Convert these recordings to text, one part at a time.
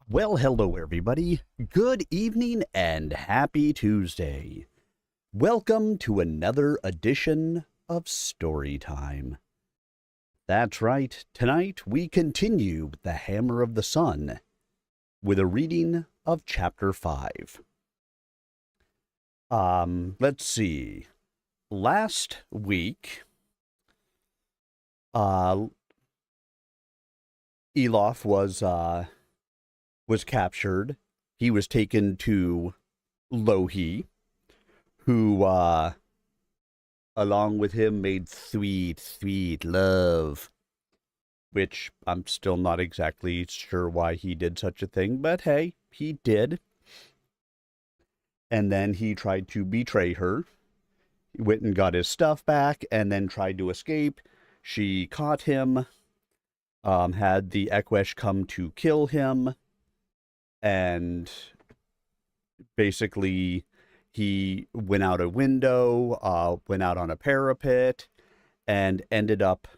Well, hello, everybody. Good evening and happy Tuesday. Welcome to another edition of Story Time. That's right, tonight we continue with the Hammer of the Sun with a reading of Chapter 5. Let's see. Last week, Elof was captured. He was taken to Lohi, who, along with him, made sweet, sweet love. Which I'm still not exactly sure why he did such a thing, but hey, he did. And then he tried to betray her. He went and got his stuff back and then tried to escape. She caught him, had the Ekwesh come to kill him, and basically he went out a window, went out on a parapet, and ended up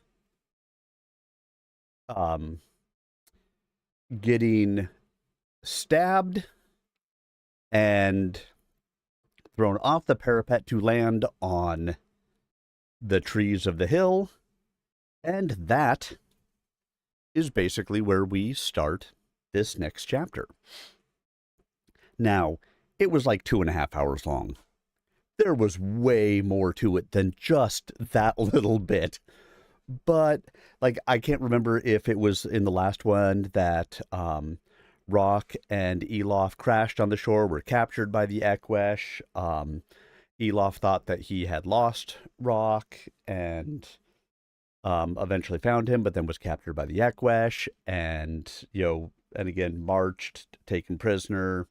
getting stabbed and thrown off the parapet to land on the trees of the hill. And that is basically where we start this next chapter. Now, it was like 2.5 hours long. There was way more to it than just that little bit. But, like, I can't remember if it was in the last one that Rock and Elof crashed on the shore, were captured by the Ekwesh. Elof thought that he had lost Rock and eventually found him, but then was captured by the Ekwesh and, and again, marched, taken prisoner,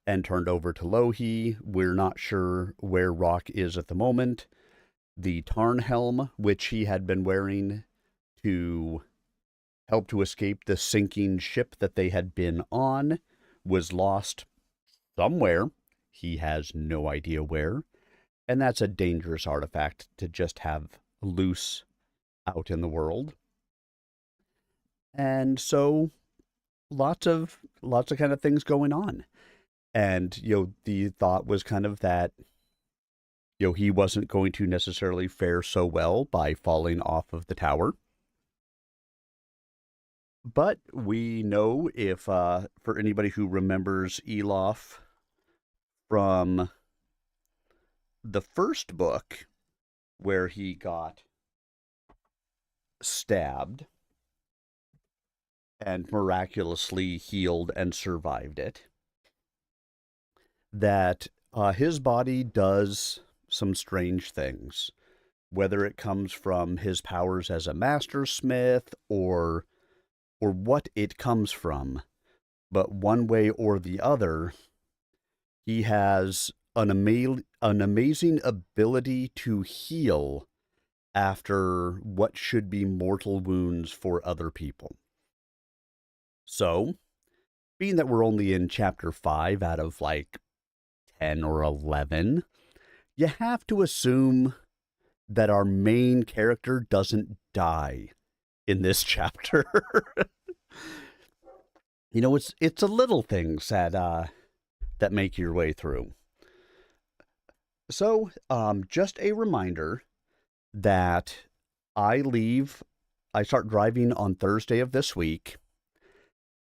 and turned over to Lohi. We're not sure where Rock is at the moment. The Tarnhelm, which he had been wearing to help to escape the sinking ship that they had been on, was lost somewhere. He has no idea where. And that's a dangerous artifact to just have loose out in the world. And so lots of kind of things going on. And, the thought was kind of that, he wasn't going to necessarily fare so well by falling off of the tower. But we know, if, for anybody who remembers Elof from the first book, where he got stabbed and miraculously healed and survived it, that his body does some strange things, whether it comes from his powers as a master smith or what it comes from. But one way or the other, he has an amazing ability to heal after what should be mortal wounds for other people. So, being that we're only in chapter 5 out of like 10 or 11, you have to assume that our main character doesn't die in this chapter. It's a little things that make your way through. So, just a reminder that I start driving on Thursday of this week,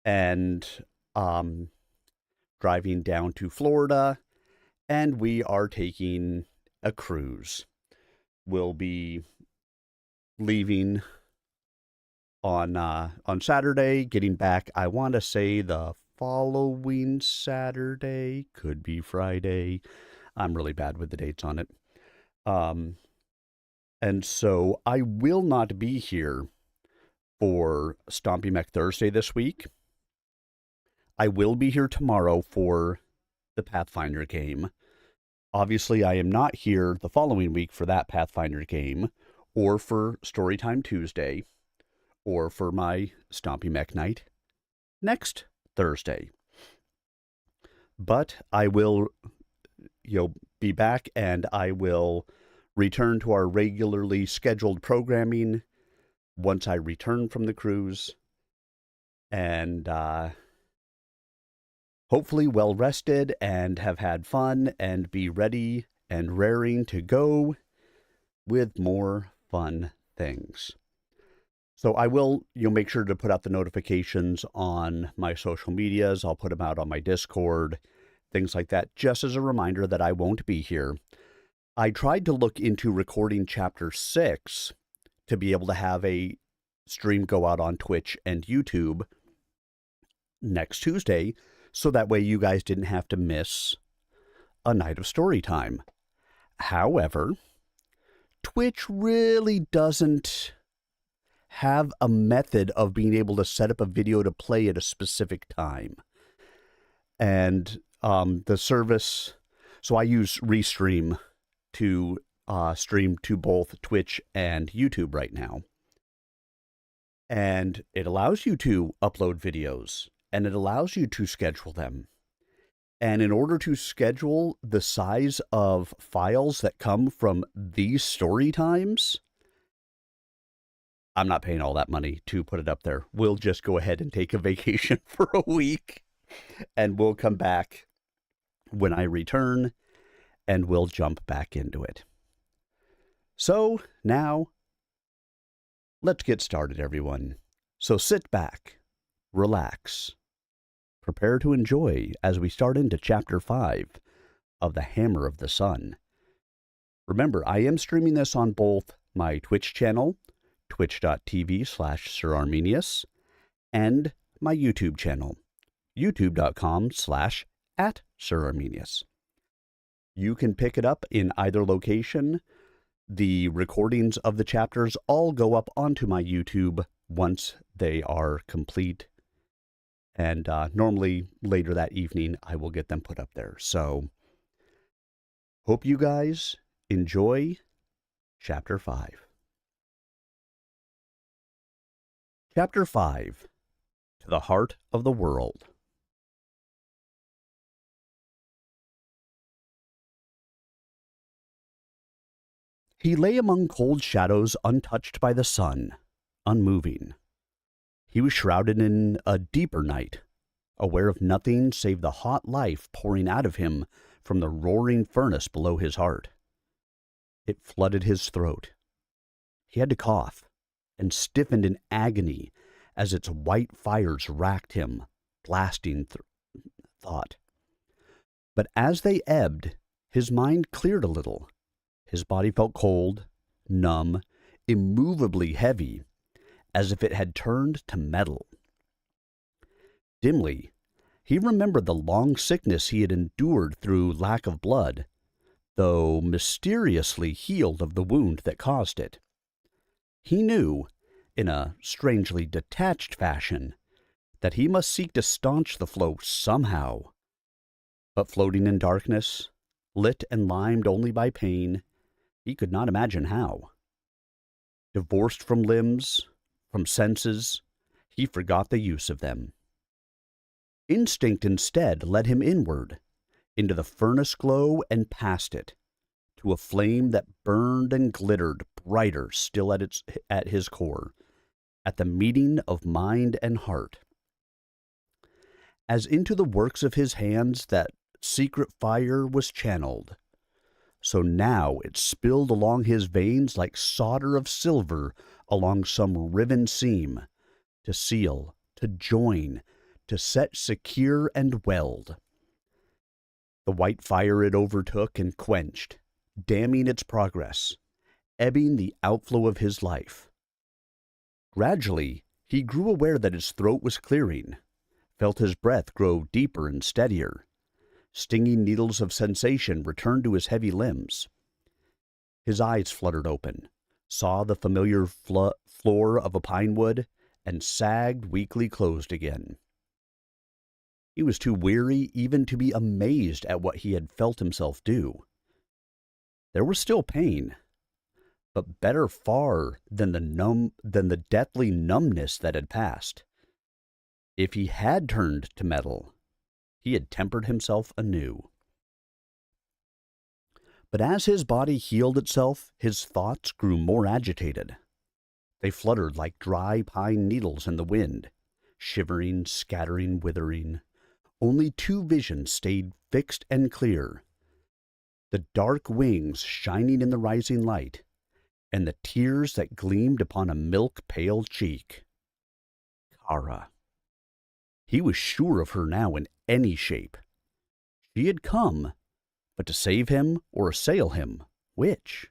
and driving down to Florida, and we are taking a cruise. We'll be leaving on Saturday, getting back, I want to say the following Saturday, could be Friday. I'm really bad with the dates on it. And so I will not be here for Stompy Mech Thursday this week. I will be here tomorrow for the Pathfinder game. Obviously, I am not here the following week for that Pathfinder game, or for Storytime Tuesday, or for my Stompy Mech night next Thursday. But I will, be back, and I will return to our regularly scheduled programming once I return from the cruise. And hopefully well rested and have had fun and be ready and raring to go with more fun things. So I will, make sure to put out the notifications on my social medias. I'll put them out on my Discord, things like that, just as a reminder that I won't be here. I tried to look into recording chapter 6 to be able to have a stream go out on Twitch and YouTube next Tuesday, so that way you guys didn't have to miss a night of story time. However, Twitch really doesn't have a method of being able to set up a video to play at a specific time. And the service, so I use Restream to stream to both Twitch and YouTube right now. And it allows you to upload videos, and it allows you to schedule them. And in order to schedule the size of files that come from these story times, I'm not paying all that money to put it up there. We'll just go ahead and take a vacation for a week, and we'll come back when I return, and we'll jump back into it. So now, let's get started, everyone. So sit back, relax, prepare to enjoy as we start into Chapter 5 of The Hammer of the Sun. Remember, I am streaming this on both my Twitch channel, twitch.tv/SirArminius, and my YouTube channel, youtube.com/@SirArminius. You can pick it up in either location. The recordings of the chapters all go up onto my YouTube once they are complete. And normally later that evening, I will get them put up there. So, hope you guys enjoy Chapter 5. Chapter 5, To the Heart of the World. He lay among cold shadows untouched by the sun, unmoving. He was shrouded in a deeper night, aware of nothing save the hot life pouring out of him from the roaring furnace below his heart. It flooded his throat. He had to cough, and stiffened in agony as its white fires racked him, blasting thought. But as they ebbed, his mind cleared a little. His body felt cold, numb, immovably heavy, as if it had turned to metal. Dimly, he remembered the long sickness he had endured through lack of blood, though mysteriously healed of the wound that caused it. He knew, in a strangely detached fashion, that he must seek to staunch the flow somehow. But floating in darkness, lit and limed only by pain, he could not imagine how. Divorced from limbs, from senses, he forgot the use of them. Instinct instead led him inward, into the furnace glow and past it, to a flame that burned and glittered brighter still at his core, at the meeting of mind and heart. As into the works of his hands that secret fire was channeled, so now it spilled along his veins like solder of silver along some riven seam, to seal, to join, to set secure and weld. The white fire it overtook and quenched, damming its progress, ebbing the outflow of his life. Gradually, he grew aware that his throat was clearing, felt his breath grow deeper and steadier. Stinging needles of sensation returned to his heavy limbs. His eyes fluttered open, saw the familiar floor of a pine wood, and sagged weakly closed again. He was too weary even to be amazed at what he had felt himself do. There was still pain, but better far than the deathly numbness that had passed. If he had turned to metal, he had tempered himself anew. But as his body healed itself, his thoughts grew more agitated. They fluttered like dry pine needles in the wind, shivering, scattering, withering, Only two visions stayed fixed and clear: the dark wings shining in the rising light, and the tears that gleamed upon a milk-pale cheek. Kara. He was sure of her now in any shape. She had come, but to save him or assail him, which?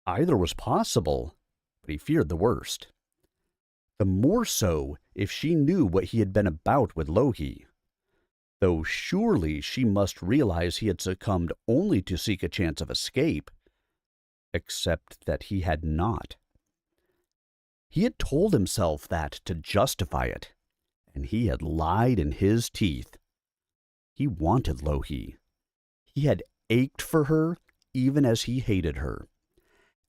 Either was possible, but he feared the worst. The more so if she knew what he had been about with Louhi. Though surely she must realize he had succumbed only to seek a chance of escape, except that he had not. He had told himself that to justify it, and he had lied in his teeth. He wanted Louhi. He had ached for her even as he hated her,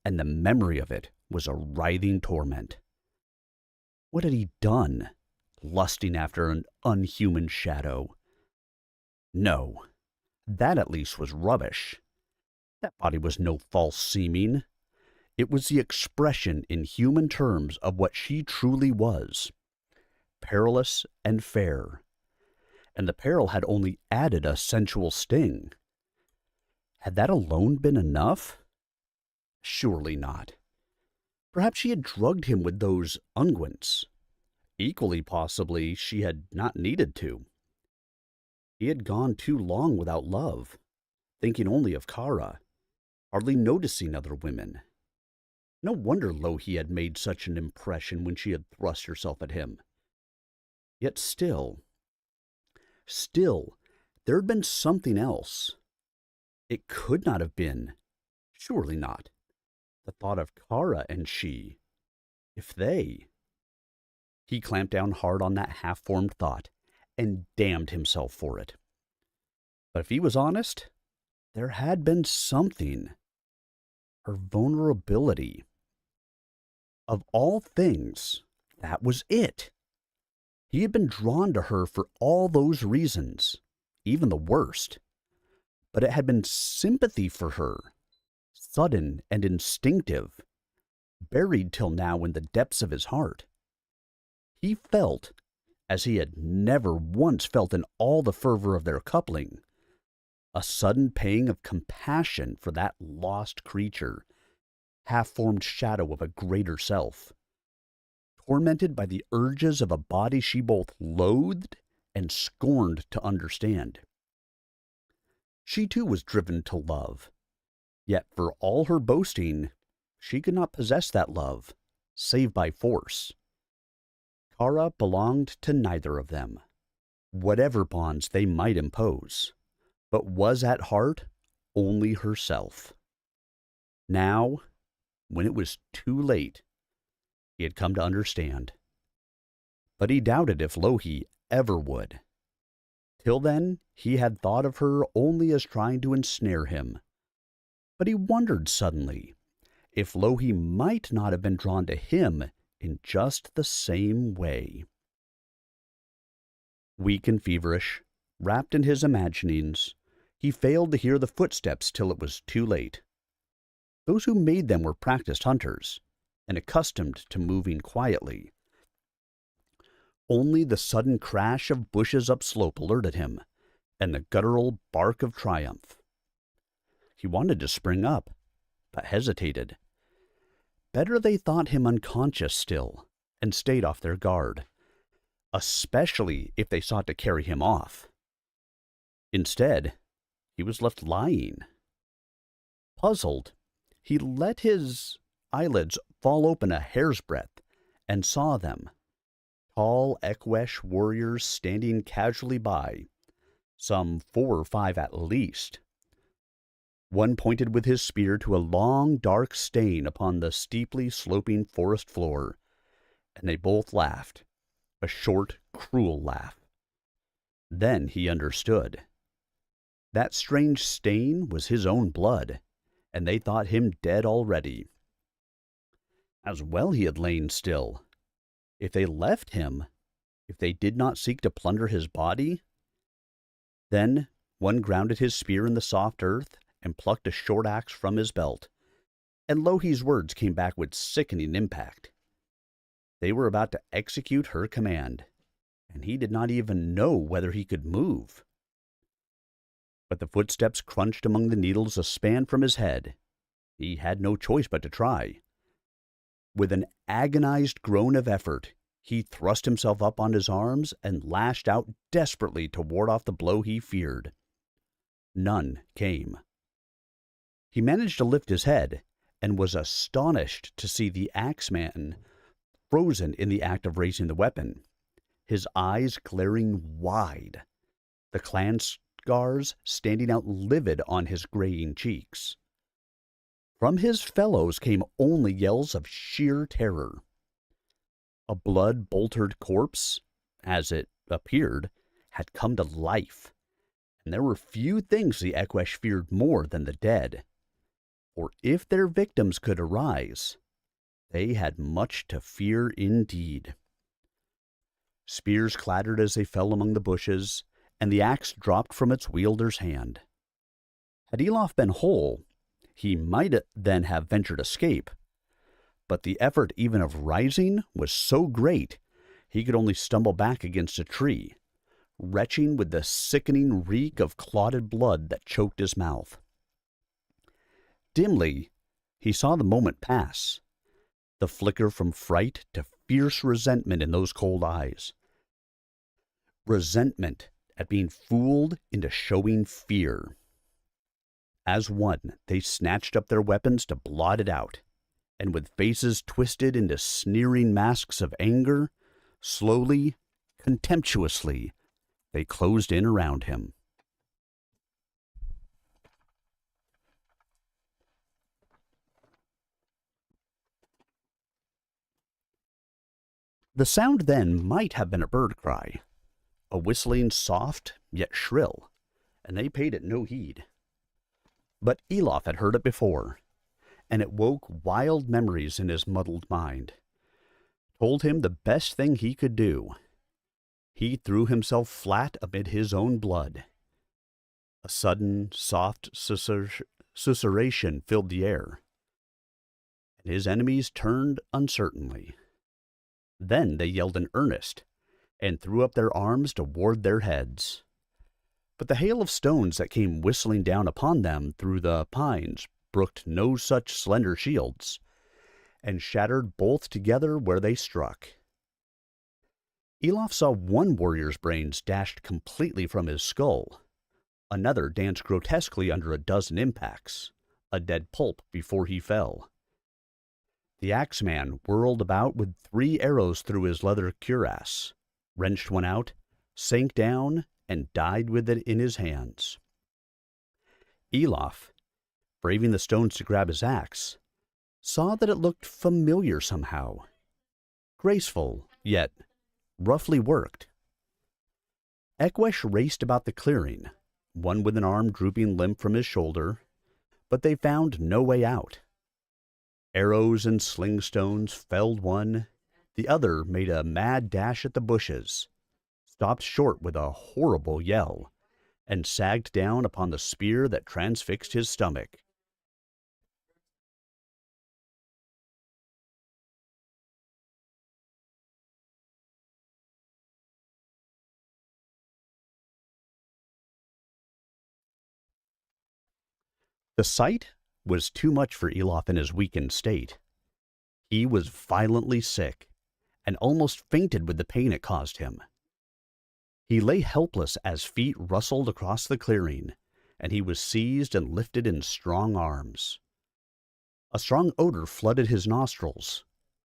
and the memory of it was a writhing torment. What had he done, lusting after an unhuman shadow? No, that at least was rubbish. That body was no false seeming. It was the expression in human terms of what she truly was: perilous and fair. And the peril had only added a sensual sting. Had that alone been enough? Surely not. Perhaps she had drugged him with those unguents. Equally possibly she had not needed to. He had gone too long without love, thinking only of Kara, hardly noticing other women. No wonder Louhi had made such an impression when she had thrust herself at him. Yet still, there had been something else. It could not have been, surely not, the thought of Kara and she. If they... He clamped down hard on that half-formed thought, and damned himself for it. But if he was honest, there had been something. Her vulnerability. Of all things, that was it. He had been drawn to her for all those reasons, even the worst. But it had been sympathy for her, sudden and instinctive, buried till now in the depths of his heart. He felt, as he had never once felt in all the fervor of their coupling, a sudden pang of compassion for that lost creature, half-formed shadow of a greater self, tormented by the urges of a body she both loathed and scorned to understand. She too was driven to love, yet for all her boasting, she could not possess that love, save by force. Kara belonged to neither of them, whatever bonds they might impose, but was at heart only herself. Now, when it was too late, he had come to understand. But he doubted if Louhi ever would. Till then, he had thought of her only as trying to ensnare him. But he wondered suddenly if Louhi might not have been drawn to him in just the same way. Weak and feverish, wrapped in his imaginings, he failed to hear the footsteps till it was too late. Those who made them were practiced hunters, and accustomed to moving quietly. Only the sudden crash of bushes upslope alerted him, and the guttural bark of triumph. He wanted to spring up, but hesitated. Better they thought him unconscious still, and stayed off their guard, especially if they sought to carry him off. Instead, he was left lying. Puzzled, he let his eyelids fall open a hair's breadth, and saw them, tall Ekwesh warriors standing casually by, some 4 or 5 at least. One pointed with his spear to a long, dark stain upon the steeply sloping forest floor, and they both laughed, a short, cruel laugh. Then he understood. That strange stain was his own blood, and they thought him dead already. As well he had lain still. If they left him, if they did not seek to plunder his body, then one grounded his spear in the soft earth and plucked a short axe from his belt, and Louhi's words came back with sickening impact. They were about to execute her command. and he did not even know whether he could move. But the footsteps crunched among the needles a span from his head. He had no choice but to try. With an agonized groan of effort, he thrust himself up on his arms and lashed out desperately to ward off the blow he feared. None came. He managed to lift his head and was astonished to see the axeman frozen in the act of raising the weapon, his eyes glaring wide, the clan scars standing out livid on his graying cheeks. From his fellows came only yells of sheer terror. A blood-boltered corpse, as it appeared, had come to life, and there were few things the Eqesh feared more than the dead. For if their victims could arise, they had much to fear indeed. Spears clattered as they fell among the bushes, and the axe dropped from its wielder's hand. Had Elof been whole, he might then have ventured escape, but the effort even of rising was so great he could only stumble back against a tree, retching with the sickening reek of clotted blood that choked his mouth. Dimly, he saw the moment pass, the flicker from fright to fierce resentment in those cold eyes. Resentment at being fooled into showing fear. As one, they snatched up their weapons to blot it out, and with faces twisted into sneering masks of anger, slowly, contemptuously, they closed in around him. The sound then might have been a bird cry, a whistling soft yet shrill, and they paid it no heed. But Elof had heard it before, and it woke wild memories in his muddled mind, told him the best thing he could do. He threw himself flat amid his own blood. A sudden, soft susurration filled the air, and his enemies turned uncertainly. Then they yelled in earnest, and threw up their arms to ward their heads. But the hail of stones that came whistling down upon them through the pines brooked no such slender shields, and shattered both together where they struck. Elof saw one warrior's brains dashed completely from his skull. Another danced grotesquely under a dozen impacts, a dead pulp before he fell. The axeman whirled about with 3 arrows through his leather cuirass, wrenched one out, sank down, and died with it in his hands. Elof, braving the stones to grab his axe, saw that it looked familiar somehow. Graceful, yet roughly worked. Eqesh raced about the clearing, one with an arm drooping limp from his shoulder, but they found no way out. Arrows and sling stones felled one, the other made a mad dash at the bushes, stopped short with a horrible yell, and sagged down upon the spear that transfixed his stomach. The sight was too much for Elof in his weakened state. He was violently sick, and almost fainted with the pain it caused him. He lay helpless as feet rustled across the clearing, and he was seized and lifted in strong arms. A strong odor flooded his nostrils,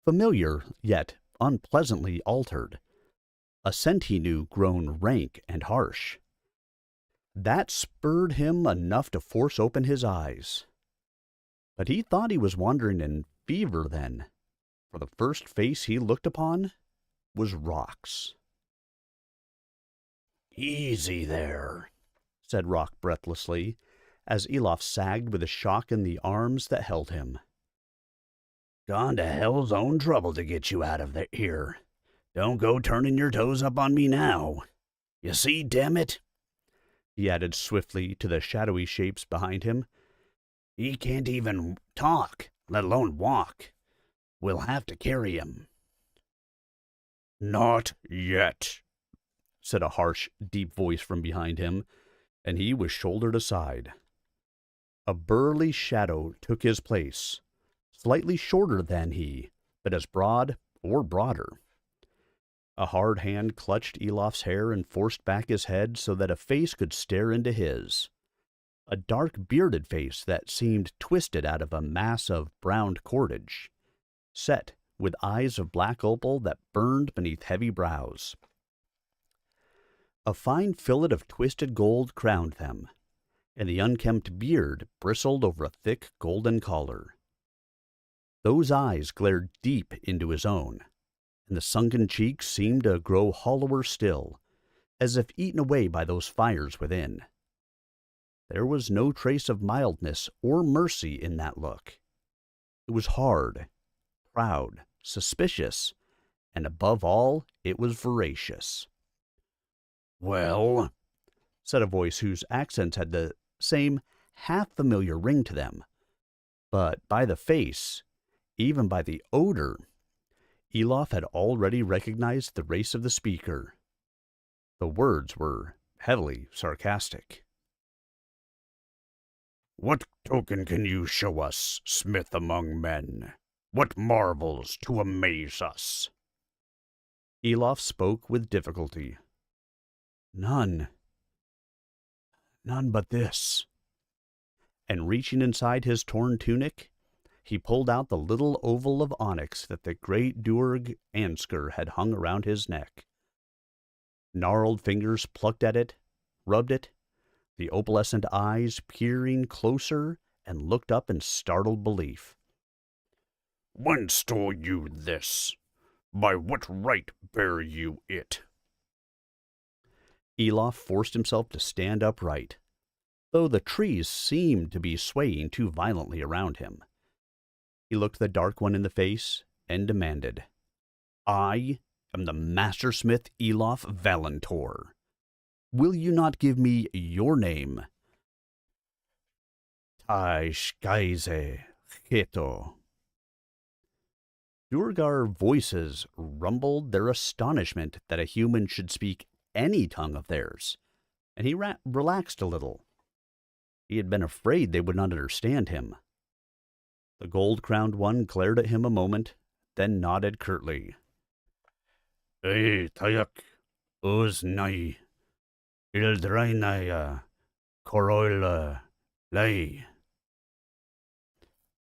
familiar yet unpleasantly altered, a scent he knew grown rank and harsh. That spurred him enough to force open his eyes. But he thought he was wandering in fever then, for the first face he looked upon was Rock's. "Easy there," said Rock breathlessly, as Elof sagged with a shock in the arms that held him. "Gone to hell's own trouble to get you out of here. Don't go turning your toes up on me now. You see, damn it," he added swiftly to the shadowy shapes behind him. "He can't even talk, let alone walk. We'll have to carry him." "Not yet," said a harsh, deep voice from behind him, and he was shouldered aside. A burly shadow took his place, slightly shorter than he, but as broad or broader. A hard hand clutched Elof's hair and forced back his head so that a face could stare into his. A dark, bearded face that seemed twisted out of a mass of browned cordage, set with eyes of black opal that burned beneath heavy brows. A fine fillet of twisted gold crowned them, and the unkempt beard bristled over a thick golden collar. Those eyes glared deep into his own, and the sunken cheeks seemed to grow hollower still, as if eaten away by those fires within. There was no trace of mildness or mercy in that look. It was hard, proud, suspicious, and above all, it was voracious. "Well," said a voice whose accents had the same half-familiar ring to them, but by the face, even by the odor, Elof had already recognized the race of the speaker. The words were heavily sarcastic. "What token can you show us, smith among men? What marvels to amaze us?" Elof spoke with difficulty. None but this." And reaching inside his torn tunic, he pulled out the little oval of onyx that the great Duerg Ansker had hung around his neck. Gnarled fingers plucked at it, rubbed it, the opalescent eyes peering closer and looked up in startled belief. "When stole you this? By what right bear you it?" Elof forced himself to stand upright, though the trees seemed to be swaying too violently around him. He looked the Dark One in the face and demanded, "I am the Mastersmith Elof Valentor. Will you not give me your name?" "Taishkaise Cheto." Duergar voices rumbled their astonishment that a human should speak any tongue of theirs, and he relaxed a little. He had been afraid they would not understand him. The gold-crowned one glared at him a moment, then nodded curtly. Tayak, Uznai, Ildrainaya, Koroila, Lay."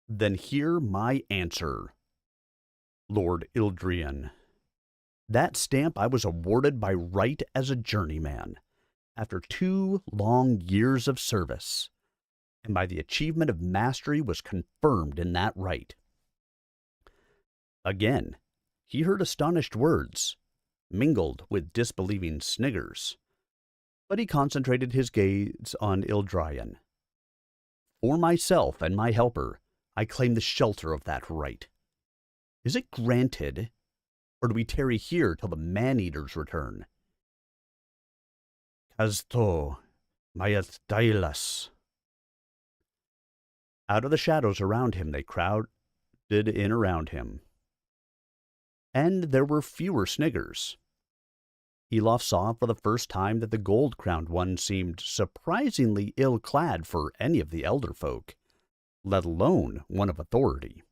"Then hear my answer, Lord Ildrian. That stamp I was awarded by right as a journeyman, after 2 long years of service, and by the achievement of mastery was confirmed in that right." Again, he heard astonished words, mingled with disbelieving sniggers, but he concentrated his gaze on Ildrian. "For myself and my helper, I claim the shelter of that right. Is it granted, or do we tarry here till the man-eaters return?" "Kasto mayat dailas." Out of the shadows around him they crowded in around him, and there were fewer sniggers. Elof saw for the first time that the gold-crowned one seemed surprisingly ill-clad for any of the elder folk, let alone one of authority.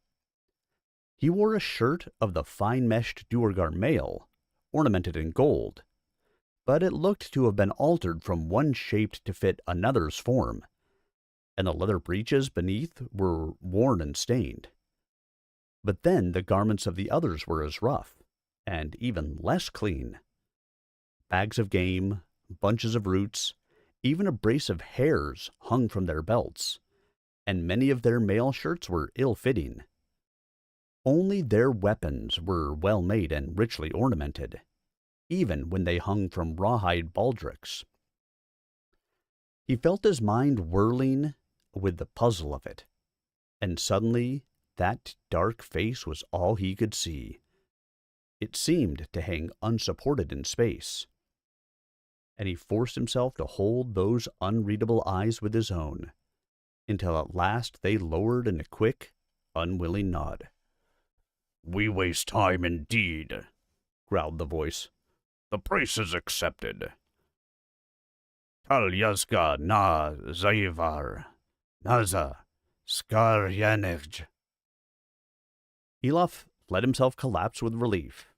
He wore a shirt of the fine-meshed Duergar mail, ornamented in gold, but it looked to have been altered from one shaped to fit another's form, and the leather breeches beneath were worn and stained. But then the garments of the others were as rough, and even less clean. Bags of game, bunches of roots, even a brace of hares hung from their belts, and many of their mail shirts were ill-fitting. Only their weapons were well-made and richly ornamented, even when they hung from rawhide baldricks. He felt his mind whirling with the puzzle of it, and suddenly that dark face was all he could see. It seemed to hang unsupported in space, and he forced himself to hold those unreadable eyes with his own, until at last they lowered in a quick, unwilling nod. "We waste time indeed," growled the voice. The price is accepted. Talyazka na Zaivar, Naza, Skaryanij. Elof let himself collapse with relief.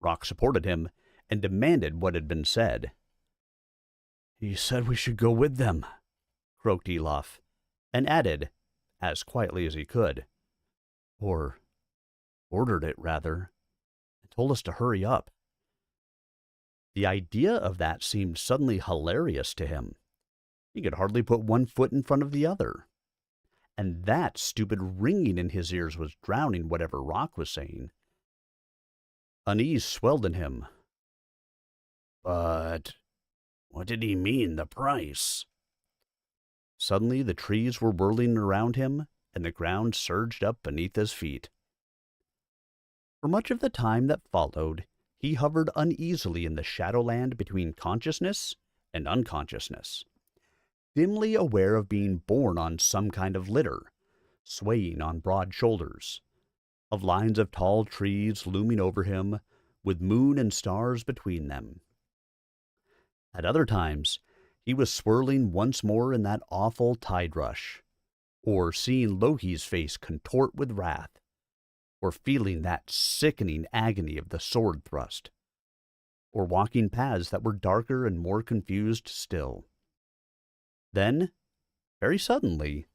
Rock supported him and demanded what had been said. He said we should go with them, croaked Elof, and added, as quietly as he could, or ordered it, rather, and told us to hurry up. The idea of that seemed suddenly hilarious to him. He could hardly put one foot in front of the other. And that stupid ringing in his ears was drowning whatever Rock was saying. Unease swelled in him. But what did he mean, the price? Suddenly the trees were whirling around him, and the ground surged up beneath his feet. For much of the time that followed, he hovered uneasily in the shadowland between consciousness and unconsciousness, dimly aware of being borne on some kind of litter, swaying on broad shoulders, of lines of tall trees looming over him, with moon and stars between them. At other times, he was swirling once more in that awful tide rush, or seeing Louhi's face contort with wrath, or feeling that sickening agony of the sword thrust, or walking paths that were darker and more confused still. Then, very suddenly,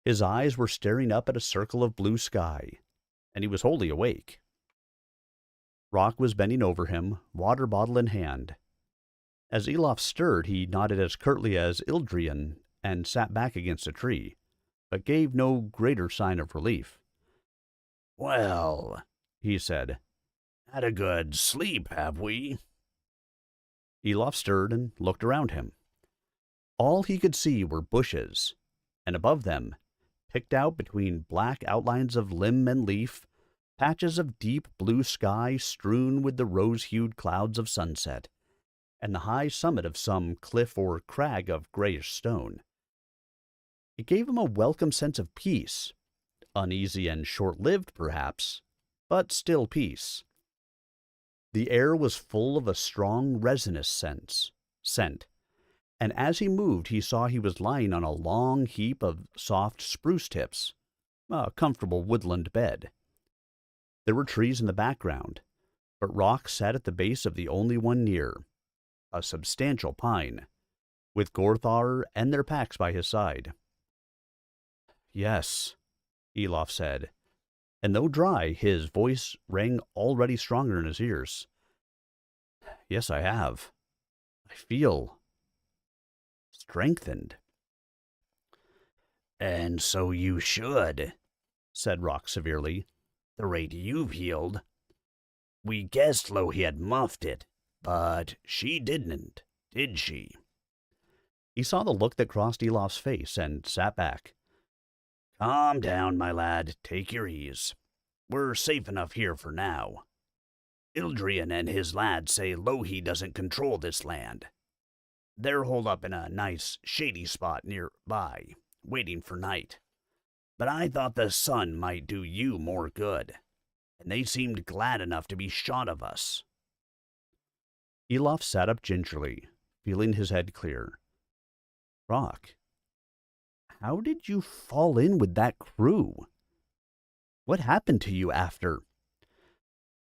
his eyes were staring up at a circle of blue sky, and he was wholly awake. Rock was bending over him, water bottle in hand. As Elof stirred, he nodded as curtly as Ildrian and sat back against a tree, but gave no greater sign of relief. Well, he said, had a good sleep, have we? Elof stirred and looked around him. All he could see were bushes, and above them, picked out between black outlines of limb and leaf, patches of deep blue sky strewn with the rose-hued clouds of sunset, and the high summit of some cliff or crag of grayish stone. It gave him a welcome sense of peace, uneasy and short-lived perhaps, but still peace. The air was full of a strong resinous scent, and as he moved he saw he was lying on a long heap of soft spruce tips, a comfortable woodland bed. There were trees in the background, but Rock sat at the base of the only one near, a substantial pine, with Gorthar and their packs by his side. Yes, Elof said, and though dry, his voice rang already stronger in his ears. Yes, I have. I feel strengthened. And so you should, said Rock severely, the rate you've healed. We guessed Louhi had muffed it, but she didn't, did she? He saw the look that crossed Elof's face and sat back. Calm down, my lad. Take your ease. We're safe enough here for now. Ildrian and his lads say Louhi doesn't control this land. They're holed up in a nice, shady spot nearby, waiting for night. But I thought the sun might do you more good, and they seemed glad enough to be shot of us. Elof sat up gingerly, feeling his head clear. Rock, how did you fall in with that crew? What happened to you after?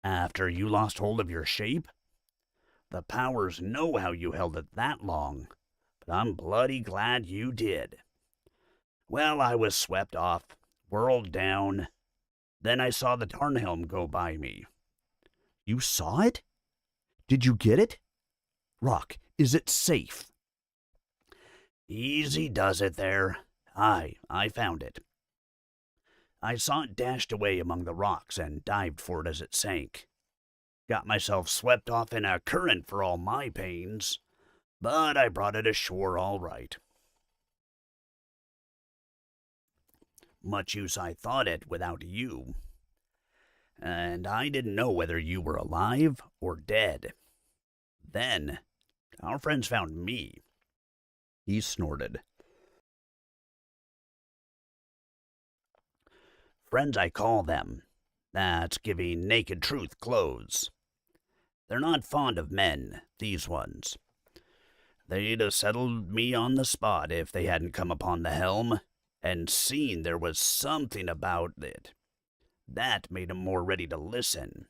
After you lost hold of your shape? The powers know how you held it that long, but I'm bloody glad you did. Well, I was swept off, whirled down. Then I saw the Tarnhelm go by me. You saw it? Did you get it? Rock, is it safe? Easy does it there. Aye, I found it. I saw it dashed away among the rocks and dived for it as it sank. Got myself swept off in a current for all my pains, but I brought it ashore all right. Much use I thought it without you. And I didn't know whether you were alive or dead. Then, our friends found me. He snorted. Friends I call them. That's giving naked truth clothes. They're not fond of men, these ones. They'd have settled me on the spot if they hadn't come upon the helm, and seen there was something about it. That made 'em more ready to listen.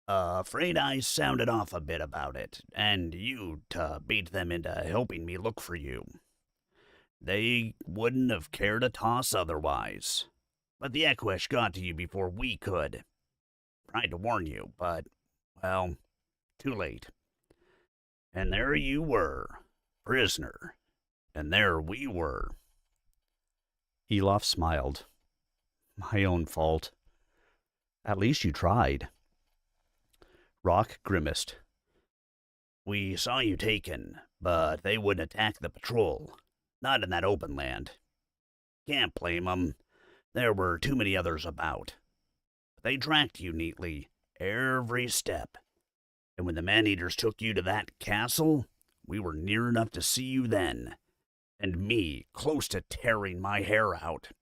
Afraid I sounded off a bit about it, and you to bait them into helping me look for you. They wouldn't have cared a toss otherwise. But the Equesh got to you before we could. Tried to warn you, but, well, too late. And there you were, prisoner, and there we were. Elof smiled. My own fault. At least you tried. Rock grimaced. We saw you taken, but they wouldn't attack the patrol. Not in that open land. Can't blame 'em. There were too many others about. But they tracked you neatly, every step. And when the man-eaters took you to that castle, we were near enough to see you then. And me close to tearing my hair out.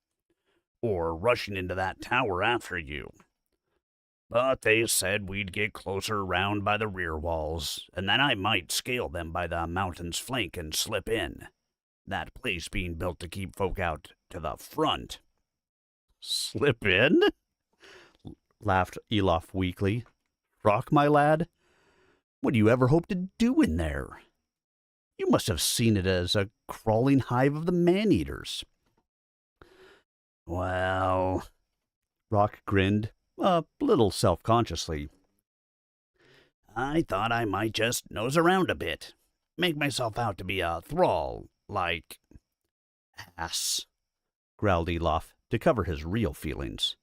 Or rushing into that tower after you. But they said we'd get closer round by the rear walls, and that I might scale them by the mountain's flank and slip in. That place being built to keep folk out to the front. Slip in? Laughed Elof weakly. Rock, my lad? What do you ever hope to do in there? You must have seen it as a crawling hive of the man-eaters. Well, Rock grinned, a little self-consciously. I thought I might just nose around a bit. Make myself out to be a thrall, like... Ass, growled Elof, to cover his real feelings.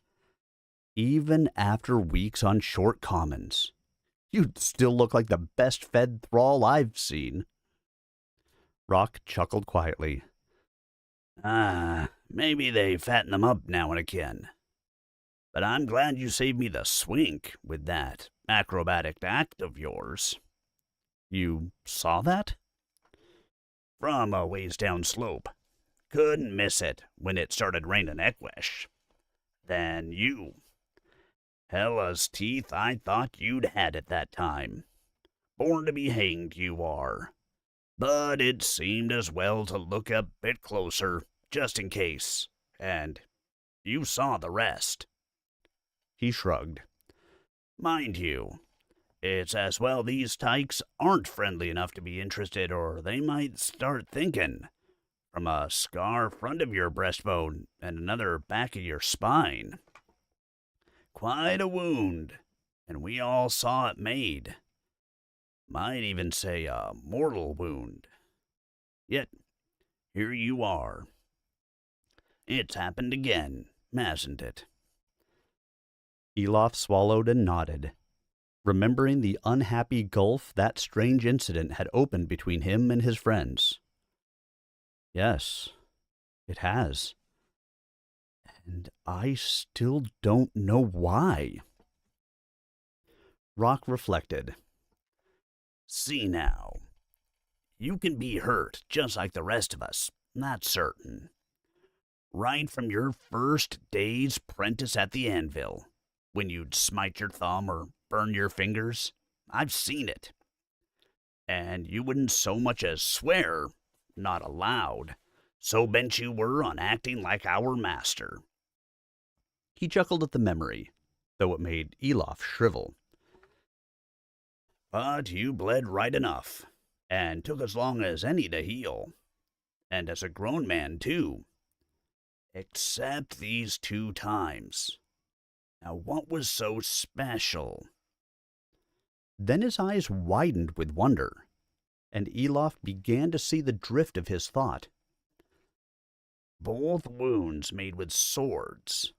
Even after weeks on short commons, you'd still look like the best-fed thrall I've seen. Rock chuckled quietly. Maybe they fatten them up now and again. But I'm glad you saved me the swink with that acrobatic act of yours. You saw that? From a ways down slope. Couldn't miss it when it started raining Equesh. Then you. Hella's teeth, I thought you'd had it that time. Born to be hanged, you are. But it seemed as well to look a bit closer, just in case. And you saw the rest. He shrugged. Mind you, it's as well these tykes aren't friendly enough to be interested, or they might start thinking. From a scar front of your breastbone and another back of your spine. Quite a wound, and we all saw it made. Might even say a mortal wound. Yet, here you are. It's happened again, hasn't it? Elof swallowed and nodded, remembering the unhappy gulf that strange incident had opened between him and his friends. Yes, it has. And I still don't know why. Rock reflected. See now. You can be hurt just like the rest of us, that's certain. Right from your first day's prentice at the anvil, when you'd smite your thumb or burn your fingers. I've seen it. And you wouldn't so much as swear, not aloud, so bent you were on acting like our master. He chuckled at the memory, though it made Elof shrivel. But you bled right enough, and took as long as any to heal. And as a grown man, too. Except these 2 times. Now, what was so special? Then his eyes widened with wonder, and Elof began to see the drift of his thought. Both wounds made with swords,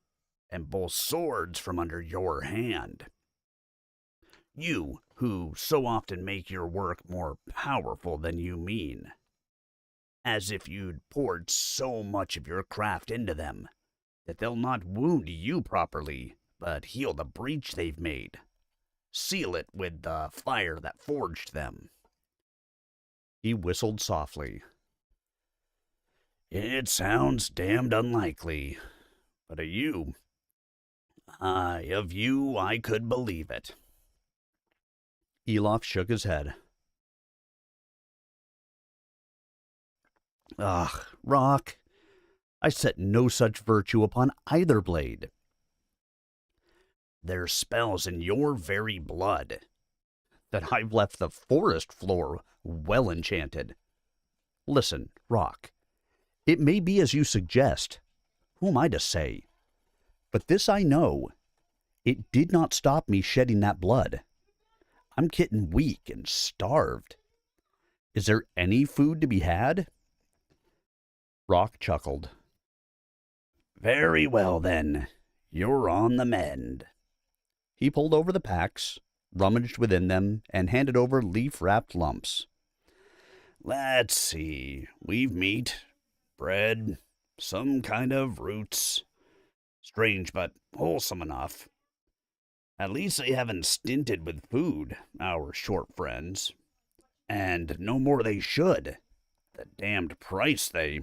and both swords from under your hand. You, who so often make your work more powerful than you mean. As if you'd poured so much of your craft into them, that they'll not wound you properly, but heal the breach they've made. Seal it with the fire that forged them. He whistled softly. It sounds damned unlikely, but of you I could believe it. Elof shook his head. Ugh, Rock, I set no such virtue upon either blade. There's spells in your very blood. That I've left the forest floor well enchanted. Listen, Rock, it may be as you suggest. Who am I to say? But this I know. It did not stop me shedding that blood. I'm getting weak and starved. Is there any food to be had? Rock chuckled. Very well, then. You're on the mend. He pulled over the packs, rummaged within them, and handed over leaf-wrapped lumps. Let's see. We've meat, bread, some kind of roots. Strange, but wholesome enough. At least they haven't stinted with food, our short friends. And no more they should. The damned price they...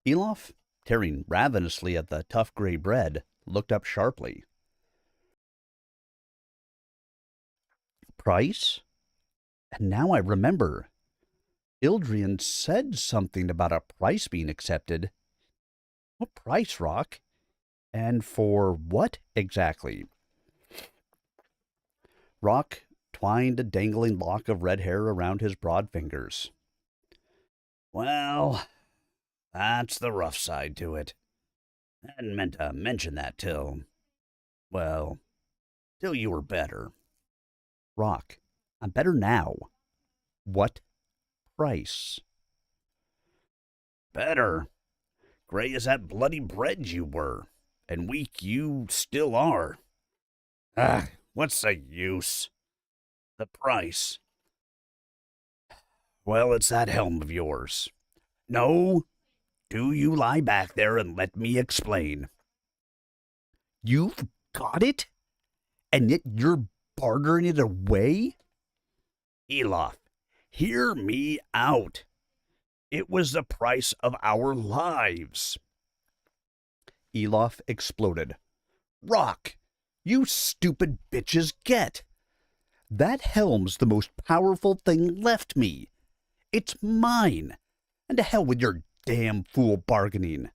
Elof, tearing ravenously at the tough gray bread, looked up sharply. Price? And now I remember. Ildrian said something about a price being accepted. What price, Rock? And for what exactly? Rock twined a dangling lock of red hair around his broad fingers. Well, that's the rough side to it. I hadn't meant to mention that till you were better. Rock, I'm better now. What price? Better. Gray as that bloody bread you were, and weak you still are. Ah, what's the use? The price. Well, it's that helm of yours. No, do you lie back there and let me explain. You've got it? And yet you're bartering it away? Elof, hear me out. It was the price of our lives. Elof exploded. Rock, you stupid bitches get. That helm's the most powerful thing left me. It's mine. And to hell with your damn fool bargaining.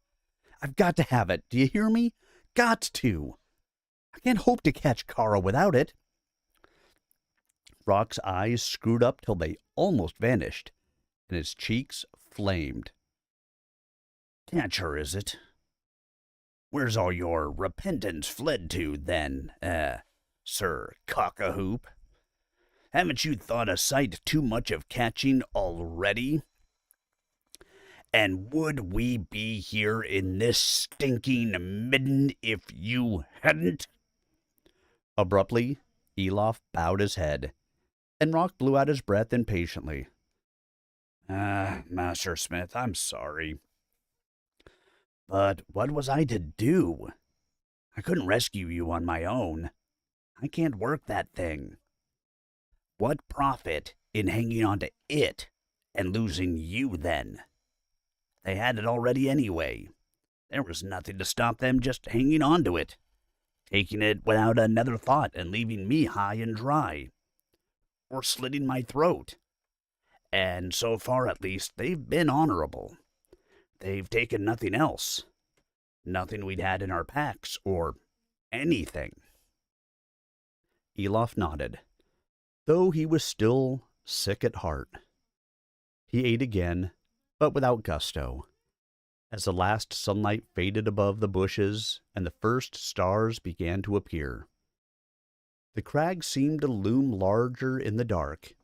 I've got to have it, do you hear me? Got to. I can't hope to catch Kara without it. Rock's eyes screwed up till they almost vanished, and his cheeks flamed. Catch her, is it? Where's all your repentance fled to, then, Sir Cock-a-Hoop? Haven't you thought a sight too much of catching already? And would we be here in this stinking midden if you hadn't? Abruptly, Elof bowed his head, and Rock blew out his breath impatiently. Master Smith, I'm sorry. But what was I to do? I couldn't rescue you on my own. I can't work that thing. What profit in hanging on to it and losing you then? They had it already anyway. There was nothing to stop them just hanging on to it, taking it without another thought and leaving me high and dry, or slitting my throat. And so far, at least, they've been honorable. They've taken nothing else. Nothing we'd had in our packs, or anything. Elof nodded, though he was still sick at heart. He ate again, but without gusto. As the last sunlight faded above the bushes and the first stars began to appear. The crag seemed to loom larger in the dark,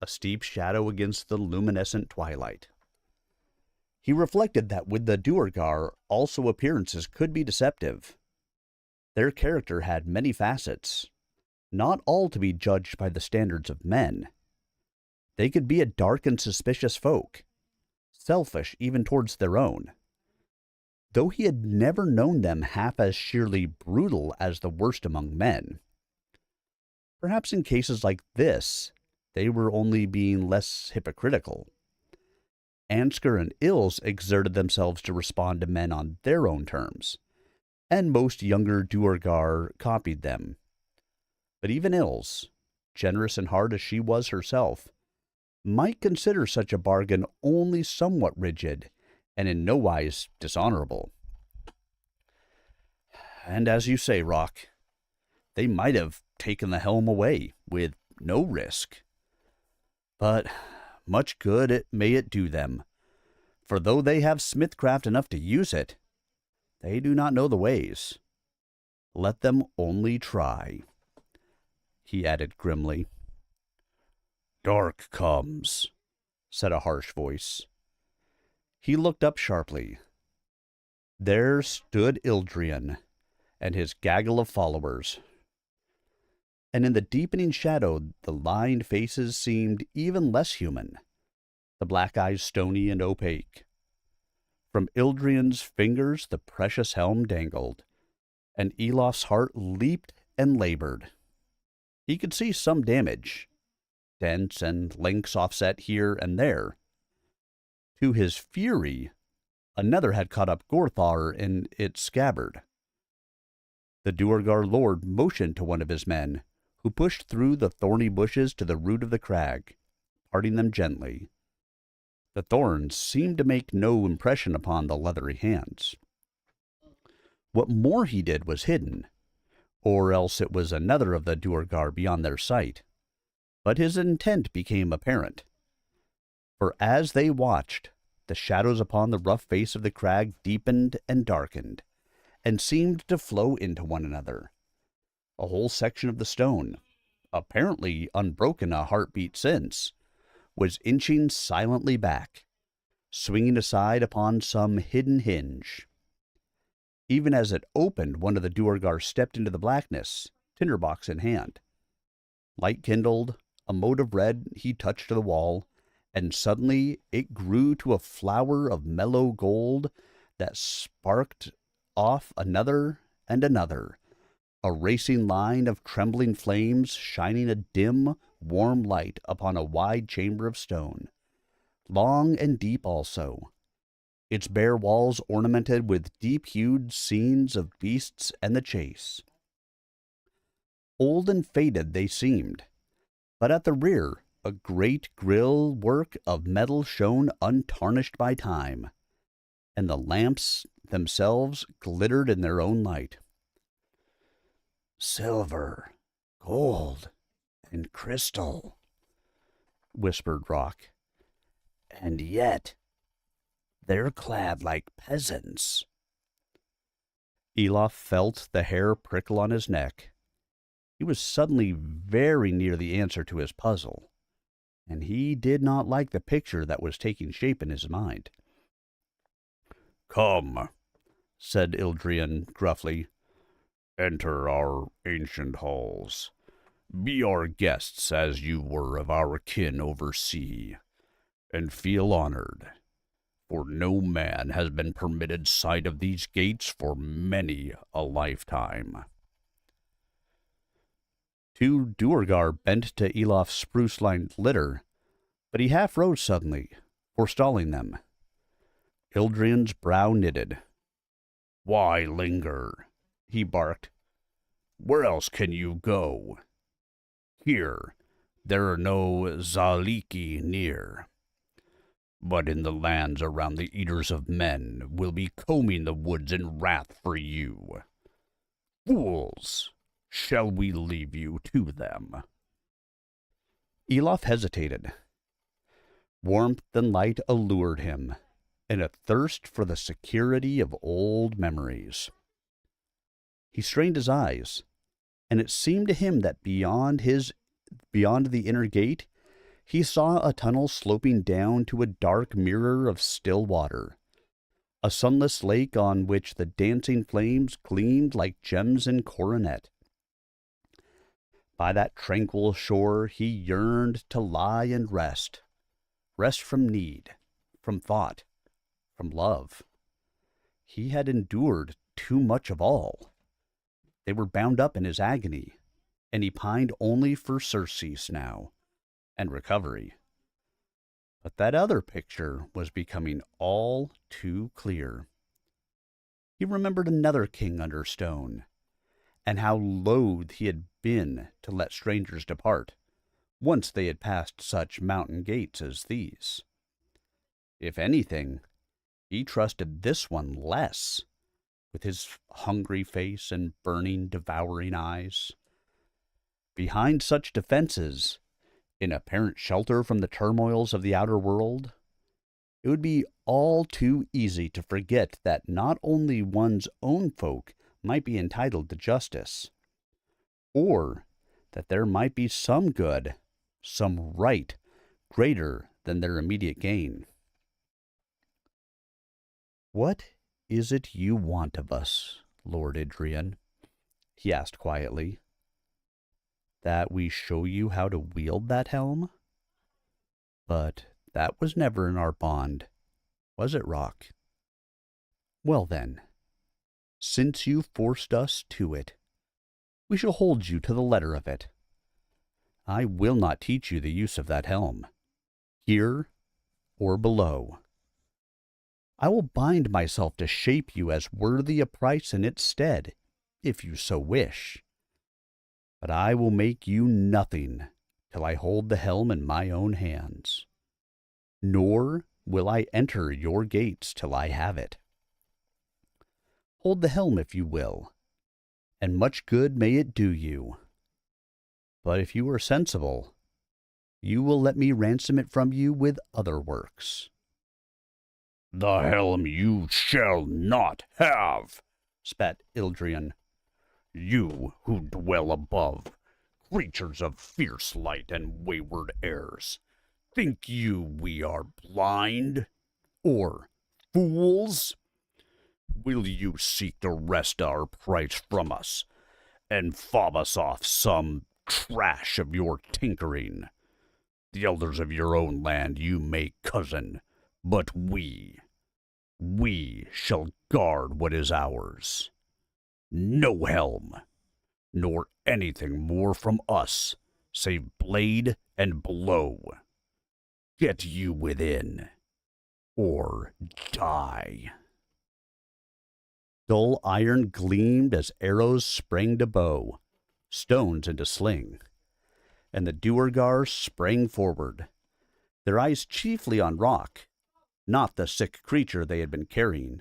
a steep shadow against the luminescent twilight. He reflected that with the Duergar, also appearances could be deceptive. Their character had many facets, not all to be judged by the standards of men. They could be a dark and suspicious folk, selfish even towards their own. Though he had never known them half as sheerly brutal as the worst among men. Perhaps in cases like this, they were only being less hypocritical. Ansgar and Ills exerted themselves to respond to men on their own terms, and most younger Duergar copied them. But even Ills, generous in heart as she was herself, might consider such a bargain only somewhat rigid and in no wise dishonorable. And as you say, Rock, they might have taken the helm away with no risk. But much good may it do them, for though they have smithcraft enough to use it, they do not know the ways. Let them only try, he added grimly. Dark comes, said a harsh voice. He looked up sharply. There stood Ildrian and his gaggle of followers. And in the deepening shadow, the lined faces seemed even less human, the black eyes stony and opaque. From Ildrian's fingers the precious helm dangled, and Elof's heart leaped and labored. He could see some damage, dents and links offset here and there. To his fury, another had caught up Gorthar in its scabbard. The Duergar lord motioned to one of his men, who pushed through the thorny bushes to the root of the crag, parting them gently. The thorns seemed to make no impression upon the leathery hands. What more he did was hidden, or else it was another of the Duergar beyond their sight. But his intent became apparent. For as they watched, the shadows upon the rough face of the crag deepened and darkened, and seemed to flow into one another. A whole section of the stone, apparently unbroken a heartbeat since, was inching silently back, swinging aside upon some hidden hinge. Even as it opened, one of the Duergar stepped into the blackness, tinderbox in hand. Light kindled, a mote of red he touched to the wall, and suddenly it grew to a flower of mellow gold that sparked off another and another, a racing line of trembling flames shining a dim, warm light upon a wide chamber of stone, long and deep also, its bare walls ornamented with deep-hued scenes of beasts and the chase. Old and faded they seemed, but at the rear a great grille work of metal shone untarnished by time, and the lamps themselves glittered in their own light. Silver, gold, and crystal, whispered Rock. And yet they're clad like peasants. Elof felt the hair prickle on his neck. He was suddenly very near the answer to his puzzle, and he did not like the picture that was taking shape in his mind. Come, said Ildrian gruffly. Enter our ancient halls. Be our guests as you were of our kin oversea, and feel honored, for no man has been permitted sight of these gates for many a lifetime. Two Duergar bent to Elof's spruce-lined litter, but he half rose suddenly, forestalling them. Ildrian's brow knitted. Why linger? He barked. Where else can you go? Here, there are no Zaliki near. But in the lands around the Eaters of Men will be combing the woods in wrath for you. Fools! Shall we leave you to them? Elof hesitated. Warmth and light allured him, and a thirst for the security of old memories. He strained his eyes, and it seemed to him that beyond the inner gate, he saw a tunnel sloping down to a dark mirror of still water, a sunless lake on which the dancing flames gleamed like gems in coronet. By that tranquil shore he yearned to lie and rest from need, from thought, from love. He had endured too much of all. They were bound up in his agony, and he pined only for surcease now, and recovery. But that other picture was becoming all too clear. He remembered another king under stone, and how loath he had been to let strangers depart. once they had passed such mountain gates as these. If anything, he trusted this one less, with his hungry face and burning, devouring eyes. Behind such defenses, in apparent shelter from the turmoils of the outer world, it would be all too easy to forget that not only one's own folk might be entitled to justice, or that there might be some good, some right, greater than their immediate gain. "What is it you want of us, Lord Idrian?" he asked quietly. "That we show you how to wield that helm? But that was never in our bond, was it, Rock? Well then, since you forced us to it, we shall hold you to the letter of it. I will not teach you the use of that helm, here or below. I will bind myself to shape you as worthy a price in its stead, if you so wish. But I will make you nothing till I hold the helm in my own hands. Nor will I enter your gates till I have it. Hold the helm if you will, and much good may it do you. But if you are sensible, you will let me ransom it from you with other works." "The helm you shall not have," spat Ildrian. "You who dwell above, creatures of fierce light and wayward airs. Think you we are blind? Or fools? Will you seek to wrest our price from us, and fob us off some trash of your tinkering? The elders of your own land you may cozen, but we shall guard what is ours. No helm, nor anything more from us, save blade and blow. Get you within, or die." Dull iron gleamed as arrows sprang to bow, stones into sling, and the Duergar sprang forward, their eyes chiefly on Rock, not the sick creature they had been carrying.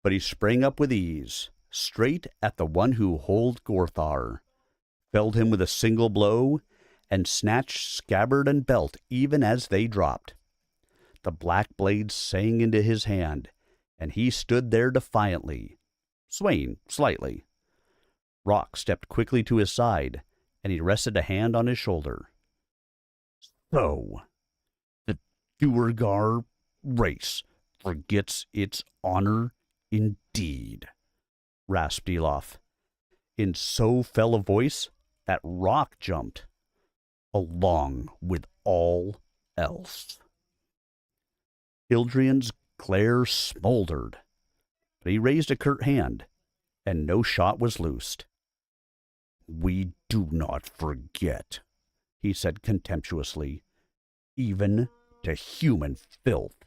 But he sprang up with ease, straight at the one who held Gorthar, felled him with a single blow, and snatched scabbard and belt even as they dropped. The black blade sang into his hand, and he stood there defiantly, swaying slightly. Rock stepped quickly to his side, and he rested a hand on his shoulder. "So, the Duergar race forgets its honor indeed," rasped Elof, in so fell a voice that Rock jumped, "along with all else." Ildrian's glare smoldered, but he raised a curt hand, and no shot was loosed. "We do not forget," he said contemptuously, "even to human filth.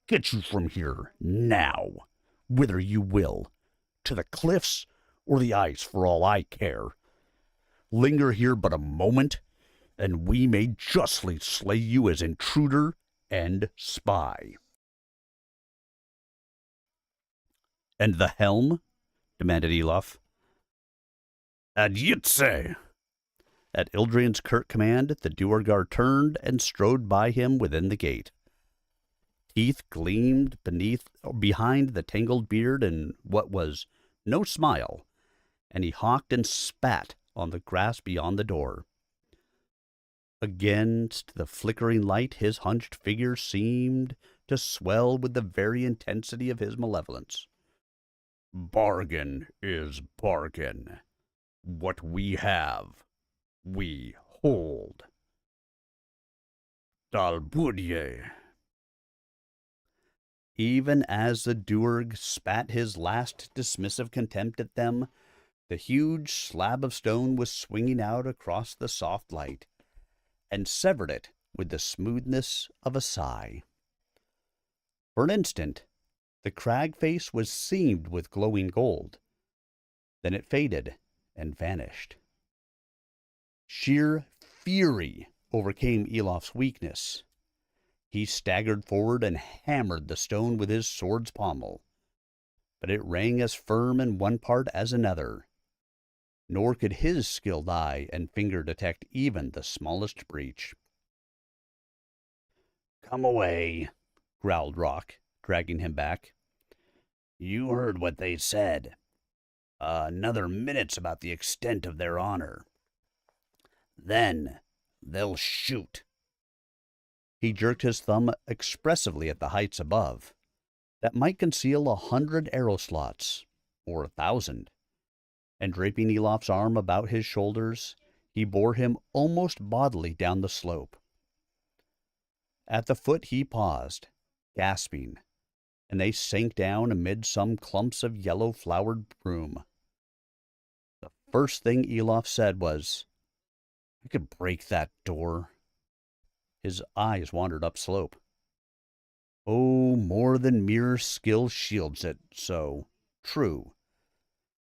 Get you from here, now, whither you will, to the cliffs or the ice for all I care. Linger here but a moment, and we may justly slay you as intruder and spy." "And the helm?" demanded Elof. "Adjitse!" At Ildrian's curt command, the Duergar turned and strode by him within the gate. Teeth gleamed behind the tangled beard in what was no smile, and he hawked and spat on the grass beyond the door. Against the flickering light, his hunched figure seemed to swell with the very intensity of his malevolence. "Bargain is bargain. What we have, we hold. Dalbudye." Even as the Duerg spat his last dismissive contempt at them, the huge slab of stone was swinging out across the soft light, and severed it with the smoothness of a sigh. For an instant, the crag face was seamed with glowing gold. Then it faded and vanished. Sheer fury overcame Elof's weakness. He staggered forward and hammered the stone with his sword's pommel, but it rang as firm in one part as another, nor could his skilled eye and finger detect even the smallest breach. "Come away," growled Rock, dragging him back. "You heard what they said. Another minute's about the extent of their honor. Then they'll shoot." He jerked his thumb expressively at the heights above, that might conceal 100 arrow slots, or 1,000, and draping Elof's arm about his shoulders, he bore him almost bodily down the slope. At the foot he paused, gasping, and they sank down amid some clumps of yellow-flowered broom. The first thing Elof said was, "I could break that door." His eyes wandered upslope. "Oh, more than mere skill shields it, so. True.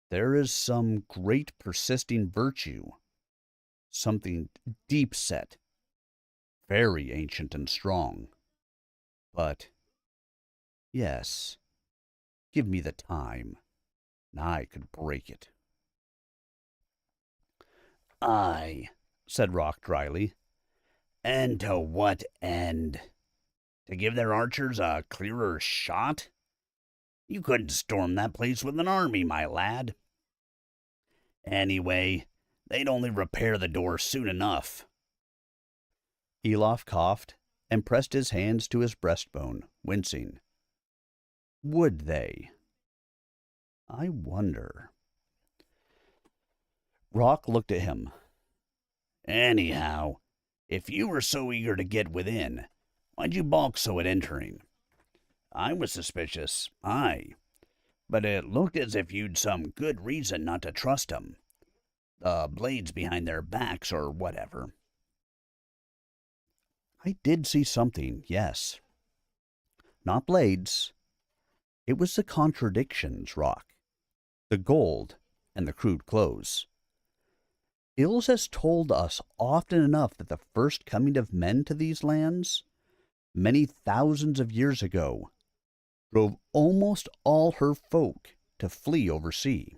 There is some great persisting virtue, something deep-set, very ancient and strong. But, yes, give me the time, and I could break it." "Aye," said Rock dryly. "And to what end? To give their archers a clearer shot? You couldn't storm that place with an army, my lad. Anyway, they'd only repair the door soon enough." Elof coughed and pressed his hands to his breastbone, wincing. Would they? I wonder. Rock looked at him. "Anyhow, if you were so eager to get within, why'd you balk so at entering? I was suspicious, aye, but it looked as if you'd some good reason not to trust 'em. The blades behind their backs or whatever." I did see something, yes. Not blades. It was the contradictions, Rock. The gold and the crude clothes. Ills has told us often enough that the first coming of men to these lands, many thousands of years ago, drove almost all her folk to flee oversea.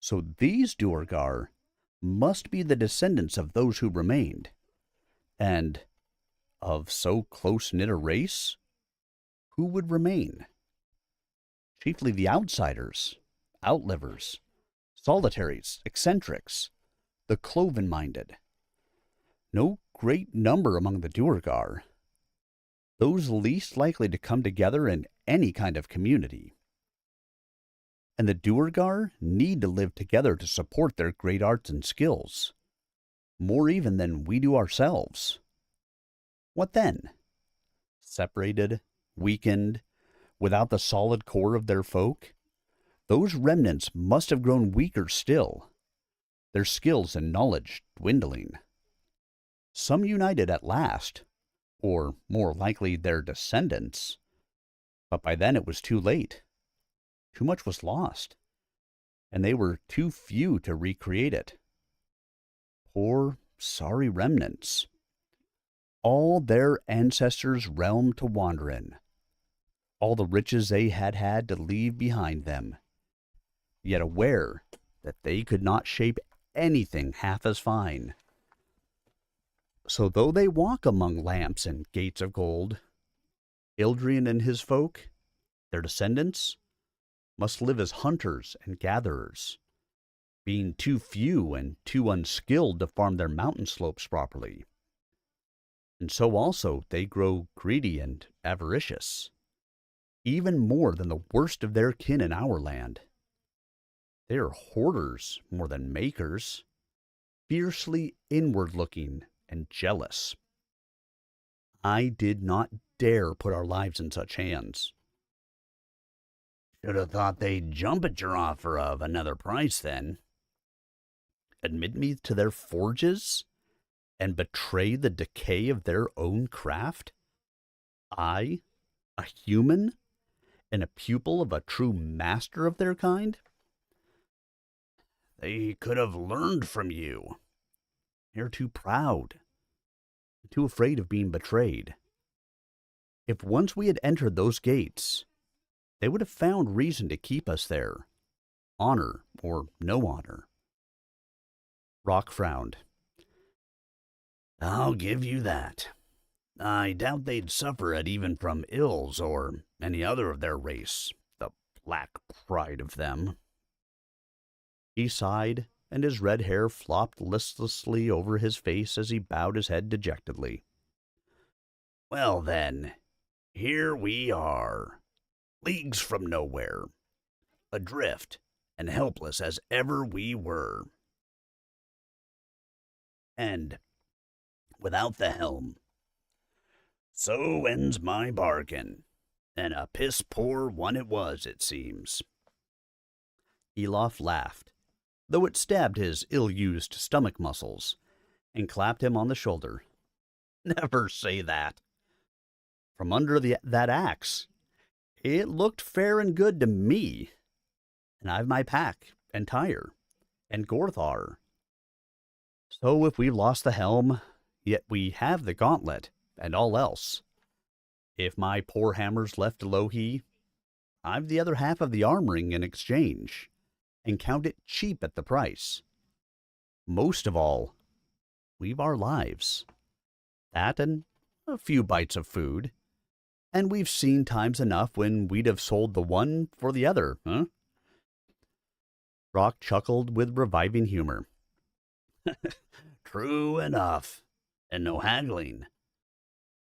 So these Duergar must be the descendants of those who remained, and of so close-knit a race, who would remain? Chiefly the outsiders, outlivers, solitaries, eccentrics, the cloven-minded. No great number among the Duergar, those least likely to come together in any kind of community. And the Duergar need to live together to support their great arts and skills, more even than we do ourselves. What then? Separated, weakened, without the solid core of their folk, those remnants must have grown weaker still, their skills and knowledge dwindling. Some united at last, or more likely their descendants, but by then it was too late. Too much was lost, and they were too few to recreate it. Poor, sorry remnants. All their ancestors' realm to wander in, all the riches they had had to leave behind them, yet aware that they could not shape anything half as fine. So though they walk among lamps and gates of gold, Ildrian and his folk, their descendants, must live as hunters and gatherers, being too few and too unskilled to farm their mountain slopes properly. And so also they grow greedy and avaricious, even more than the worst of their kin in our land. They are hoarders more than makers, fiercely inward-looking and jealous. I did not dare put our lives in such hands. "Should have thought they'd jump at your offer of another price then." Admit me to their forges and betray the decay of their own craft? I, a human, and a pupil of a true master of their kind? "They could have learned from you." They're too proud, too afraid of being betrayed. If once we had entered those gates, they would have found reason to keep us there, honor or no honor. Rock frowned. I'll give you that. I doubt they'd suffer it even from ills or any other of their race, the black pride of them. He sighed, and his red hair flopped listlessly over his face as he bowed his head dejectedly. Well then, here we are, leagues from nowhere, adrift and helpless as ever we were. And without the helm. So ends my bargain, and a piss-poor one it was, it seems. Elof laughed, though it stabbed his ill-used stomach muscles, and clapped him on the shoulder. Never say that. From under that axe, it looked fair and good to me, and I've my pack and Tyre and Gorthar. So if we've lost the helm, yet we have the gauntlet and all else. If my poor hammer's left to Lohi, I've the other half of the armoring in exchange, and count it cheap at the price. Most of all, we've our lives. That and a few bites of food. And we've seen times enough when we'd have sold the one for the other, huh? Rock chuckled with reviving humor. True enough, and no haggling.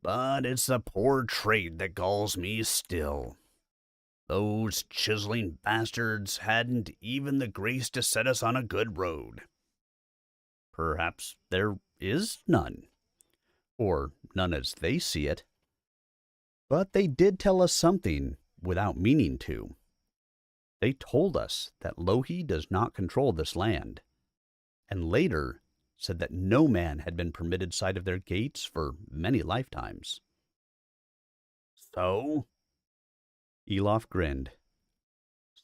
But it's the poor trade that galls me still. Those chiseling bastards hadn't even the grace to set us on a good road. Perhaps there is none, or none as they see it. But they did tell us something without meaning to. They told us that Lohi does not control this land, and later said that no man had been permitted sight of their gates for many lifetimes. So? Elof grinned.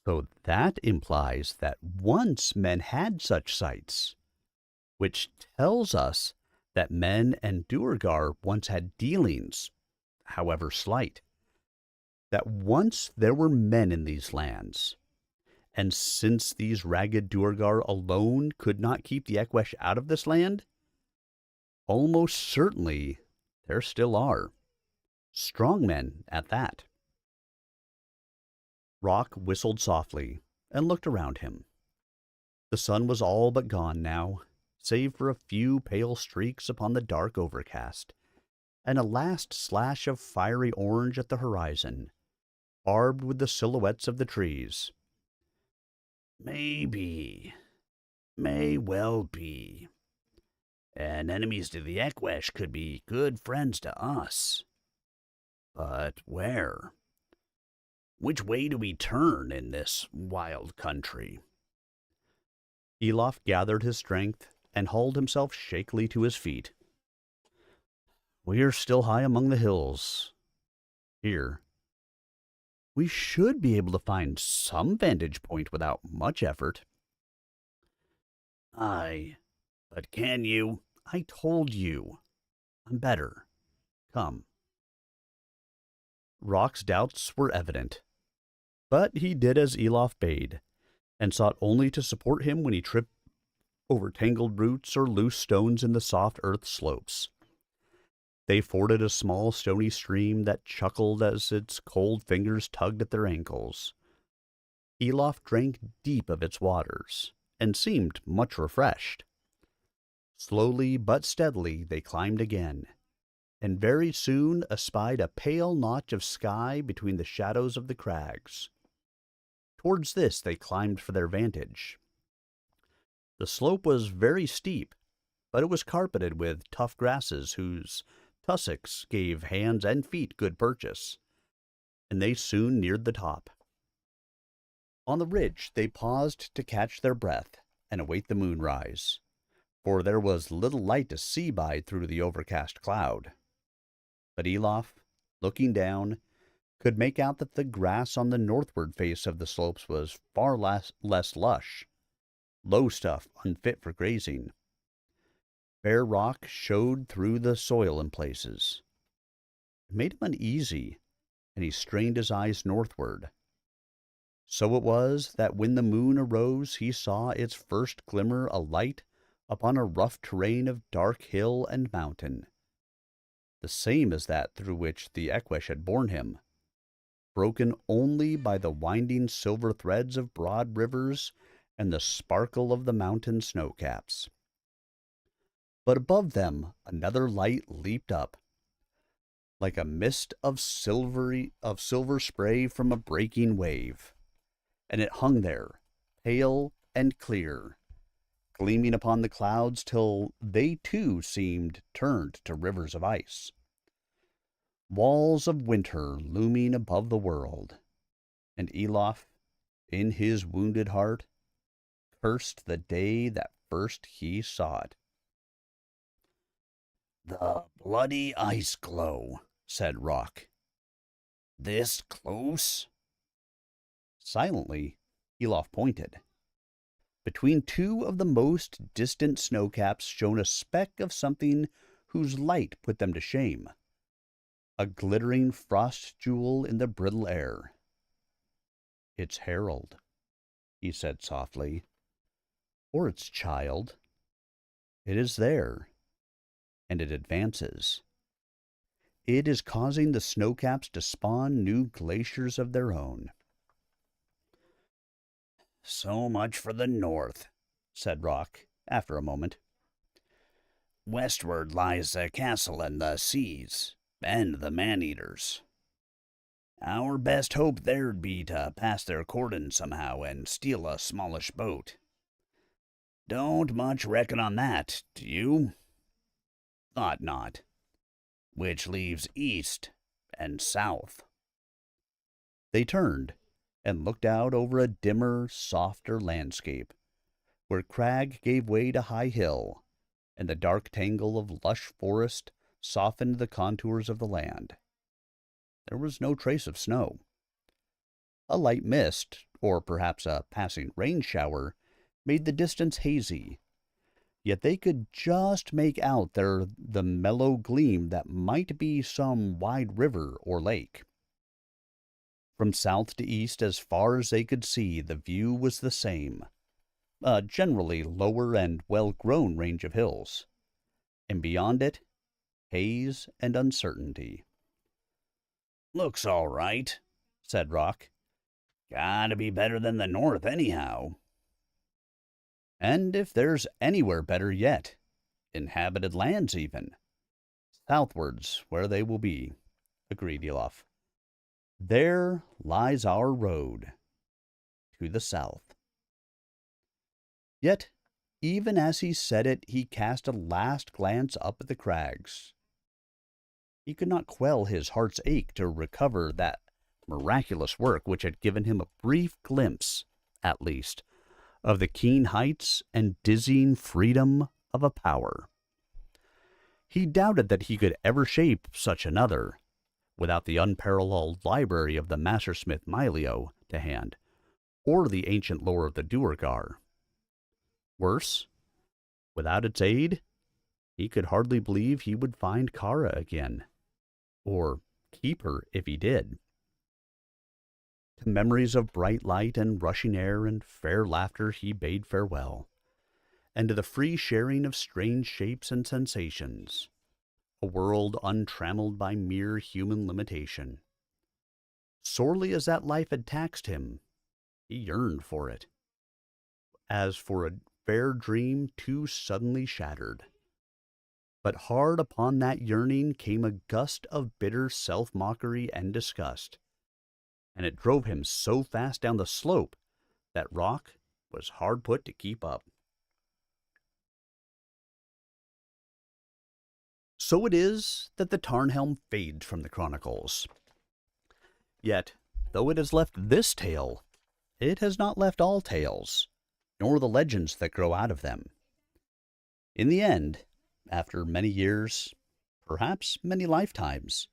So that implies that once men had such sights, which tells us that men and Duergar once had dealings, however slight. That once there were men in these lands, and since these ragged Duergar alone could not keep the Ekwesh out of this land, almost certainly there still are. Strong men at that. Rock whistled softly and looked around him. The sun was all but gone now, save for a few pale streaks upon the dark overcast, and a last slash of fiery orange at the horizon, barbed with the silhouettes of the trees. Maybe. May well be. And enemies to the Ekwesh could be good friends to us. But where? Which way do we turn in this wild country? Elof gathered his strength and hauled himself shakily to his feet. We're still high among the hills. Here. We should be able to find some vantage point without much effort. Aye, but can you? I told you. I'm better. Come. Rock's doubts were evident, but he did as Elof bade, and sought only to support him when he tripped over tangled roots or loose stones in the soft earth slopes. They forded a small stony stream that chuckled as its cold fingers tugged at their ankles. Elof drank deep of its waters, and seemed much refreshed. Slowly but steadily they climbed again, and very soon espied a pale notch of sky between the shadows of the crags. Towards this they climbed for their vantage. The slope was very steep, but it was carpeted with tough grasses whose tussocks gave hands and feet good purchase, and they soon neared the top. On the ridge they paused to catch their breath and await the moonrise, for there was little light to see by through the overcast cloud. But Elof, looking down, could make out that the grass on the northward face of the slopes was far less lush, low stuff unfit for grazing. bare rock showed through the soil in places. It made him uneasy, and he strained his eyes northward. So it was that when the moon arose, he saw its first glimmer alight upon a rough terrain of dark hill and mountain, the same as that through which the Equish had borne him, broken only by the winding silver threads of broad rivers and the sparkle of the mountain snow-caps. But above them another light leaped up, like a mist of silver spray from a breaking wave, and it hung there, pale and clear, gleaming upon the clouds till they too seemed turned to rivers of ice. Walls of winter looming above the world, and Elof, in his wounded heart, cursed the day that first he saw it. "The bloody ice glow," said Rock. "This close?" Silently, Elof pointed. Between two of the most distant snow-caps shone a speck of something whose light put them to shame, a glittering frost jewel in the brittle air. "It's Harold," he said softly, "or its child. It is there, and it advances. It is causing the snow-caps to spawn new glaciers of their own." "So much for the north," said Rock, after a moment. "Westward lies the castle and the seas, and the man-eaters. Our best hope there'd be to pass their cordon somehow and steal a smallish boat. Don't much reckon on that, do you? Thought not. Which leaves east and south." They turned and looked out over a dimmer, softer landscape, where crag gave way to high hill, and the dark tangle of lush forest softened the contours of the land. There was no trace of snow. A light mist, or perhaps a passing rain shower, made the distance hazy, yet they could just make out there the mellow gleam that might be some wide river or lake. From south to east, as far as they could see, the view was the same, a generally lower and well-grown range of hills, and beyond it, haze and uncertainty. "Looks all right," said Rock. "Gotta be better than the north, anyhow." "And if there's anywhere better yet, inhabited lands even, southwards where they will be," agreed Elof. "There lies our road to the south." Yet, even as he said it, he cast a last glance up at the crags. He could not quell his heart's ache to recover that miraculous work which had given him a brief glimpse, at least, of the keen heights and dizzying freedom of a power. He doubted that he could ever shape such another, without the unparalleled library of the master-smith Mylio to hand, or the ancient lore of the Duergar. Worse, without its aid, he could hardly believe he would find Kara again, or keep her if he did. To memories of bright light and rushing air and fair laughter he bade farewell, and to the free sharing of strange shapes and sensations, a world untrammeled by mere human limitation. Sorely as that life had taxed him, he yearned for it, as for a fair dream too suddenly shattered. But hard upon that yearning came a gust of bitter self-mockery and disgust, and it drove him so fast down the slope that Rock was hard put to keep up. So it is that the Tarnhelm fades from the chronicles. Yet, though it has left this tale, it has not left all tales, nor the legends that grow out of them. In the end, after many years, perhaps many lifetimes,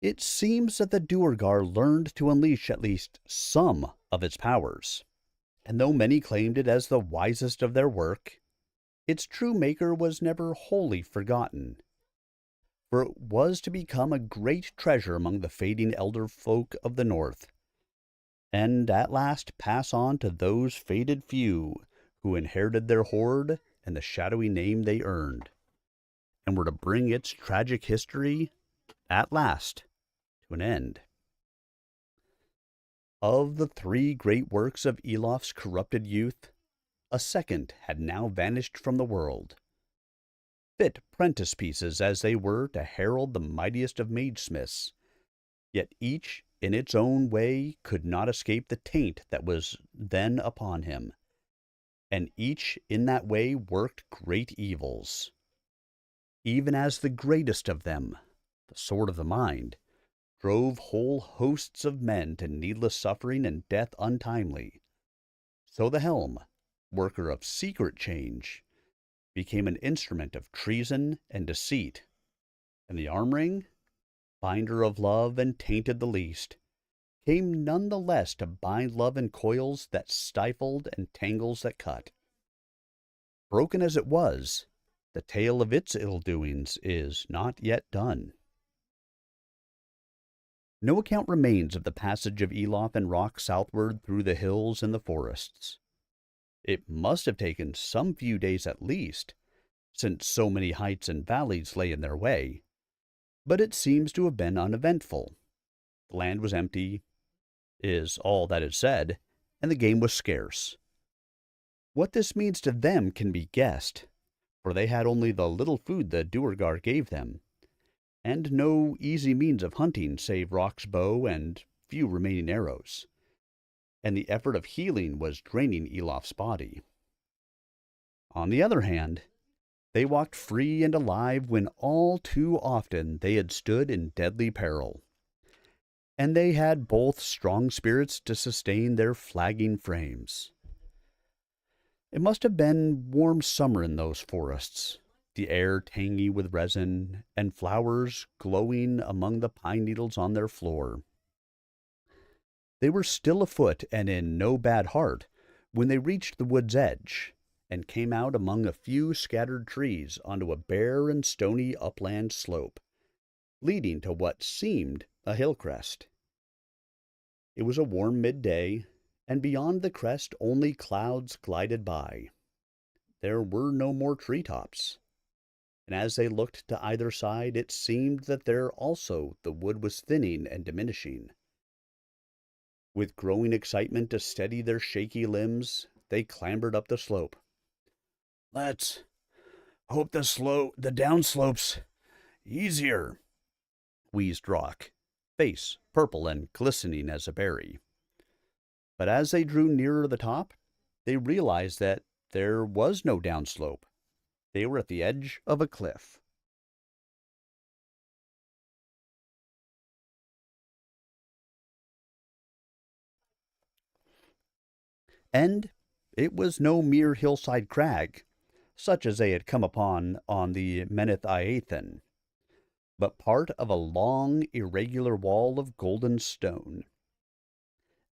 it seems that the Duergar learned to unleash at least some of its powers, and though many claimed it as the wisest of their work, its true maker was never wholly forgotten, for it was to become a great treasure among the fading elder folk of the North, and at last pass on to those faded few who inherited their hoard and the shadowy name they earned, and were to bring its tragic history, at last, to an end. Of the three great works of Elof's corrupted youth, a second had now vanished from the world. Fit prentice pieces as they were to herald the mightiest of maidesmiths, yet each in its own way could not escape the taint that was then upon him, and each in that way worked great evils. Even as the greatest of them, the sword of the mind, drove whole hosts of men to needless suffering and death untimely, so the helm, worker of secret change, became an instrument of treason and deceit, and the arm-ring, binder of love and tainted the least, came none the less to bind love in coils that stifled and tangles that cut. Broken as it was, the tale of its ill-doings is not yet done. No account remains of the passage of Elof and Rock southward through the hills and the forests. It must have taken some few days at least, since so many heights and valleys lay in their way, but it seems to have been uneventful. The land was empty, is all that is said, and the game was scarce. What this means to them can be guessed, for they had only the little food the Duergar gave them, and no easy means of hunting save Rock's bow and few remaining arrows, and the effort of healing was draining Elof's body. On the other hand, they walked free and alive when all too often they had stood in deadly peril, and they had both strong spirits to sustain their flagging frames. It must have been warm summer in those forests, the air tangy with resin, and flowers glowing among the pine needles on their floor. They were still afoot and in no bad heart when they reached the wood's edge, and came out among a few scattered trees onto a bare and stony upland slope, leading to what seemed a hill crest. It was a warm midday, and beyond the crest only clouds glided by. There were no more treetops, and as they looked to either side, it seemed that there also the wood was thinning and diminishing. With growing excitement to steady their shaky limbs, they clambered up the slope. "Let's hope the downslope's easier," wheezed Rock, face purple and glistening as a berry. But as they drew nearer the top, they realized that there was no downslope. They were at the edge of a cliff. And it was no mere hillside crag, such as they had come upon on the Meneth Iathan, but part of a long, irregular wall of golden stone.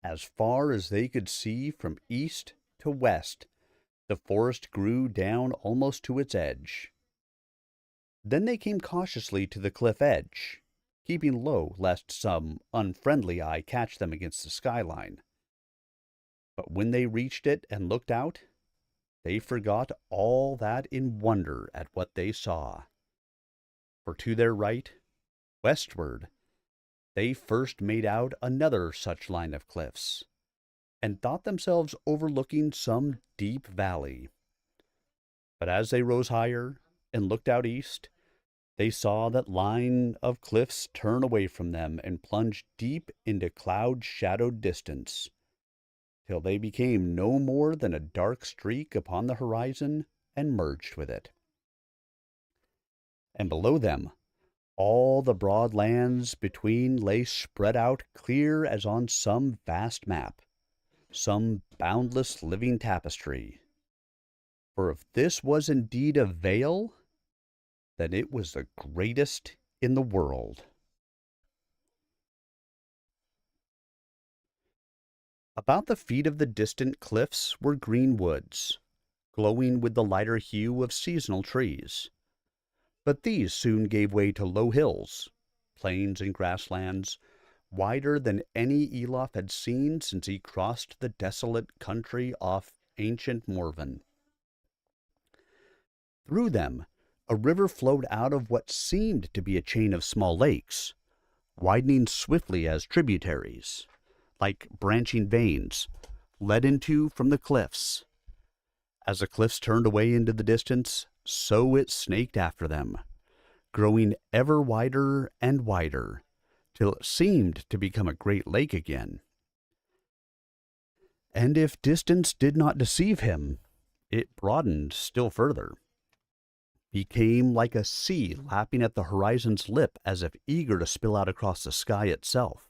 As far as they could see from east to west, the forest grew down almost to its edge. Then they came cautiously to the cliff edge, keeping low lest some unfriendly eye catch them against the skyline. But when they reached it and looked out, they forgot all that in wonder at what they saw. For to their right, westward, they first made out another such line of cliffs, and thought themselves overlooking some deep valley. But as they rose higher and looked out east, they saw that line of cliffs turn away from them and plunge deep into cloud-shadowed distance, till they became no more than a dark streak upon the horizon and merged with it. And below them, all the broad lands between lay spread out clear as on some vast map, some boundless living tapestry. For if this was indeed a vale, then it was the greatest in the world. About the feet of the distant cliffs were green woods, glowing with the lighter hue of seasonal trees. But these soon gave way to low hills, plains and grasslands, wider than any Elof had seen since he crossed the desolate country off ancient Morven. Through them, a river flowed out of what seemed to be a chain of small lakes, widening swiftly as tributaries, like branching veins, led into from the cliffs. As the cliffs turned away into the distance, so it snaked after them, growing ever wider and wider, till it seemed to become a great lake again. And if distance did not deceive him, it broadened still further, became like a sea lapping at the horizon's lip as if eager to spill out across the sky itself.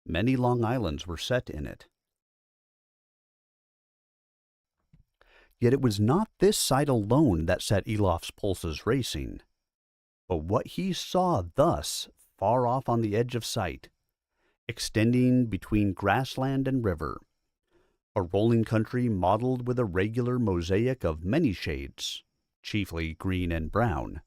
Many long islands were set in it. Yet it was not this sight alone that set Elof's pulses racing, but what he saw thus far off on the edge of sight, extending between grassland and river, a rolling country mottled with a regular mosaic of many shades, chiefly green and brown.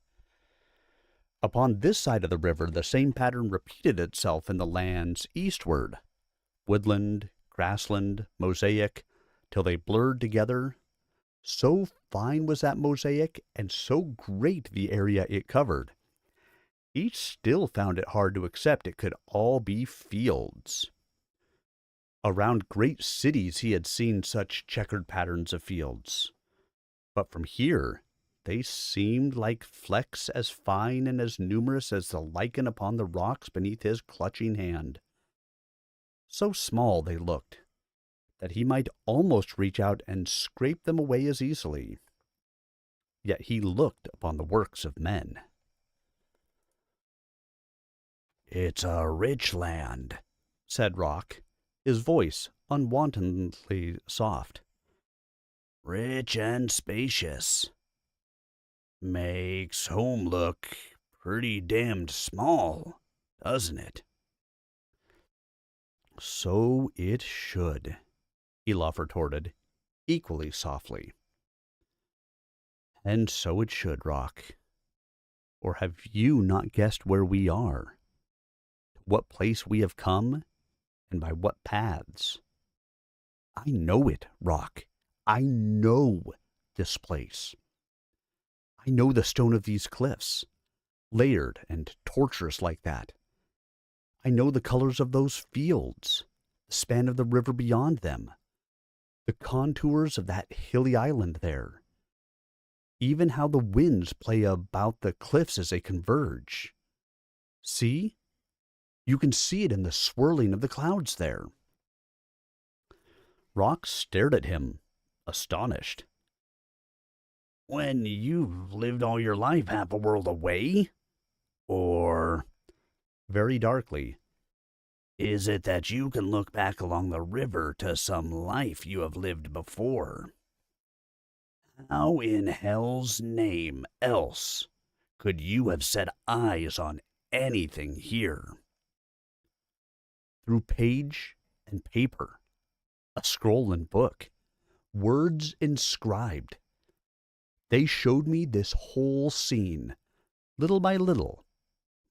Upon this side of the river the same pattern repeated itself in the lands eastward, woodland, grassland, mosaic, till they blurred together. So fine was that mosaic, and so great the area it covered, he still found it hard to accept it could all be fields. Around great cities he had seen such checkered patterns of fields, but from here they seemed like flecks as fine and as numerous as the lichen upon the rocks beneath his clutching hand. So small they looked, that he might almost reach out and scrape them away as easily. Yet he looked upon the works of men. "It's a rich land," said Rock, his voice unwontedly soft. "Rich and spacious. Makes home look pretty damned small, doesn't it?" "So it should," Elof retorted, equally softly. "And so it should, Rock. Or have you not guessed where we are? To what place we have come, and by what paths? I know it, Rock. I know this place. I know the stone of these cliffs, layered and tortuous like that. I know the colors of those fields, the span of the river beyond them, the contours of that hilly island there, even how the winds play about the cliffs as they converge. See? You can see it in the swirling of the clouds there." Rock stared at him, astonished. "When you've lived all your life half a world away? Or," very darkly, "is it that you can look back along the river to some life you have lived before? How in hell's name else could you have set eyes on anything here?" through page and paper, a scroll and book, words inscribed. They showed me this whole scene, little by little,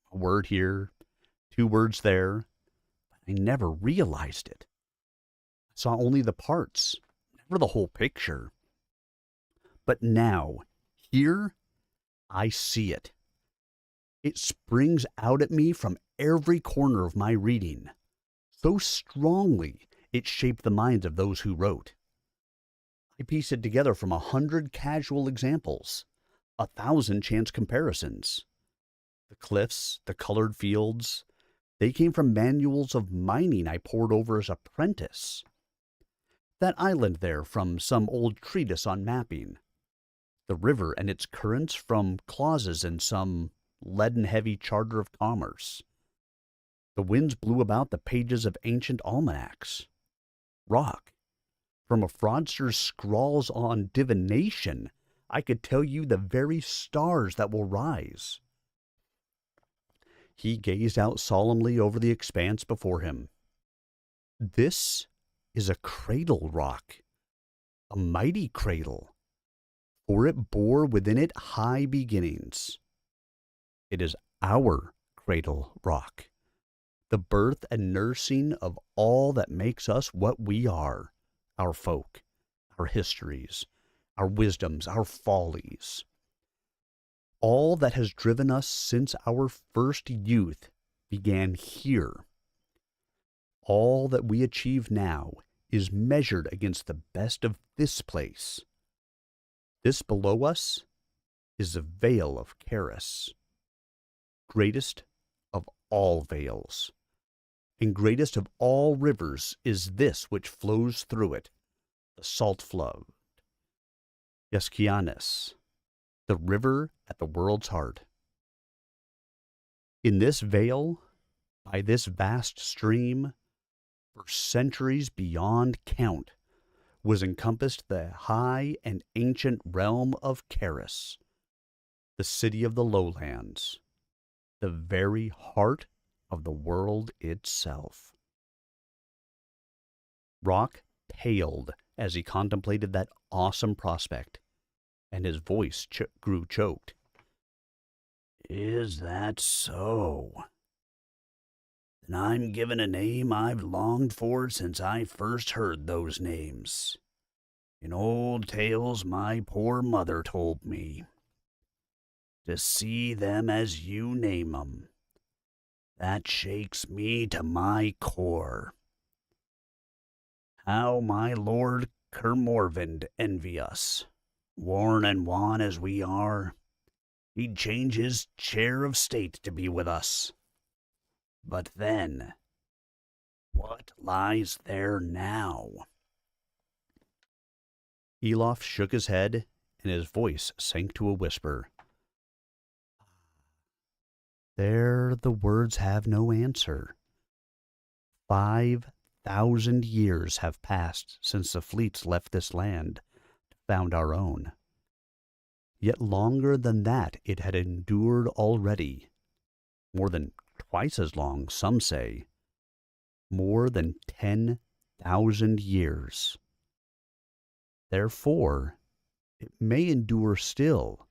a word here, 2 words there, but I never realized it. I saw only the parts, never the whole picture. But now, here, I see it. It springs out at me from every corner of my reading. So strongly it shaped the minds of those who wrote. I pieced it together from 100 casual examples, 1,000 chance comparisons. The cliffs, the colored fields, they came from manuals of mining I pored over as apprentice. That island there from some old treatise on mapping. The river and its currents from clauses in some leaden-heavy charter of commerce. The winds blew about the pages of ancient almanacs. Rock, from a fraudster's scrawls on divination, I could tell you the very stars that will rise. He gazed out solemnly over the expanse before him. This is a cradle, Rock, a mighty cradle, for it bore within it high beginnings. It is our cradle rock, the birth and nursing of all that makes us what we are, our folk, our histories, our wisdoms, our follies. All that has driven us since our first youth began here. All that we achieve now is measured against the best of this place. This below us is the Vale of Caris, greatest of all vales, and greatest of all rivers is this which flows through it, the salt flood, Iascianus, the river at the world's heart. In this vale, by this vast stream, for centuries beyond count, was encompassed the high and ancient realm of Caris, the city of the lowlands, the very heart of the world itself. Rock paled as he contemplated that awesome prospect, and his voice grew choked. Is that so? Then I'm given a name I've longed for since I first heard those names. In old tales my poor mother told me. To see them as you name 'em, that shakes me to my core. How my lord Kermorvind envy us, worn and wan as we are. He'd change his chair of state to be with us. But then, what lies there now? Elof shook his head, and his voice sank to a whisper. There the words have no answer. 5,000 years have passed since the fleets left this land to found our own. Yet longer than that it had endured already. More than twice as long, some say. More than 10,000 years. Therefore, it may endure still.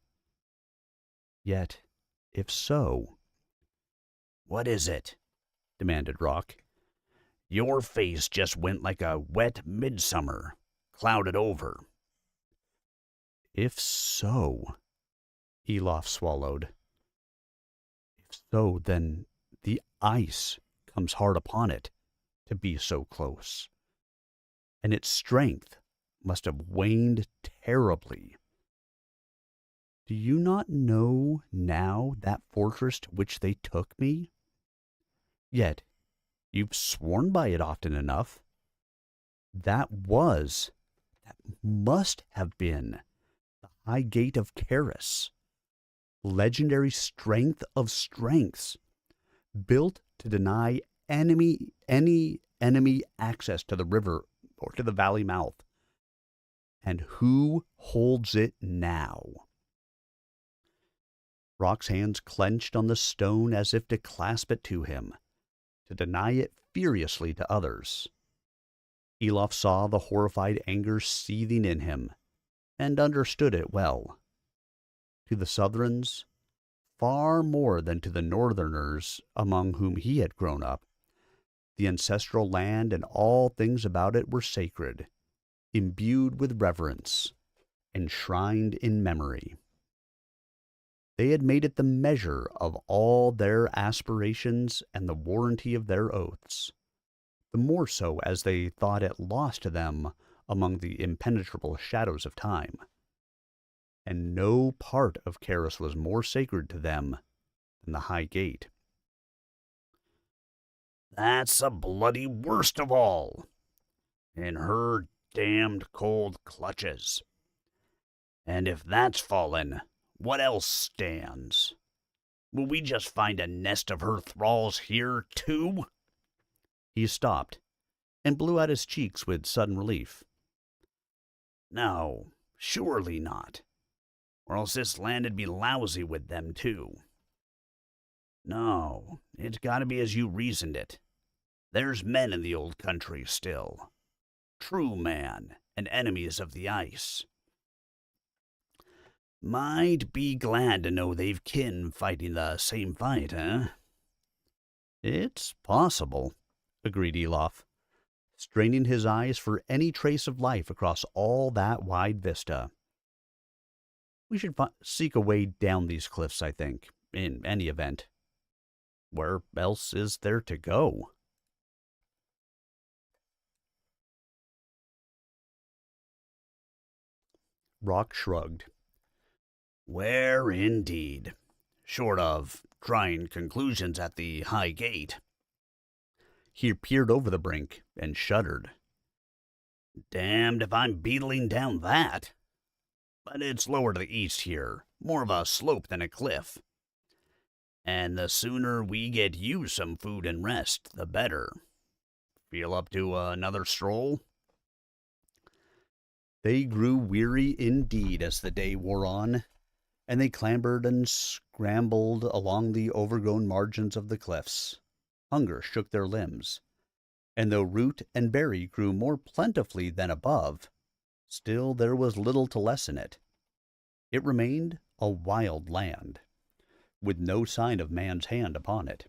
Yet, if so... What is it? Demanded Rock. Your face just went like a wet midsummer, clouded over. If so, Elof swallowed. If so, then the ice comes hard upon it to be so close, and its strength must have waned terribly. Do you not know now that fortress to which they took me? Yet you've sworn by it often enough. That must have been the high gate of Caris, legendary strength of strengths, built to deny any enemy access to the river or to the valley mouth. And who holds it now? Rock's hands clenched on the stone as if to clasp it to him, to deny it furiously to others. Elof saw the horrified anger seething in him, and understood it well. To the Southrons, far more than to the Northerners among whom he had grown up, the ancestral land and all things about it were sacred, imbued with reverence, enshrined in memory. They had made it the measure of all their aspirations and the warranty of their oaths, the more so as they thought it lost to them among the impenetrable shadows of time. And no part of Caris was more sacred to them than the High Gate. That's the bloody worst of all. In her damned cold clutches. And if that's fallen, what else stands? Will we just find a nest of her thralls here, too? He stopped, and blew out his cheeks with sudden relief. No, surely not. Or else this land'd be lousy with them, too. No, it's got to be as you reasoned it. There's men in the old country still. True man, and enemies of the ice. Might be glad to know they've kin fighting the same fight, eh? It's possible, agreed Elof, straining his eyes for any trace of life across all that wide vista. We should seek a way down these cliffs, I think, in any event. Where else is there to go? Rock shrugged. Where indeed? Short of drawing conclusions at the high gate. He peered over the brink and shuddered. Damned if I'm beetling down that. But it's lower to the east here, more of a slope than a cliff. And the sooner we get you some food and rest, the better. Feel up to another stroll? They grew weary indeed as the day wore on, and they clambered and scrambled along the overgrown margins of the cliffs. Hunger shook their limbs, and though root and berry grew more plentifully than above, still there was little to lessen it. It remained a wild land, with no sign of man's hand upon it.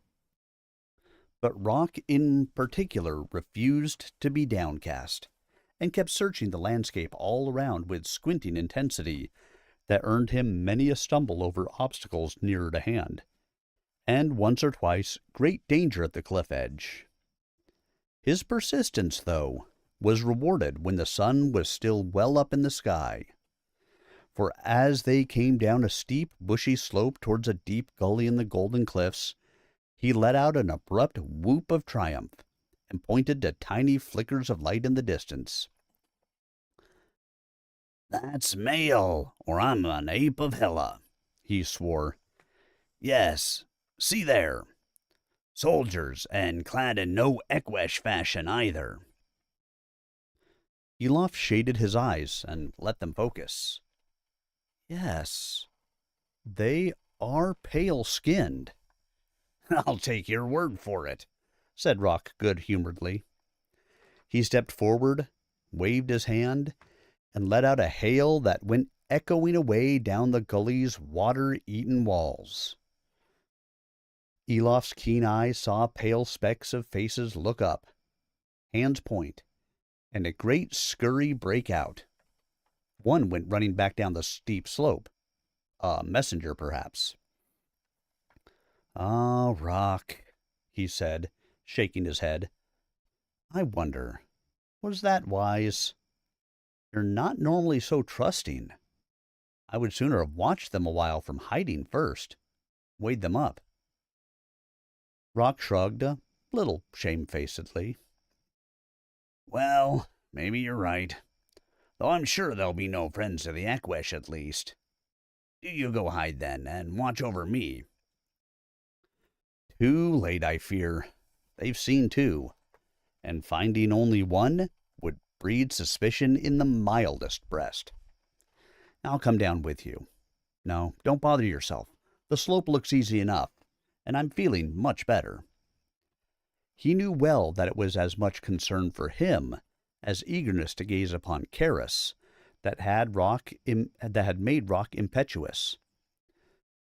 But Rock in particular refused to be downcast, and kept searching the landscape all around with squinting intensity that earned him many a stumble over obstacles nearer to hand, and once or twice great danger at the cliff edge. His persistence, though, was rewarded when the sun was still well up in the sky, for as they came down a steep, bushy slope towards a deep gully in the golden cliffs, he let out an abrupt whoop of triumph and pointed to tiny flickers of light in the distance. That's Mael, or I'm an ape of Hela, he swore. Yes, see there. Soldiers, and clad in no Ekwesh fashion either. Elof shaded his eyes and let them focus. Yes, they are pale-skinned. I'll take your word for it, said Rock good-humoredly. He stepped forward, waved his hand, and let out a hail that went echoing away down the gully's water-eaten walls. Elof's keen eye saw pale specks of faces look up, hands point, and a great scurry break out. One went running back down the steep slope. A messenger, perhaps. "Ah, Rock," he said, shaking his head. "I wonder, was that wise? You're not normally so trusting. I would sooner have watched them a while from hiding first, weighed them up." Rock shrugged a little shamefacedly. Well, maybe you're right. Though I'm sure there'll be no friends to the Ekwesh at least. Do you go hide then, and watch over me. Too late, I fear. They've seen two, and finding only one would breed suspicion in the mildest breast. I'll come down with you. No, don't bother yourself. The slope looks easy enough, and I'm feeling much better. He knew well that it was as much concern for him as eagerness to gaze upon Karis that had made Rock impetuous.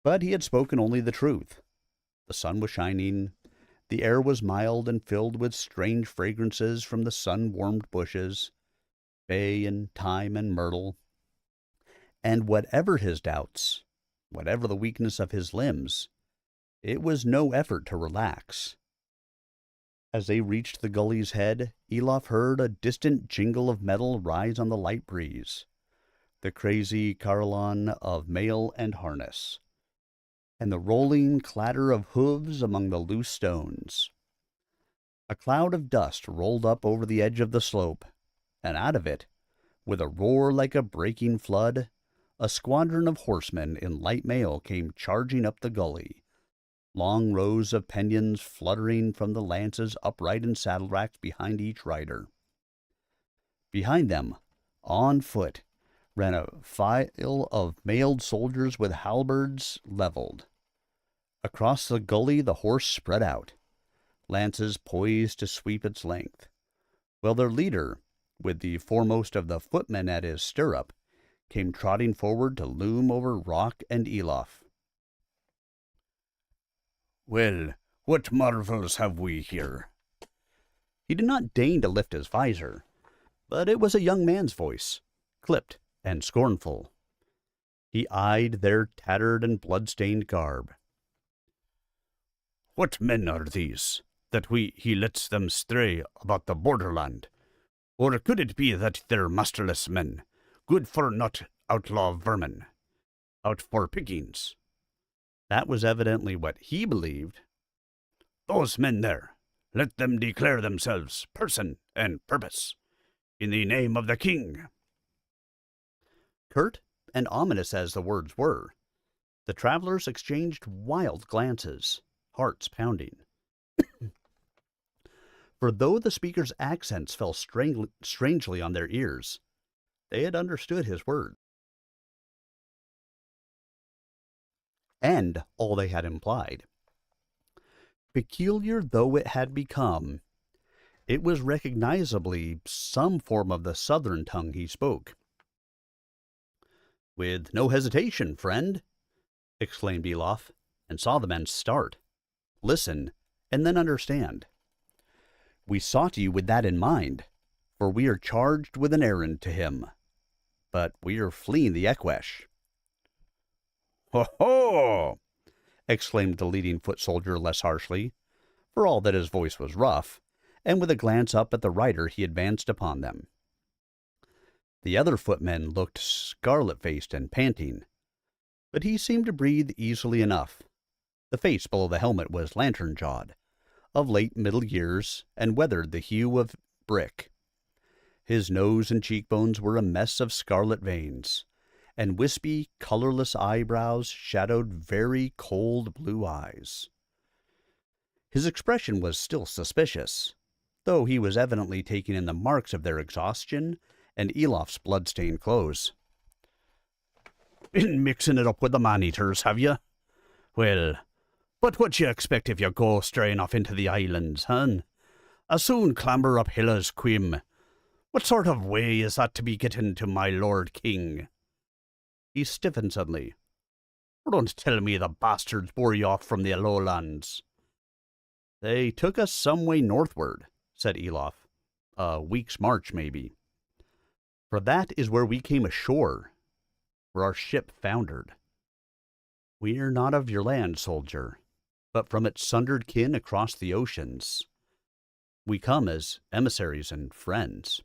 But he had spoken only the truth. The sun was shining, the air was mild and filled with strange fragrances from the sun-warmed bushes, bay and thyme and myrtle. And whatever his doubts, whatever the weakness of his limbs, it was no effort to relax. As they reached the gully's head, Elof heard a distant jingle of metal rise on the light breeze, the crazy carillon of mail and harness, and the rolling clatter of hooves among the loose stones. A cloud of dust rolled up over the edge of the slope, and out of it, with a roar like a breaking flood, a squadron of horsemen in light mail came charging up the gully, long rows of pennons fluttering from the lances upright in saddle racks behind each rider. Behind them, on foot, ran a file of mailed soldiers with halberds leveled. Across the gully the horse spread out, lances poised to sweep its length, while their leader, with the foremost of the footmen at his stirrup, came trotting forward to loom over Rock and Elof. "Well, what marvels have we here?" He did not deign to lift his visor, but it was a young man's voice, clipped and scornful. He eyed their tattered and blood-stained garb. "What men are these, that he lets them stray about the borderland? Or could it be that they're masterless men, good for naught outlaw vermin, out for pickings?" That was evidently what he believed. "Those men there, let them declare themselves person and purpose, in the name of the king." Curt and ominous as the words were, the travelers exchanged wild glances, hearts pounding. For though the speaker's accents fell strangely on their ears, they had understood his words, and all they had implied. Peculiar though it had become, it was recognizably some form of the southern tongue he spoke. "With no hesitation, friend," exclaimed Elof, and saw the men start, listen, and then understand. "We sought you with that in mind, for we are charged with an errand to him. But we are fleeing the Eqwesh." "Ho ho!" exclaimed the leading foot soldier less harshly, for all that his voice was rough, and with a glance up at the rider he advanced upon them. The other footmen looked scarlet-faced and panting, but he seemed to breathe easily enough. The face below the helmet was lantern-jawed, of late middle years, and weathered the hue of brick. His nose and cheekbones were a mess of scarlet veins, and wispy, colorless eyebrows shadowed very cold blue eyes. His expression was still suspicious, though he was evidently taking in the marks of their exhaustion and Elof's blood-stained clothes. "Been mixing it up with the man-eaters, have you? Well, but what you expect if you go straying off into the islands, hun? A soon clamber up hill as quim. What sort of way is that to be getting to my lord king?" He stiffened suddenly. "Don't tell me the bastards bore you off from the lowlands." "They took us some way northward," said Elof. "A week's march, maybe. For that is where we came ashore, where our ship foundered. We are not of your land, soldier, but from its sundered kin across the oceans. We come as emissaries and friends."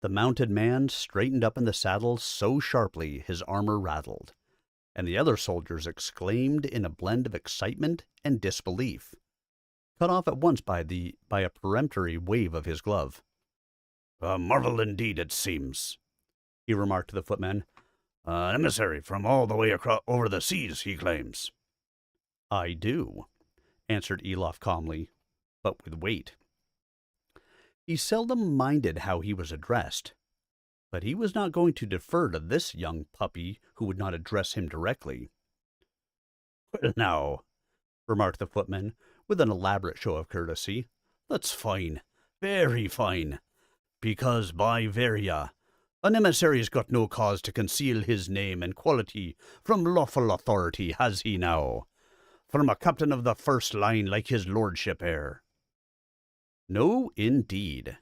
The mounted man straightened up in the saddle so sharply his armor rattled, and the other soldiers exclaimed in a blend of excitement and disbelief, cut off at once by a peremptory wave of his glove. "A marvel indeed, it seems," he remarked to the footman. "An emissary from all the way across over the seas, he claims." "I do," answered Elof calmly, but with weight. He seldom minded how he was addressed, but he was not going to defer to this young puppy who would not address him directly. "Well, now," remarked the footman, with an elaborate show of courtesy, "that's fine, very fine, because, by Veria, an emissary's got no cause to conceal his name and quality from lawful authority, has he now? From a captain of the first line like his lordship ere." "No, indeed,"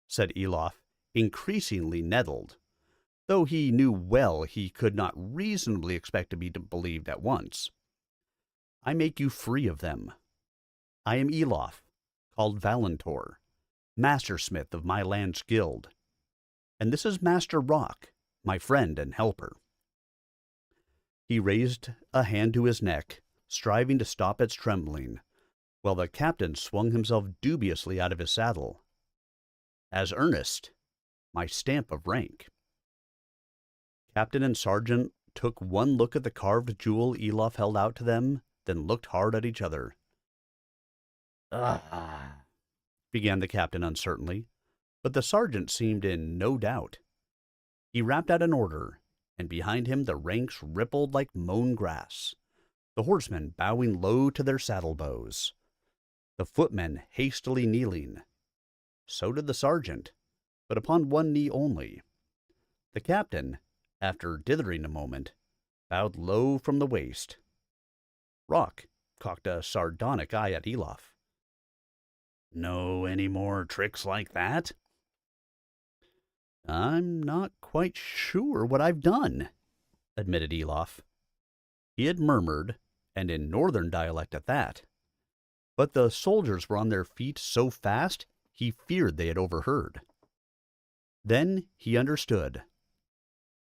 said Elof, increasingly nettled, though he knew well he could not reasonably expect to be believed at once. "I make you free of them. I am Elof, called Valentor, master-smith of my land's guild, and this is Master Rock, my friend and helper." He raised a hand to his neck, striving to stop its trembling, while the captain swung himself dubiously out of his saddle. "As Ernest, my stamp of rank." Captain and sergeant took one look at the carved jewel Elof held out to them, then looked hard at each other. "Ah," began the captain uncertainly, but the sergeant seemed in no doubt. He rapped out an order, and behind him the ranks rippled like mown grass, the horsemen bowing low to their saddle bows, the footmen hastily kneeling. So did the sergeant, but upon one knee only. The captain, after dithering a moment, bowed low from the waist. Rock cocked a sardonic eye at Elof. Know any more tricks like that? I'm not quite sure what I've done, admitted Elof. He had murmured, and in northern dialect at that. But the soldiers were on their feet so fast he feared they had overheard. Then he understood.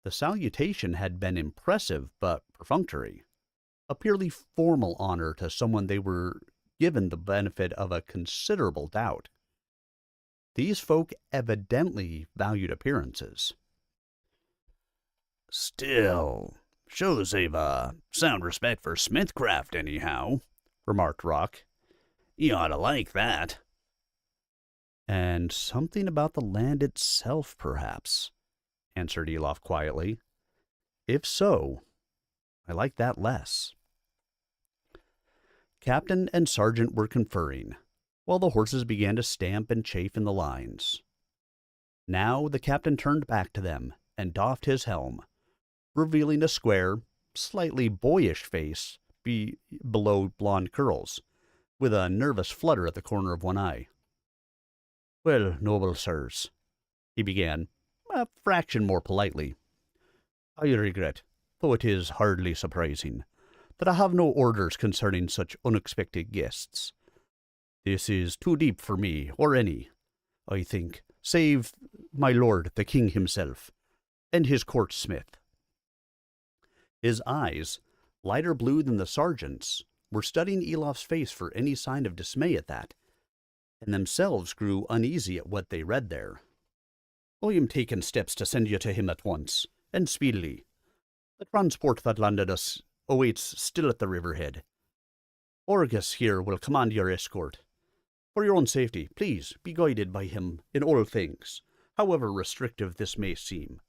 The salutation had been impressive but perfunctory, a purely formal honor to someone they were given the benefit of a considerable doubt. These folk evidently valued appearances. Still, shows they've a sound respect for smithcraft anyhow, remarked Rock. You ought to like that. And something about the land itself, perhaps, answered Elof quietly. If so, I like that less. Captain and sergeant were conferring, while the horses began to stamp and chafe in the lines. Now the captain turned back to them and doffed his helm, revealing a square, slightly boyish face below blond curls, with a nervous flutter at the corner of one eye. "Well, noble sirs," he began, a fraction more politely, "I regret, though it is hardly surprising, that I have no orders concerning such unexpected guests. This is too deep for me or any, I think, save my lord the king himself, and his court smith." His eyes, lighter blue than the sergeant's, were studying Elof's face for any sign of dismay at that, and themselves grew uneasy at what they read there. "I am taking steps to send you to him at once, and speedily. The transport that landed us awaits still at the riverhead. Orgus here will command your escort. For your own safety, please be guided by him in all things, however restrictive this may seem.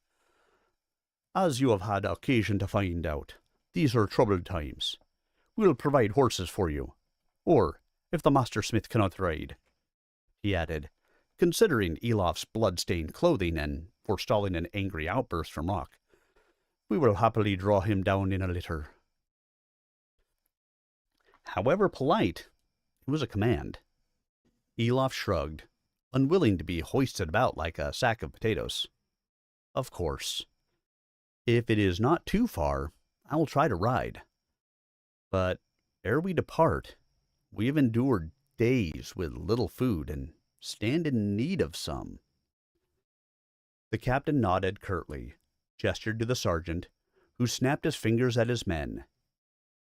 As you have had occasion to find out, these are troubled times. We'll provide horses for you. Or, if the master smith cannot ride," he added, considering Elof's blood-stained clothing and forestalling an angry outburst from Rock, "we will happily draw him down in a litter." However polite, it was a command. Elof shrugged, unwilling to be hoisted about like a sack of potatoes. "Of course. If it is not too far, I will try to ride. But ere we depart, we have endured days with little food and stand in need of some." The captain nodded curtly, gestured to the sergeant, who snapped his fingers at his men.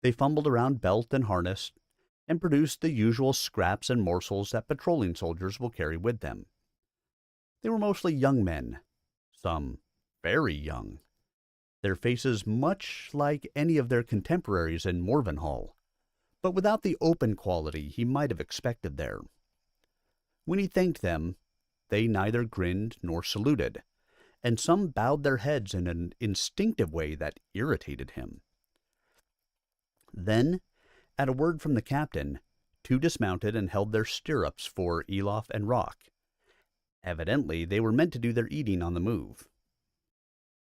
They fumbled around belt and harness, and produced the usual scraps and morsels that patrolling soldiers will carry with them. They were mostly young men, some very young, their faces much like any of their contemporaries in Morvenhall, but without the open quality he might have expected there. When he thanked them, they neither grinned nor saluted, and some bowed their heads in an instinctive way that irritated him. Then, at a word from the captain, two dismounted and held their stirrups for Elof and Rock. Evidently, they were meant to do their eating on the move.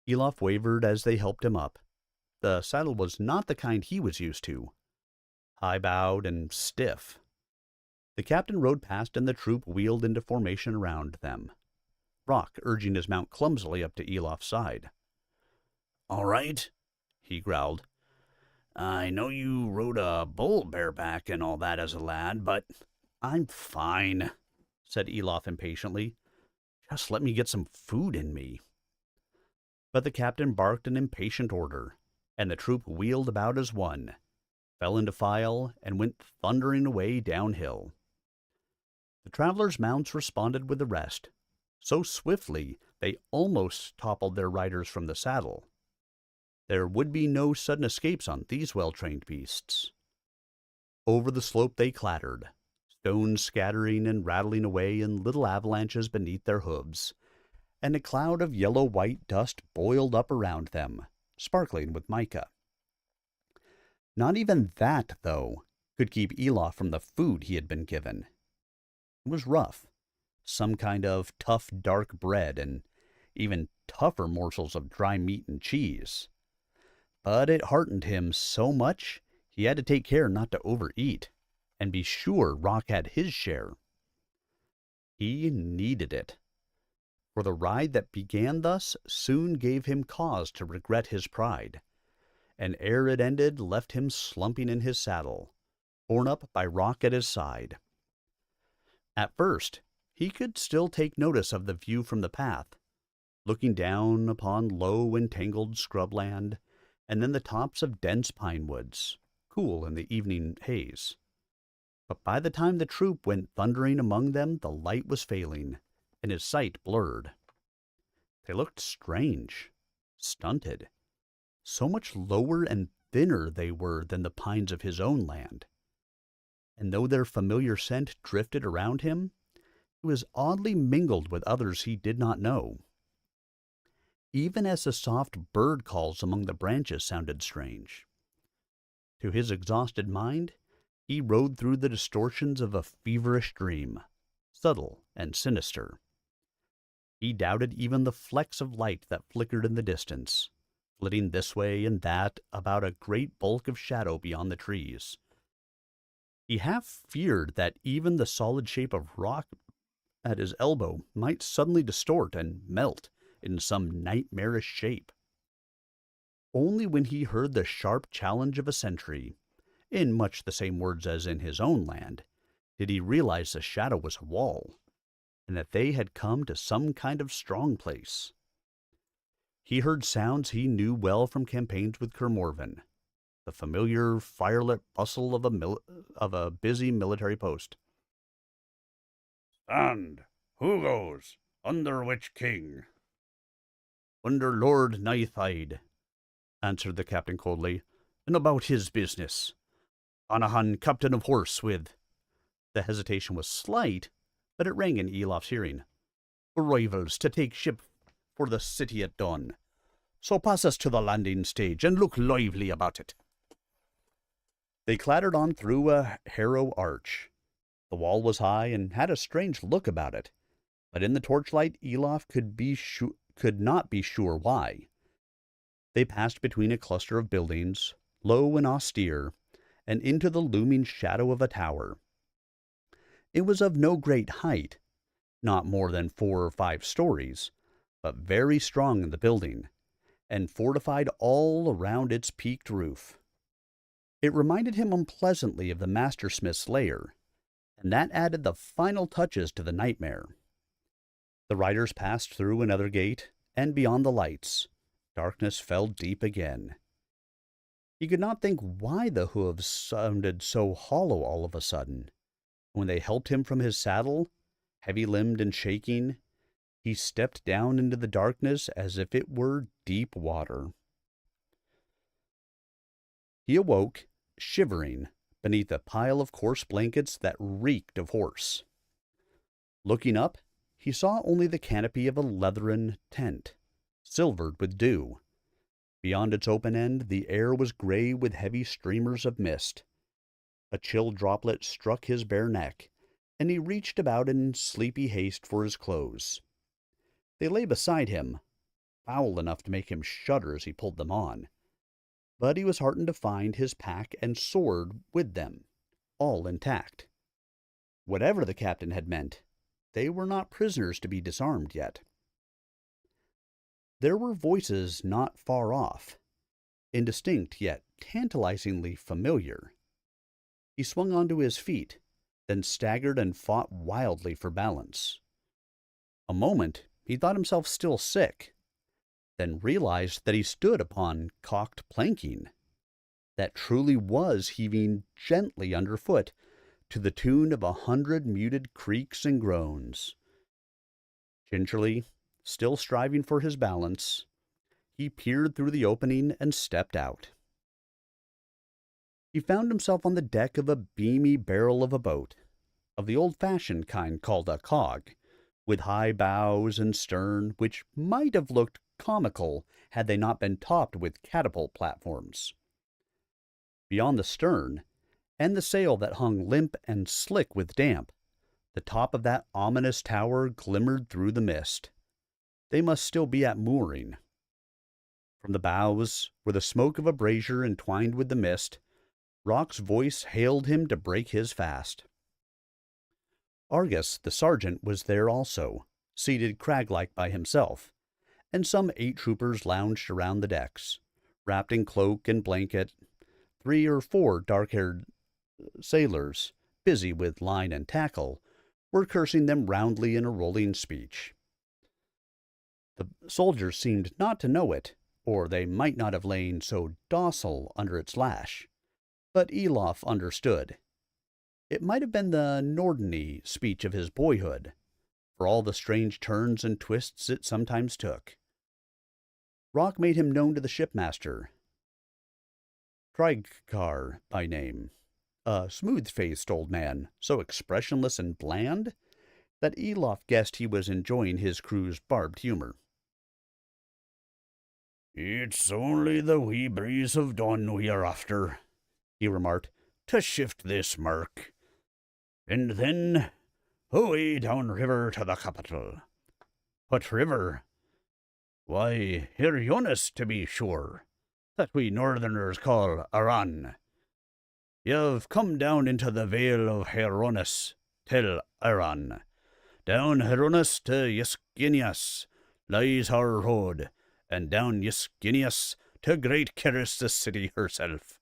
Elof wavered as they helped him up. The saddle was not the kind he was used to, high-bowed and stiff. The captain rode past and the troop wheeled into formation around them, Rock urging his mount clumsily up to Elof's side. "All right," he growled. "I know you rode a bull bareback and all that as a lad, but "I'm fine," said Elof impatiently. "Just let me get some food in me." But the captain barked an impatient order, and the troop wheeled about as one, fell into file, and went thundering away downhill. The travelers' mounts responded with the rest, so swiftly they almost toppled their riders from the saddle. There would be no sudden escapes on these well-trained beasts. Over the slope they clattered, stones scattering and rattling away in little avalanches beneath their hooves, and a cloud of yellow-white dust boiled up around them, sparkling with mica. Not even that, though, could keep Elof from the food he had been given. It was rough, some kind of tough dark bread, and even tougher morsels of dry meat and cheese. But it heartened him so much he had to take care not to overeat and be sure Rock had his share. He needed it, for the ride that began thus soon gave him cause to regret his pride, and ere it ended left him slumping in his saddle, borne up by Rock at his side. At first, he could still take notice of the view from the path, looking down upon low and tangled scrubland, and then the tops of dense pine woods, cool in the evening haze. But by the time the troop went thundering among them, the light was failing, and his sight blurred. They looked strange, stunted, so much lower and thinner they were than the pines of his own land. And though their familiar scent drifted around him, it was oddly mingled with others he did not know. Even as the soft bird calls among the branches sounded strange. To his exhausted mind, he rode through the distortions of a feverish dream, subtle and sinister. He doubted even the flecks of light that flickered in the distance, flitting this way and that about a great bulk of shadow beyond the trees. He half feared that even the solid shape of Rock at his elbow might suddenly distort and melt in some nightmarish shape. Only when he heard the sharp challenge of a sentry, in much the same words as in his own land, did he realize the shadow was a wall, and that they had come to some kind of strong place. He heard sounds he knew well from campaigns with Kermorven, the familiar firelit bustle of a busy military post. "Stand! Who goes? Under which king?" "Under Lord Nighthyde," answered the captain coldly, "and about his business. Anahan, captain of horse, with—" The hesitation was slight, but it rang in Elof's hearing. "Arrivals to take ship for the city at dawn. So pass us to the landing stage and look lively about it." They clattered on through a harrow arch. The wall was high and had a strange look about it, but in the torchlight Elof could not be sure why. They passed between a cluster of buildings, low and austere, and into the looming shadow of a tower. It was of no great height, not more than 4 or 5 stories, but very strong in the building, and fortified all around its peaked roof. It reminded him unpleasantly of the master-smith's lair, and that added the final touches to the nightmare. The riders passed through another gate, and beyond the lights, darkness fell deep again. He could not think why the hooves sounded so hollow all of a sudden. When they helped him from his saddle, heavy-limbed and shaking, he stepped down into the darkness as if it were deep water. He awoke, shivering, beneath a pile of coarse blankets that reeked of horse. Looking up, he saw only the canopy of a leathern tent, silvered with dew. Beyond its open end, the air was gray with heavy streamers of mist. A chill droplet struck his bare neck, and he reached about in sleepy haste for his clothes. They lay beside him, foul enough to make him shudder as he pulled them on. But he was heartened to find his pack and sword with them, all intact. Whatever the captain had meant, they were not prisoners to be disarmed yet. There were voices not far off, indistinct yet tantalizingly familiar. He swung onto his feet, then staggered and fought wildly for balance. A moment he thought himself still sick, then realized that he stood upon caulked planking, that truly was heaving gently underfoot to the tune of 100 muted creaks and groans. Gingerly, still striving for his balance, he peered through the opening and stepped out. He found himself on the deck of a beamy barrel of a boat, of the old-fashioned kind called a cog, with high bows and stern, which might have looked comical had they not been topped with catapult platforms. Beyond the stern, and the sail that hung limp and slick with damp, the top of that ominous tower glimmered through the mist. they must still be at mooring. From the bows, where the smoke of a brazier entwined with the mist, Rock's voice hailed him to break his fast. Argus, the sergeant, was there also, seated crag-like by himself, and some 8 troopers lounged around the decks, wrapped in cloak and blanket. 3 or 4 dark-haired sailors, busy with line and tackle, were cursing them roundly in a rolling speech. The soldiers seemed not to know it, or they might not have lain so docile under its lash. But Elof understood. It might have been the Nordeny speech of his boyhood, for all the strange turns and twists it sometimes took. Rock made him known to the shipmaster, Krygkar by name, a smooth-faced old man, so expressionless and bland that Elof guessed he was enjoying his crew's barbed humor. "It's only the wee breeze of dawn we are after," he remarked, "to shift this murk. And then, away down river to the capital. What river? Why, Hyrionus, to be sure, that we northerners call Arran. You've come down into the vale of Hyrionus till Arran. Down Hyrionus to Ysginias lies our road, and down Ysginias to great Keris, the city herself."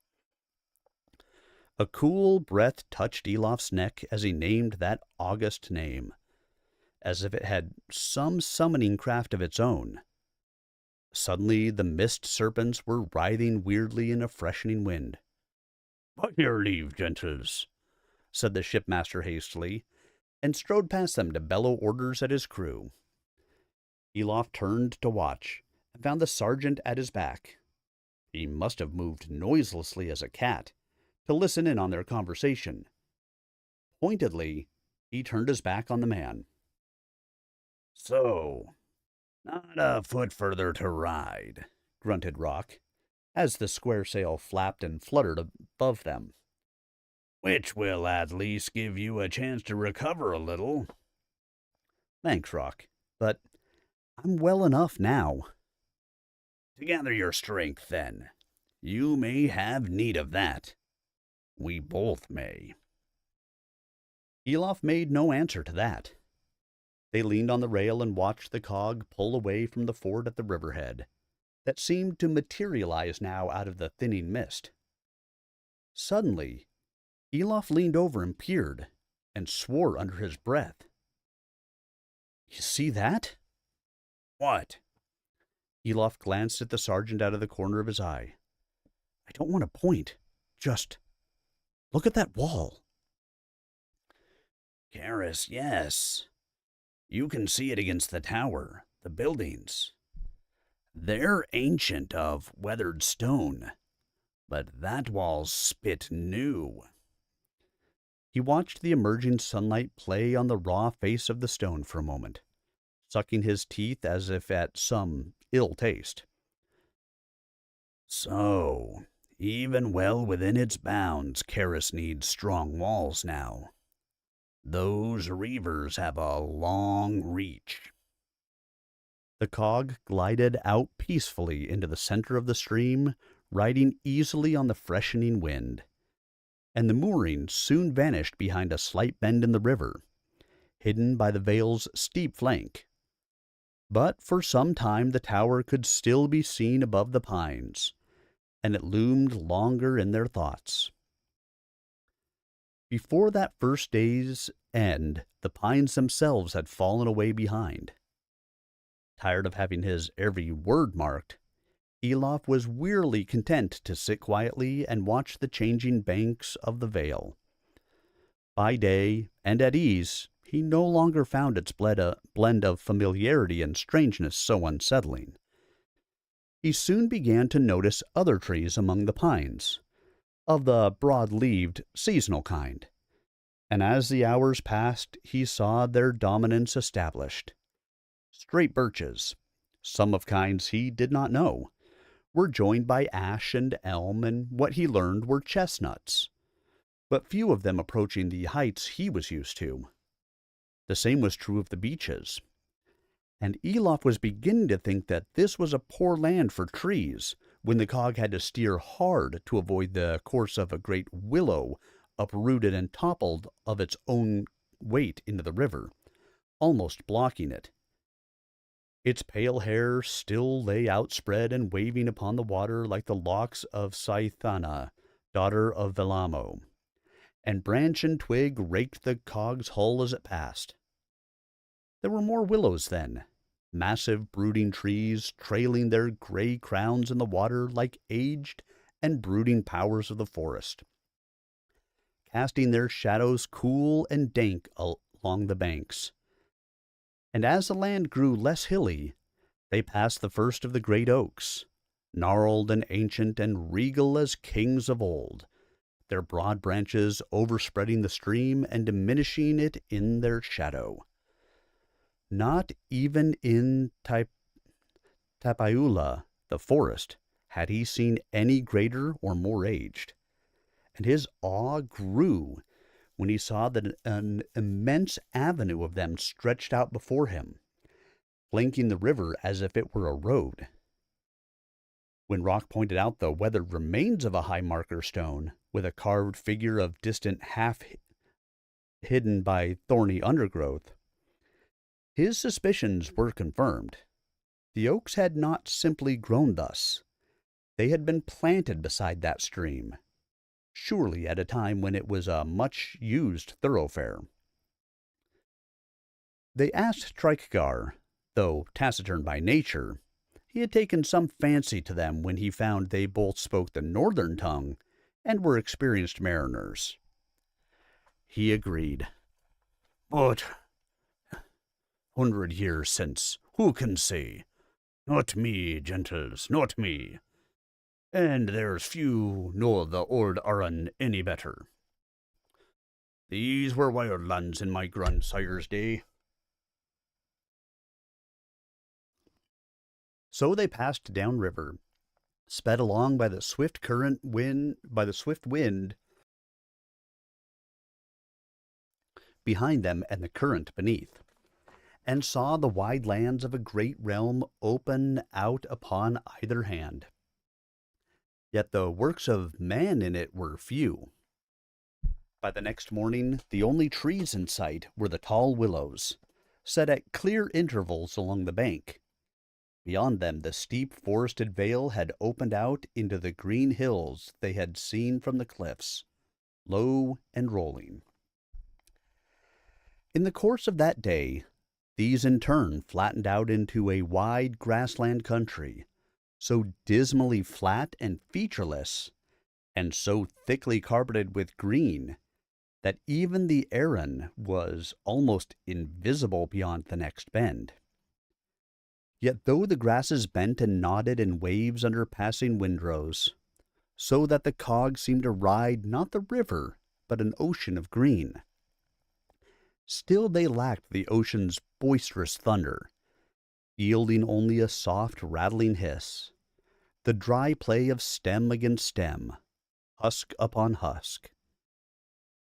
A cool breath touched Elof's neck as he named that august name, as if it had some summoning craft of its own. Suddenly the mist serpents were writhing weirdly in a freshening wind. "By your leave, gentles," said the shipmaster hastily, and strode past them to bellow orders at his crew. Elof turned to watch, and found the sergeant at his back. He must have moved noiselessly as a cat, to listen in on their conversation. Pointedly, he turned his back on the man. "So, not a foot further to ride," grunted Rock, as the square sail flapped and fluttered above them. "Which will at least give you a chance to recover a little." "Thanks, Rock, but I'm well enough now." "To gather your strength, then. You may have need of that. We both may." Elof made no answer to that. They leaned on the rail and watched the cog pull away from the fort at the riverhead, that seemed to materialize now out of the thinning mist. Suddenly, Elof leaned over and peered, and swore under his breath. "You see that?" "What?" Elof glanced at the sergeant out of the corner of his eye. "I don't want to point. Just look at that wall." "Keris, yes. You can see it against the tower, the buildings. They're ancient, of weathered stone, but that wall's spit new." He watched the emerging sunlight play on the raw face of the stone for a moment, sucking his teeth as if at some ill taste. "So, even well within its bounds, Keris needs strong walls now. Those reavers have a long reach." The cog glided out peacefully into the center of the stream, riding easily on the freshening wind, and the moorings soon vanished behind a slight bend in the river, hidden by the vale's steep flank. But for some time the tower could still be seen above the pines, and it loomed longer in their thoughts. Before that first day's end, the pines themselves had fallen away behind. Tired of having his every word marked, Elof was wearily content to sit quietly and watch the changing banks of the vale. By day, and at ease, he no longer found its blend of familiarity and strangeness so unsettling. He soon began to notice other trees among the pines, of the broad-leaved, seasonal kind, and as the hours passed he saw their dominance established. Straight birches, some of kinds he did not know, were joined by ash and elm, and what he learned were chestnuts, but few of them approaching the heights he was used to. The same was true of the beeches. And Elof was beginning to think that this was a poor land for trees, when the cog had to steer hard to avoid the course of a great willow uprooted and toppled of its own weight into the river, almost blocking it. Its pale hair still lay outspread and waving upon the water like the locks of Saithana, daughter of Velamo, and branch and twig raked the cog's hull as it passed. There were more willows then, massive brooding trees trailing their gray crowns in the water like aged and brooding powers of the forest, casting their shadows cool and dank along the banks. And as the land grew less hilly, they passed the first of the great oaks, gnarled and ancient and regal as kings of old, their broad branches overspreading the stream and diminishing it in their shadow. Not even in Tapaiula, the forest, had he seen any greater or more aged, and his awe grew when he saw that an immense avenue of them stretched out before him, flanking the river as if it were a road. When Rock pointed out the weathered remains of a high marker stone, with a carved figure of distant half hidden by thorny undergrowth, his suspicions were confirmed. The oaks had not simply grown thus. They had been planted beside that stream, surely at a time when it was a much-used thoroughfare. They asked Trikegar, though taciturn by nature, he had taken some fancy to them when he found they both spoke the northern tongue and were experienced mariners. He agreed. But 100 years since, who can say? Not me, gentles, not me. And there's few know the old Arran any better. These were wild lands in my grandsire's day. So they passed downriver, sped along by the swift wind behind them and the current beneath, and saw the wide lands of a great realm open out upon either hand. Yet the works of man in it were few. By the next morning, the only trees in sight were the tall willows, set at clear intervals along the bank. Beyond them, the steep forested vale had opened out into the green hills they had seen from the cliffs, low and rolling. In the course of that day, these in turn flattened out into a wide grassland country, so dismally flat and featureless, and so thickly carpeted with green, that even the Arran was almost invisible beyond the next bend. Yet though the grasses bent and nodded in waves under passing windrows, so that the cog seemed to ride not the river, but an ocean of green, still they lacked the ocean's boisterous thunder, yielding only a soft rattling hiss, the dry play of stem against stem, husk upon husk.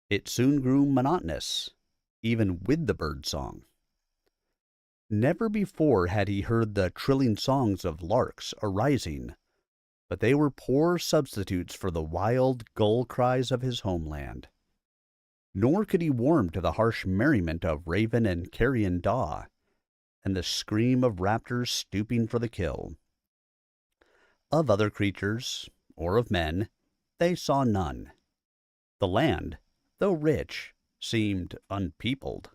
It soon grew monotonous, even with the bird song. Never before had he heard the trilling songs of larks arising, but they were poor substitutes for the wild gull cries of his homeland. Nor could he warm to the harsh merriment of raven and carrion daw, and the scream of raptors stooping for the kill. Of other creatures, or of men, they saw none. The land, though rich, seemed unpeopled,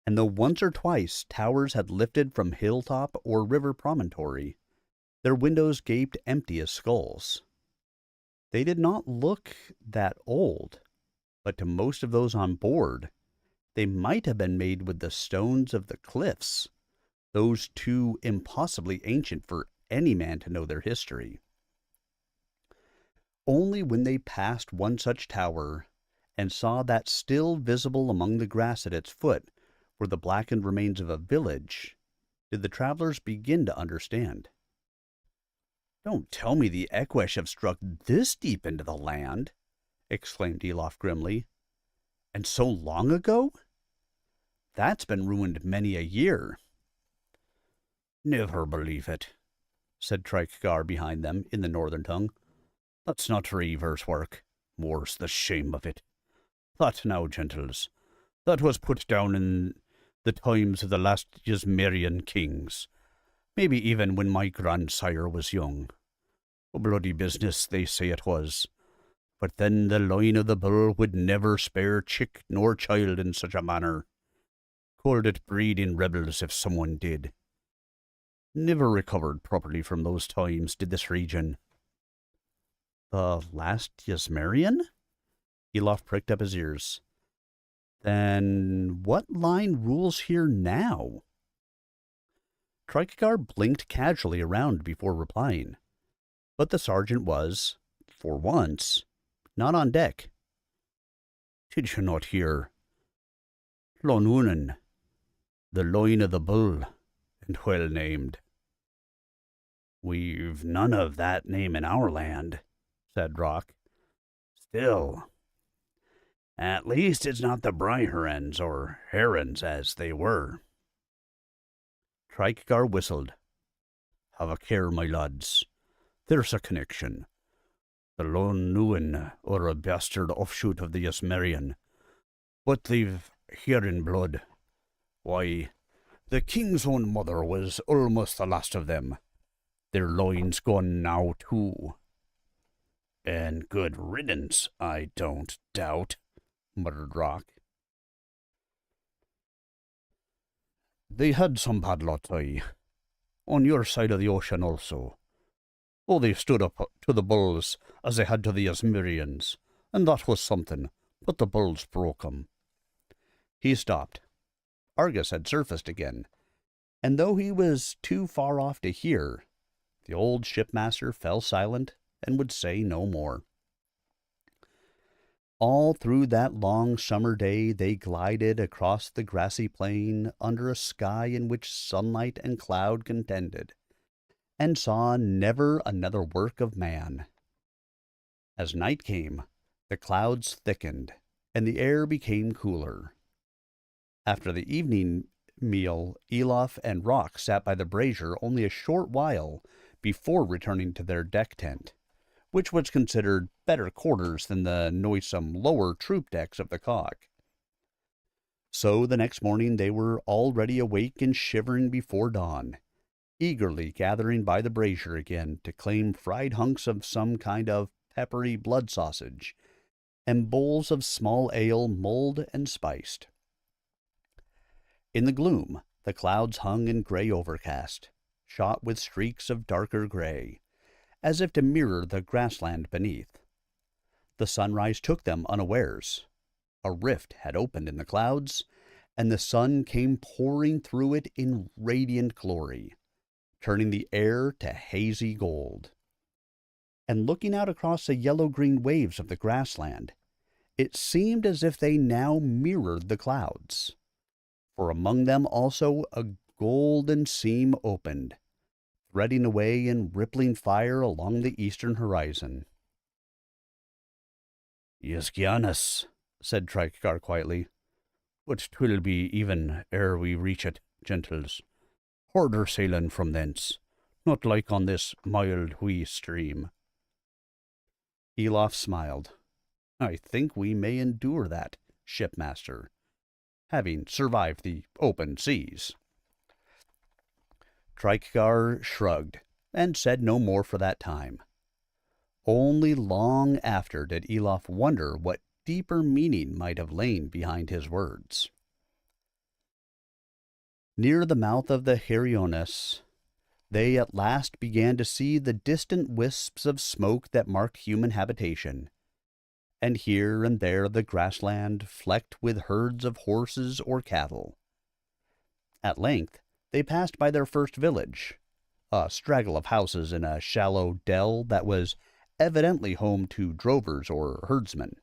and though once or twice towers had lifted from hilltop or river promontory, their windows gaped empty as skulls. They did not look that old, but to most of those on board, they might have been made with the stones of the cliffs, those too impossibly ancient for any man to know their history. Only when they passed one such tower, and saw that still visible among the grass at its foot were the blackened remains of a village, did the travelers begin to understand. "Don't tell me the Eqwesh have struck this deep into the land," exclaimed Elof grimly. "And so long ago? That's been ruined many a year." Never believe it, said Trikgar behind them in the northern tongue. That's not Reaver's work. More's the shame of it. That now, gentles, that was put down in the times of the last Ysmerian kings, maybe even when my grandsire was young. A bloody business, they say it was. But then the line of the bull would never spare chick nor child in such a manner. Called it breeding rebels if someone did. Never recovered properly from those times, did this region. The last Ysmerian? Elof pricked up his ears. Then what line rules here now? Trikgar blinked casually around before replying, but the sergeant was, for once, not on deck. Did you not hear? Lonunen, the line of the bull, and well named. We've none of that name in our land, said Rock. Still, at least it's not the Bryherens or Herons as they were. Trikgar whistled. Have a care, my lads. There's a connection. The Lone Nuin or a bastard offshoot of the Ysmerian. But they've Herin blood. Why, the king's own mother was almost the last of them. Their line's gone now, too. And good riddance, I don't doubt, muttered Rock. They had some bad lot, on your side of the ocean also. Oh, they stood up to the bulls as they had to the Ysmerians, and that was something, but the bulls broke 'em. He stopped. Argus had surfaced again, and though he was too far off to hear, the old shipmaster fell silent and would say no more. All through that long summer day they glided across the grassy plain under a sky in which sunlight and cloud contended, and saw never another work of man. As night came, the clouds thickened, and the air became cooler. After the evening meal, Elof and Rock sat by the brazier only a short while before returning to their deck tent, which was considered better quarters than the noisome lower troop decks of the Cog. So the next morning they were already awake and shivering before dawn, eagerly gathering by the brazier again to claim fried hunks of some kind of peppery blood sausage, and bowls of small ale mulled and spiced. In the gloom, the clouds hung in gray overcast, shot with streaks of darker gray, as if to mirror the grassland beneath. The sunrise took them unawares. A rift had opened in the clouds, and the sun came pouring through it in radiant glory, turning the air to hazy gold. And looking out across the yellow-green waves of the grassland, it seemed as if they now mirrored the clouds, for among them also a golden seam opened, threading away in rippling fire along the eastern horizon. Ysgianus, said Trikgar quietly, but 'twill be even ere we reach it, gentles. Harder sailing from thence, not like on this mild wee stream. Elof smiled. I think we may endure that, shipmaster, having survived the open seas. Trikgar shrugged, and said no more for that time. Only long after did Elof wonder what deeper meaning might have lain behind his words. Near the mouth of the Herionis, they at last began to see the distant wisps of smoke that marked human habitation, and here and there the grassland flecked with herds of horses or cattle. At length they passed by their first village, a straggle of houses in a shallow dell that was evidently home to drovers or herdsmen,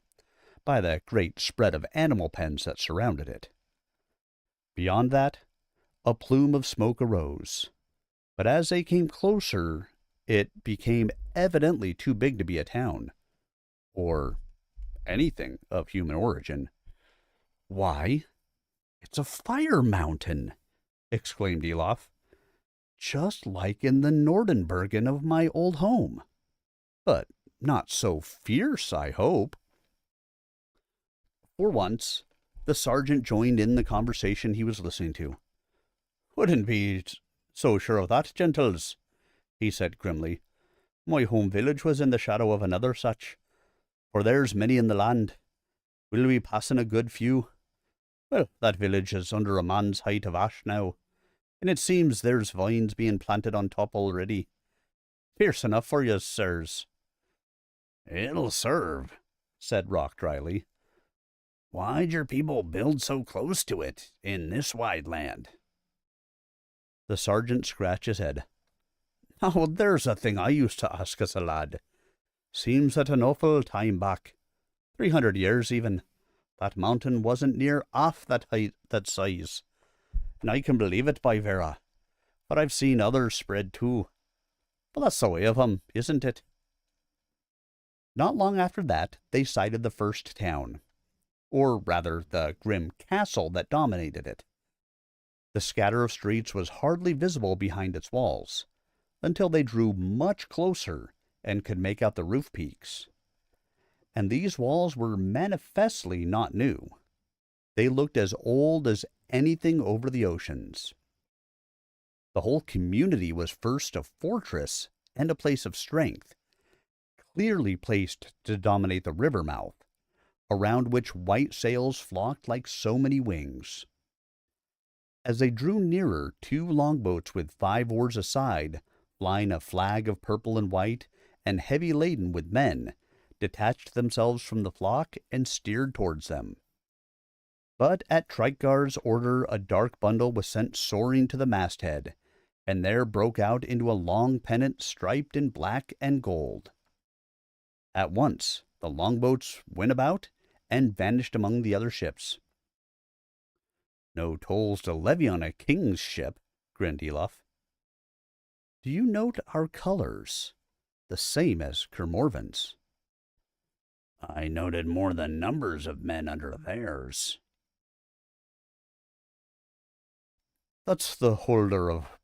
by the great spread of animal pens that surrounded it. Beyond that, a plume of smoke arose, but as they came closer, it became evidently too big to be a town, or anything of human origin. Why, it's a fire mountain, exclaimed Elof. just like in the Nordenbergen of my old home. But not so fierce, I hope." For once, the sergeant joined in the conversation he was listening to. "Wouldn't be so sure of that, gentles," he said grimly. "My home village was in the shadow of another such, for there's many in the land. We'll be passing a good few. Well, that village is under a man's height of ash now, and it seems there's vines being planted on top already. Fierce enough for you, sirs." "It'll serve," said Rock dryly. "Why'd your people build so close to it in this wide land?" The sergeant scratched his head. "Now, there's a thing I used to ask as a lad. Seems that an awful time back, 300 years even, that mountain wasn't near half that height, that size. And I can believe it by Vera, for I've seen others spread too. But that's the way of 'em, isn't it?" Not long after that, they sighted the first town, or rather the grim castle that dominated it. The scatter of streets was hardly visible behind its walls, until they drew much closer and could make out the roof peaks. And these walls were manifestly not new. They looked as old as anything over the oceans. The whole community was first a fortress and a place of strength, clearly placed to dominate the river mouth, around which white sails flocked like so many wings. As they drew nearer, 2 longboats with 5 oars aside, flying a flag of purple and white, and heavy laden with men, detached themselves from the flock and steered towards them. But at Trikegar's order a dark bundle was sent soaring to the masthead, and there broke out into a long pennant striped in black and gold. At once the longboats went about and vanished among the other ships. "No tolls to levy on a king's ship," grinned Olaf. "Do you note our colors? The same as Kermorvan's." "I noted more than numbers of men under theirs." "That's the holder of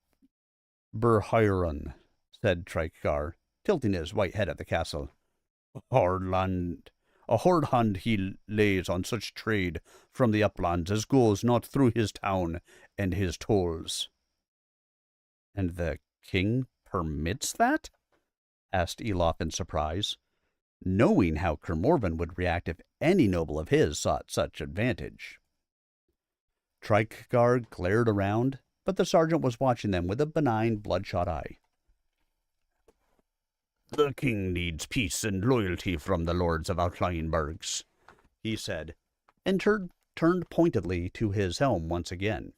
Burhyrun," said Trikegar, tilting his white head at the castle. A hard hand he lays on such trade from the uplands as goes not through his town and his tolls." "And the king permits that?" asked Olaf in surprise, knowing how Kermorvan would react if any noble of his sought such advantage. Trikegar glared around, but the sergeant was watching them with a benign, bloodshot eye. "The king needs peace and loyalty from the lords of outlying burgs," he said, and turned pointedly to his helm once again.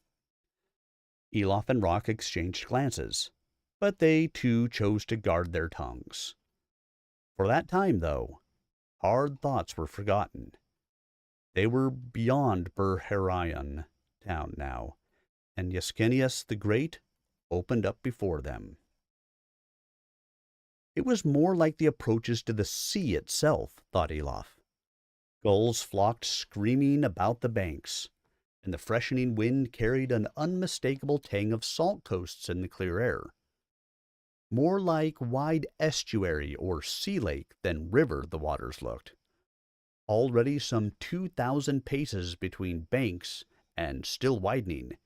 Olaf and Rock exchanged glances, but they too chose to guard their tongues. For that time, though, hard thoughts were forgotten. They were beyond Burhyrun town now, and Yscenius the Great opened up before them. It was more like the approaches to the sea itself, thought Olaf. Gulls flocked screaming about the banks, and the freshening wind carried an unmistakable tang of salt coasts in the clear air. More like wide estuary or sea lake than river the waters looked. Already some 2,000 paces between banks and still widening,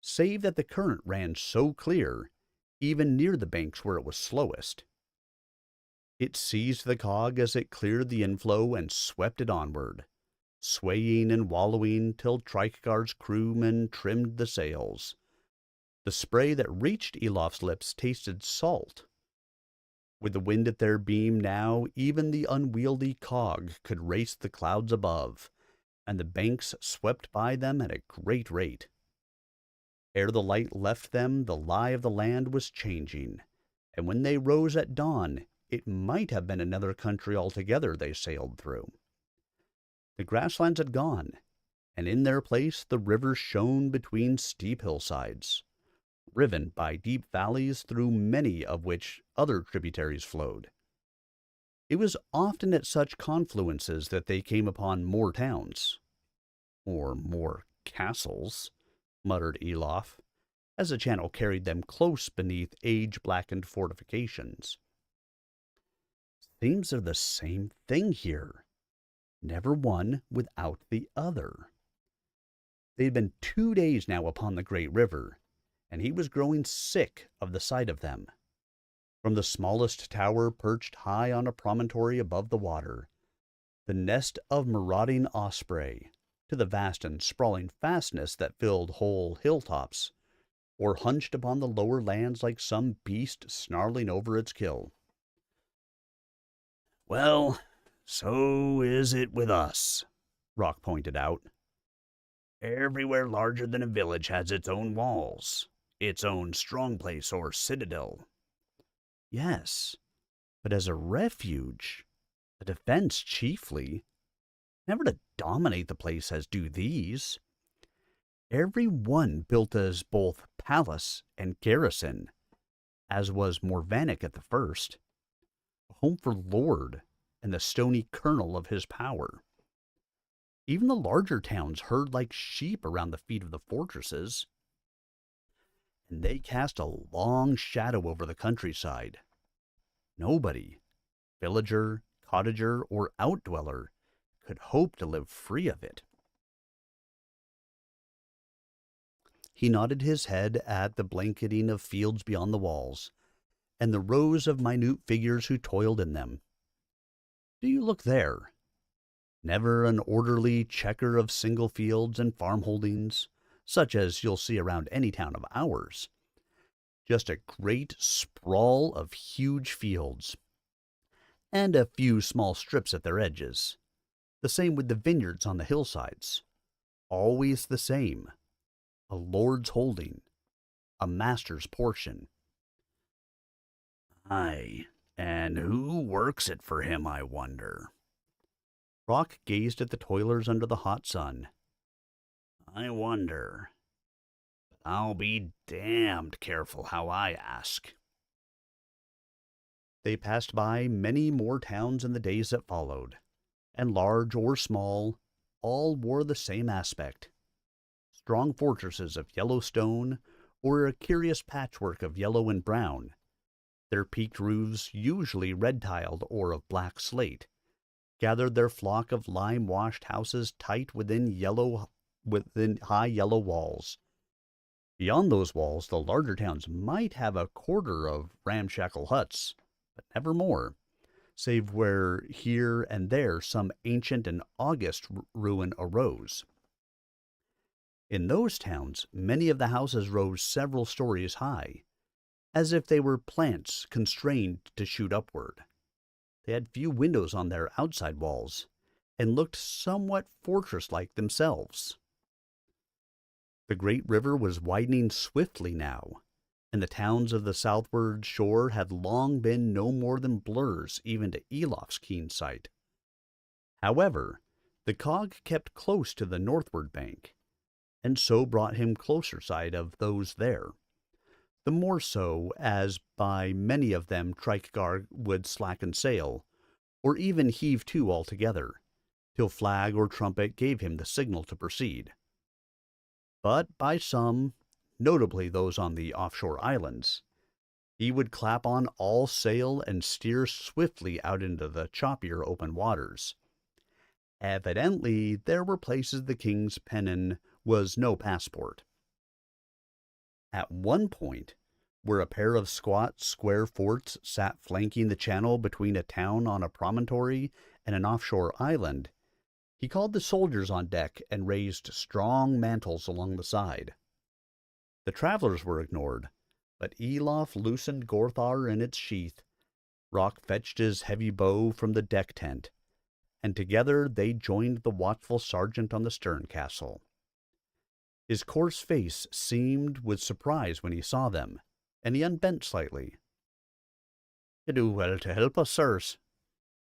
save that the current ran so clear, even near the banks where it was slowest. It seized the cog as it cleared the inflow and swept it onward, swaying and wallowing till Trikegar's crewmen trimmed the sails. The spray that reached Olaf's lips tasted salt. With the wind at their beam now, even the unwieldy cog could race the clouds above, and the banks swept by them at a great rate. Ere the light left them, the lie of the land was changing, and when they rose at dawn, it might have been another country altogether they sailed through. The grasslands had gone, and in their place the rivers shone between steep hillsides, riven by deep valleys through many of which other tributaries flowed. It was often at such confluences that they came upon more towns, or more castles, muttered Olaf, as the channel carried them close beneath age-blackened fortifications. Seems they're the same thing here, never one without the other. They had been 2 days now upon the great river, and he was growing sick of the sight of them. From the smallest tower perched high on a promontory above the water, the nest of marauding osprey, to the vast and sprawling fastness that filled whole hilltops, or hunched upon the lower lands like some beast snarling over its kill. Well, so is it with us, Rock pointed out. Everywhere larger than a village has its own walls, its own strong place or citadel. Yes, but as a refuge, a defense chiefly, never to dominate the place as do these. Every one built as both palace and garrison, as was Morvanic at the first, a home for Lord and the stony kernel of his power. Even the larger towns herd like sheep around the feet of the fortresses, and they cast a long shadow over the countryside. Nobody, villager, cottager, or outdweller, could hope to live free of it. He nodded his head at the blanketing of fields beyond the walls, and the rows of minute figures who toiled in them. Do you look there? Never an orderly checker of single fields and farm holdings, such as you'll see around any town of ours. Just a great sprawl of huge fields, and a few small strips at their edges. The same with the vineyards on the hillsides. Always the same. A lord's holding, a master's portion. Aye, and who works it for him, I wonder? Rock gazed at the toilers under the hot sun. I wonder. But I'll be damned careful how I ask. They passed by many more towns in the days that followed, and large or small, all wore the same aspect. Strong fortresses of yellow stone, or a curious patchwork of yellow and brown, their peaked roofs usually red-tiled or of black slate, gathered their flock of lime-washed houses tight within high yellow walls. Beyond those walls, the larger towns might have a quarter of ramshackle huts, but never more, save where here and there some ancient and august ruin arose. In those towns, many of the houses rose several stories high, as if they were plants constrained to shoot upward. They had few windows on their outside walls, and looked somewhat fortress-like themselves. The great river was widening swiftly now, and the towns of the southward shore had long been no more than blurs even to Elof's keen sight. However, the cog kept close to the northward bank, and so brought him closer sight of those there. The more so as by many of them Trikegar would slacken sail, or even heave to altogether, till flag or trumpet gave him the signal to proceed. But by some, notably those on the offshore islands, he would clap on all sail and steer swiftly out into the choppier open waters. Evidently, there were places the king's pennon was no passport. At one point, where a pair of squat, square forts sat flanking the channel between a town on a promontory and an offshore island, he called the soldiers on deck and raised strong mantles along the side. The travelers were ignored, but Elof loosened Gorthar in its sheath. Rock fetched his heavy bow from the deck tent, and together they joined the watchful sergeant on the stern castle. His coarse face seamed with surprise when he saw them, and he unbent slightly. "You do well to help us, sirs,"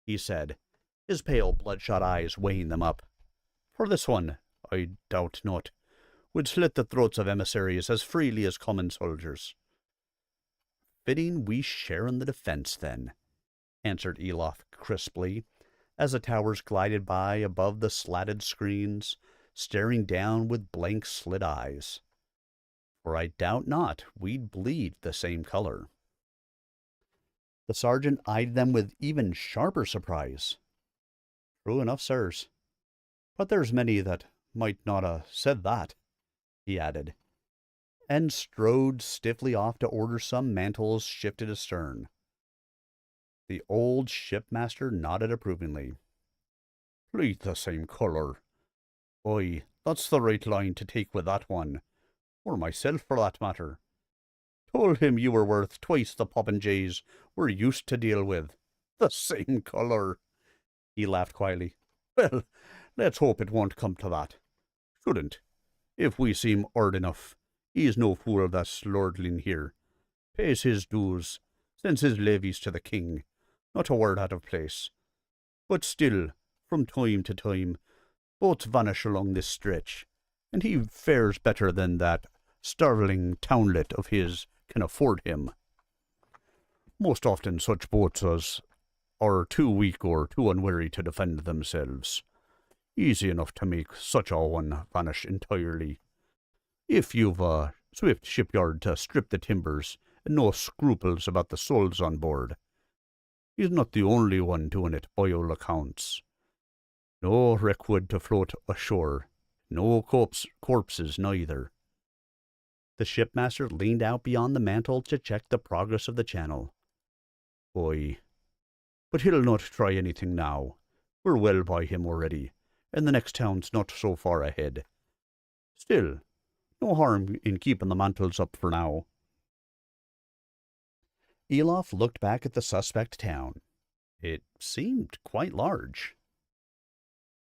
he said, his pale, bloodshot eyes weighing them up. "For this one, I doubt not, would slit the throats of emissaries as freely as common soldiers." "Fitting we share in the defense, then," answered Elof crisply, as the towers glided by above the slatted screens, staring down with blank slit eyes. for I doubt not we'd bleed the same color. The sergeant eyed them with even sharper surprise. True enough, sirs. But there's many that might not said that, he added, and strode stiffly off to order some mantles shifted astern. The old shipmaster nodded approvingly. Bleed the same colour. Aye, that's the right line to take with that one, or myself for that matter. Told him you were worth twice the popinjays we're used to deal with. The same colour. He laughed quietly. Well, let's hope it won't come to that. Shouldn't. If we seem odd enough, he's no fool that's lordling here. Pays his dues, sends his levies to the king. Not a word out of place. But still, from time to time, boats vanish along this stretch, and he fares better than that starveling townlet of his can afford him. Most often such boats as are too weak or too unwary to defend themselves. Easy enough to make such a one vanish entirely. If you've a swift shipyard to strip the timbers and no scruples about the souls on board. He's not the only one doing it by all accounts. No wreckwood to float ashore, no corpses neither. The shipmaster leaned out beyond the mantle to check the progress of the channel. Aye, but he'll not try anything now. We're well by him already, and the next town's not so far ahead. Still, no harm in keeping the mantles up for now. Elof looked back at the suspect town. It seemed quite large.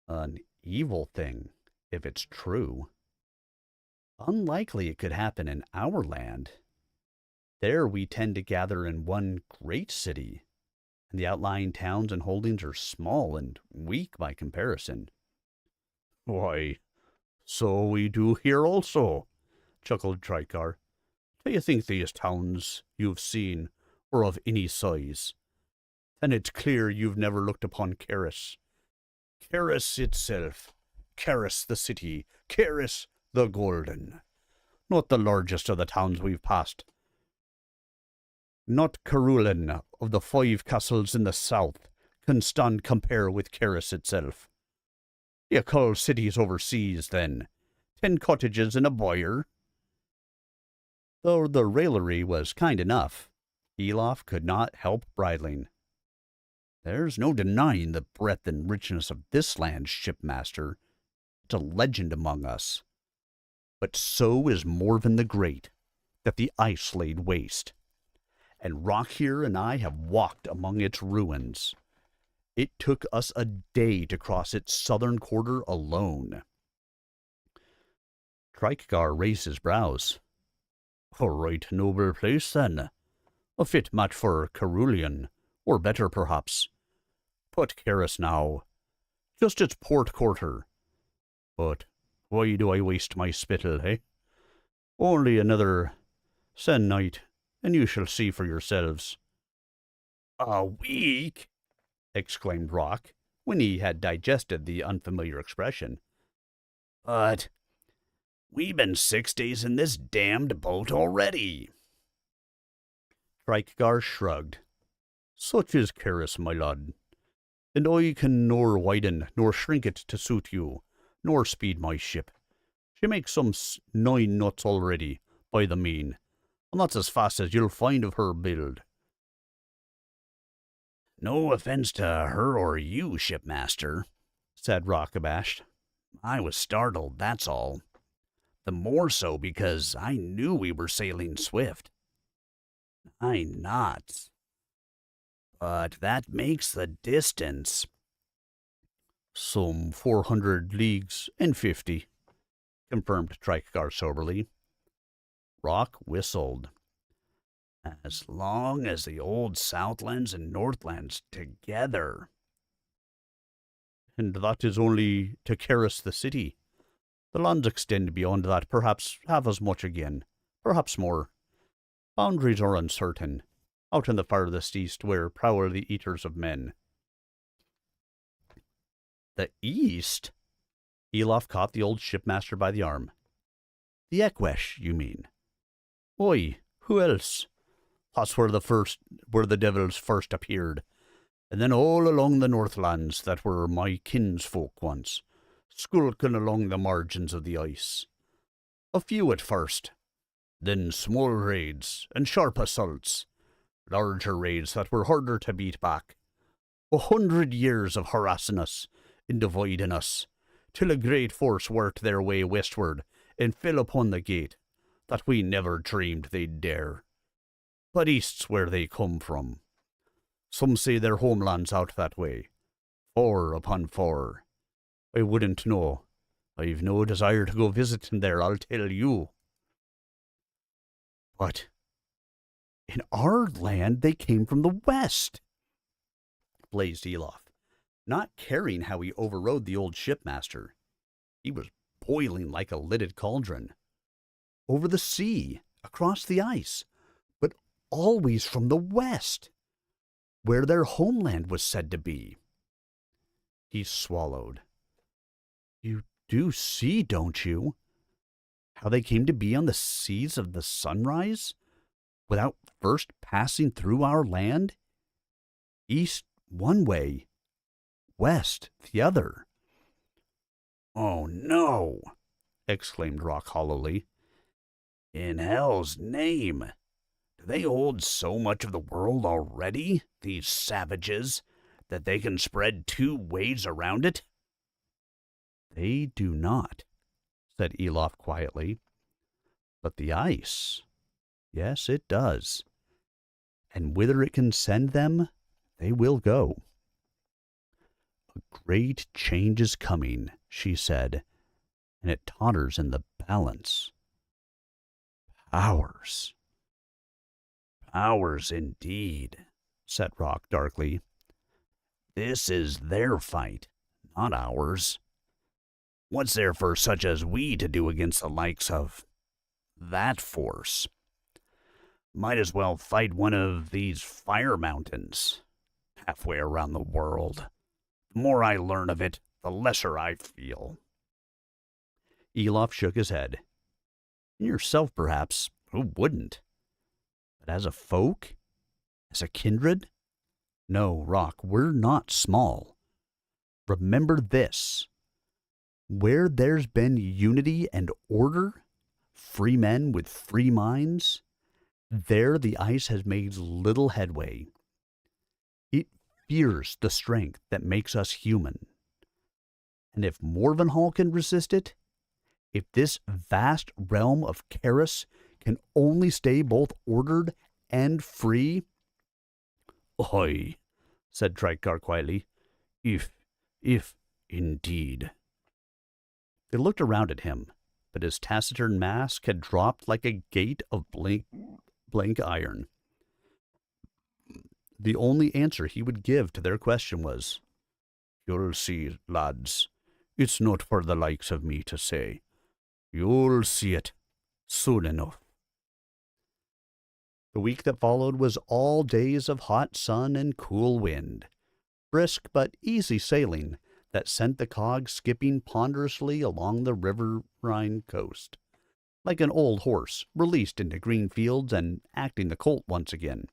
An evil thing, if it's true. Unlikely it could happen in our land. There we tend to gather in one great city, and the outlying towns and holdings are small and weak by comparison. Why, so we do here also, chuckled Trikar. Do you think these towns you've seen are of any size? Then it's clear you've never looked upon Caris. Caris itself, Caris the city, Caris the Golden. Not the largest of the towns we've passed. Not Carulan of the 5 castles in the south can stand compare with Caris itself. You call cities overseas, then? 10 cottages and a boyer? Though the raillery was kind enough, Elof could not help bridling. There's no denying the breadth and richness of this land, shipmaster. It's a legend among us. But so is Morven the Great, that the ice laid waste. And Rockhere and I have walked among its ruins. It took us a day to cross its southern quarter alone. Trikgar raised his brows. A right noble place, then. A fit match for Carulian, or better, perhaps. But Caris now, just its port quarter. But why do I waste my spittle, eh? Only another se'nnight, and you shall see for yourselves. A week? Exclaimed Rock, when he had digested the unfamiliar expression. But we've been 6 days in this damned boat already. Trikgar shrugged. Such is Caris, my lad. And I can nor widen nor shrink it to suit you, nor speed my ship. She makes some 9 knots already, by the mean, and that's as fast as you'll find of her build. No offence to her or you, shipmaster, said Rock abashed. I was startled, that's all. The more so because I knew we were sailing swift. 9 knots. But that makes the distance. Some 400 leagues and 50, confirmed Trikgar soberly. Rock whistled. As long as the old Southlands and Northlands together. And that is only to Caris the city. The lands extend beyond that, perhaps half as much again, perhaps more. Boundaries are uncertain, out in the farthest east where prowl the eaters of men. The east? Elof caught the old shipmaster by the arm. The Eqwesh, you mean? Oi, who else? That's where the devils first appeared, and then all along the Northlands that were my kinsfolk once, skulking along the margins of the ice. A few at first, then small raids and sharp assaults, larger raids that were harder to beat back. 100 years of harassing us and dividing us, till a great force worked their way westward and fell upon the gate that we never dreamed they'd dare. But east's where they come from. Some say their homeland's out that way, far upon far. I wouldn't know. I've no desire to go visiting there, I'll tell you. But in our land they came from the west, blazed Elof, not caring how he overrode the old shipmaster. He was boiling like a lidded cauldron. Over the sea, across the ice, but always from the west, where their homeland was said to be. He swallowed. You do see, don't you, how they came to be on the seas of the sunrise, without first passing through our land? East one way, west the other. Oh, no! Exclaimed Rock hollowly. In hell's name! Do they hold so much of the world already, these savages, that they can spread 2 ways around it? They do not, said Elof quietly. But the ice, yes, it does. And whither it can send them, they will go. A great change is coming, she said, and it totters in the balance. Powers. Powers indeed, said Rock darkly. This is their fight, not ours. What's there for such as we to do against the likes of that force? Might as well fight one of these fire mountains, halfway around the world. The more I learn of it, the lesser I feel. Elof shook his head. Yourself, perhaps, who wouldn't? But as a folk? As a kindred? No, Rock, we're not small. Remember this. Where there's been unity and order, free men with free minds, there the ice has made little headway. It fears the strength that makes us human. And if Morvenhall can resist it, if this vast realm of Karis can only stay both ordered and free... Aye, said Trikar quietly. If, indeed. They looked around at him, but his taciturn mask had dropped like a gate of blank iron. The only answer he would give to their question was, You'll see, lads. It's not for the likes of me to say. You'll see it soon enough. The week that followed was all days of hot sun and cool wind, brisk but easy sailing that sent the cog skipping ponderously along the riverine coast, like an old horse released into green fields and acting the colt once again.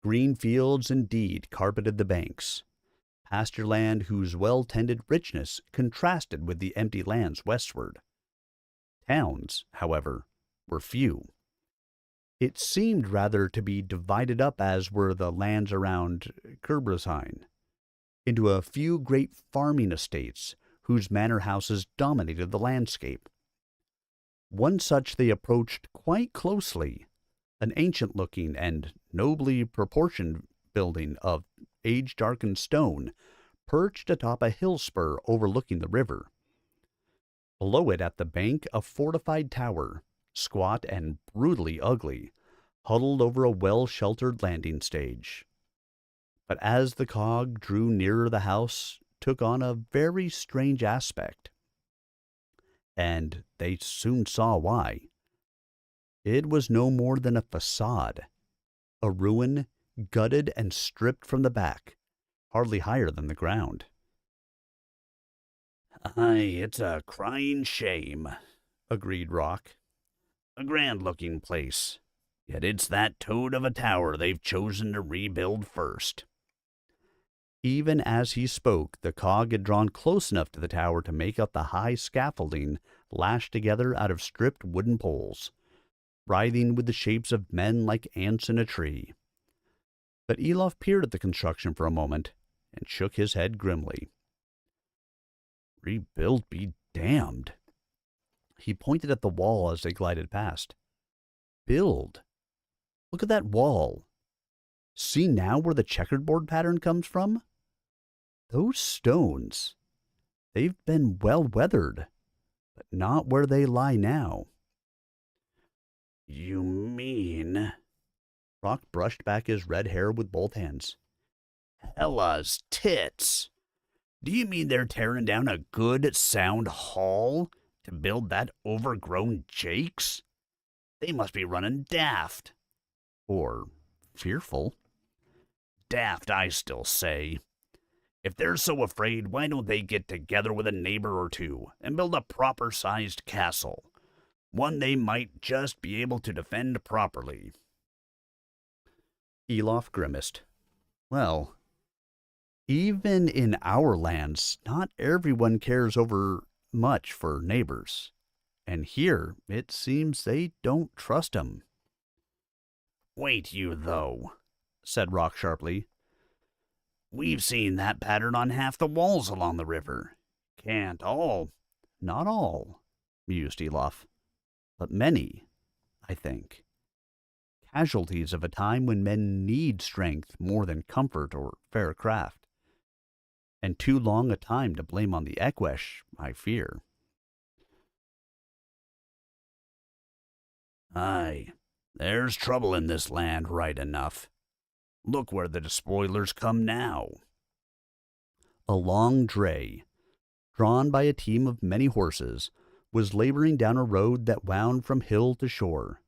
Green fields indeed carpeted the banks, pasture land whose well-tended richness contrasted with the empty lands westward. Towns, however, were few. It seemed rather to be divided up, as were the lands around Kerbrasheim, into a few great farming estates whose manor houses dominated the landscape. One such they approached quite closely, an ancient-looking and nobly proportioned building of age-darkened stone, perched atop a hill spur overlooking the river. Below it at the bank a fortified tower, squat and brutally ugly, huddled over a well-sheltered landing stage. But as the cog drew nearer, the house took on a very strange aspect. And they soon saw why. It was no more than a facade, a ruin gutted and stripped from the back, hardly higher than the ground. Aye, it's a crying shame, agreed Rock. A grand-looking place, yet it's that toad of a tower they've chosen to rebuild first. Even as he spoke, the cog had drawn close enough to the tower to make out the high scaffolding lashed together out of stripped wooden poles, writhing with the shapes of men like ants in a tree. But Elof peered at the construction for a moment and shook his head grimly. Rebuild be damned. He pointed at the wall as they glided past. Build. Look at that wall. See now where the checkerboard pattern comes from? Those stones. They've been well weathered, but not where they lie now. You mean? Rock brushed back his red hair with both hands. Hella's tits! Do you mean they're tearing down a good, sound hall to build that overgrown jakes? They must be running daft. Or fearful. Daft, I still say. If they're so afraid, why don't they get together with a neighbor or two and build a proper-sized castle? One they might just be able to defend properly. Elof grimaced. Well, even in our lands, not everyone cares over much for neighbors. And here, it seems they don't trust 'em. Wait you, though, said Rock sharply. We've seen that pattern on half the walls along the river. Can't all. Not all, mused Elof, but many, I think. Casualties of a time when men need strength more than comfort or fair craft. And too long a time to blame on the Eqwesh, I fear. Aye, there's trouble in this land, right enough. Look where the despoilers come now. A long dray, drawn by a team of many horses, was laboring down a road that wound from hill to shore.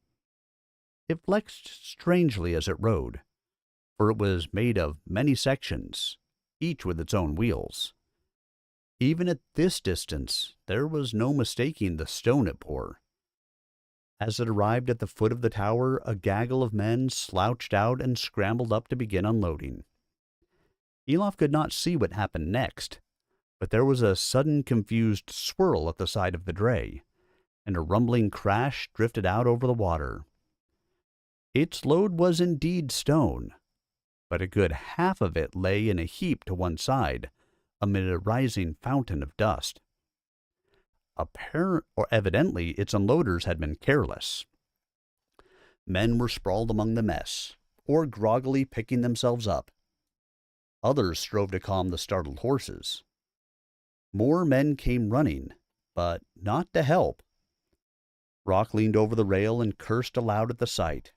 It flexed strangely as it rode, for it was made of many sections, each with its own wheels. Even at this distance, there was no mistaking the stone it bore. As it arrived at the foot of the tower, a gaggle of men slouched out and scrambled up to begin unloading. Elof could not see what happened next, but there was a sudden confused swirl at the side of the dray, and a rumbling crash drifted out over the water. Its load was indeed stone, but a good half of it lay in a heap to one side, amid a rising fountain of dust. Evidently, its unloaders had been careless. Men were sprawled among the mess, or groggily picking themselves up. Others strove to calm the startled horses. More men came running, but not to help. Rock leaned over the rail and cursed aloud at the sight.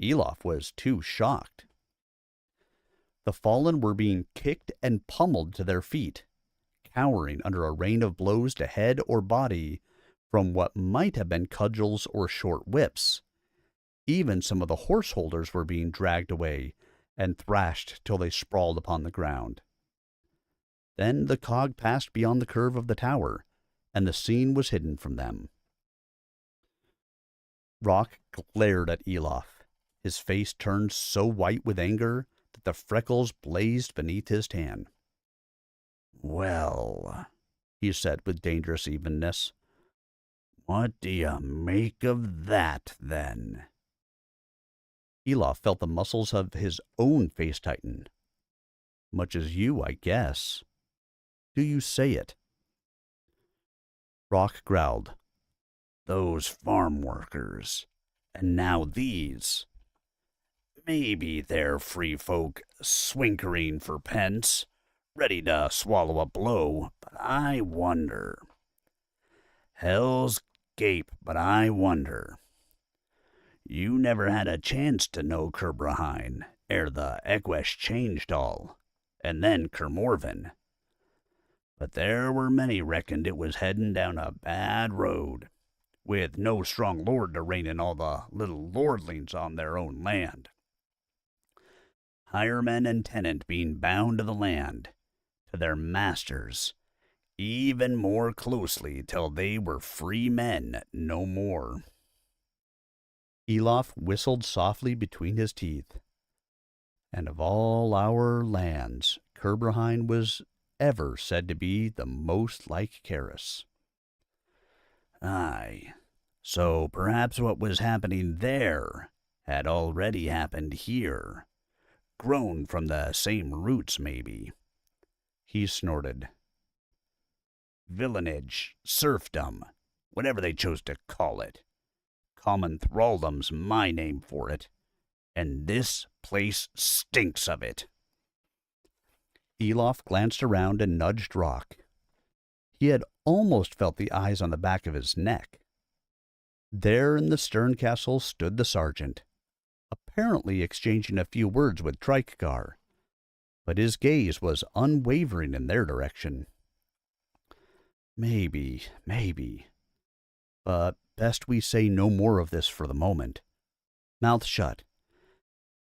Elof was too shocked. The fallen were being kicked and pummeled to their feet, cowering under a rain of blows to head or body from what might have been cudgels or short whips. Even some of the horse holders were being dragged away and thrashed till they sprawled upon the ground. Then the cog passed beyond the curve of the tower, and the scene was hidden from them. Rock glared at Elof, his face turned so white with anger that the freckles blazed beneath his tan. Well, he said with dangerous evenness, what do you make of that, then? Elof felt the muscles of his own face tighten. Much as you, I guess. Do you say it? Rock growled. Those farm workers, and now these. Maybe they're free folk swinkering for pence, ready to swallow a blow, but I wonder. Hell's gape, but I wonder. You never had a chance to know Kerbrahine ere the Eqwesh changed all, and then Kermorven. But there were many reckoned it was heading down a bad road, with no strong lord to rein in all the little lordlings on their own land. Hireman and tenant being bound to the land, to their masters, even more closely till they were free men no more. Elof whistled softly between his teeth. And of all our lands, Kerbrhein was ever said to be the most like Karis. Aye, so perhaps what was happening there had already happened here, grown from the same roots, maybe. He snorted. Villanage, serfdom, whatever they chose to call it. Common thraldom's my name for it, and this place stinks of it. Elof glanced around and nudged Rock. He had almost felt the eyes on the back of his neck. There in the stern castle stood the sergeant, apparently exchanging a few words with Trikegar, but his gaze was unwavering in their direction. Maybe, but best we say no more of this for the moment. Mouth shut.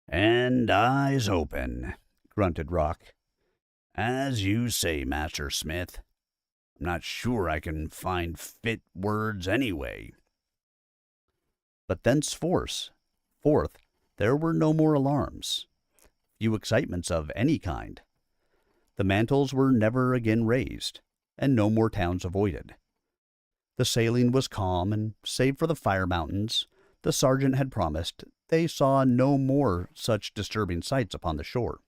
And eyes open, grunted Rock. As you say, Master Smith. I'm not sure I can find fit words anyway. But thenceforth, there were no more alarms, few excitements of any kind. The mantles were never again raised, and no more towns avoided. The sailing was calm, and save for the fire mountains, the sergeant had promised, they saw no more such disturbing sights upon the shore.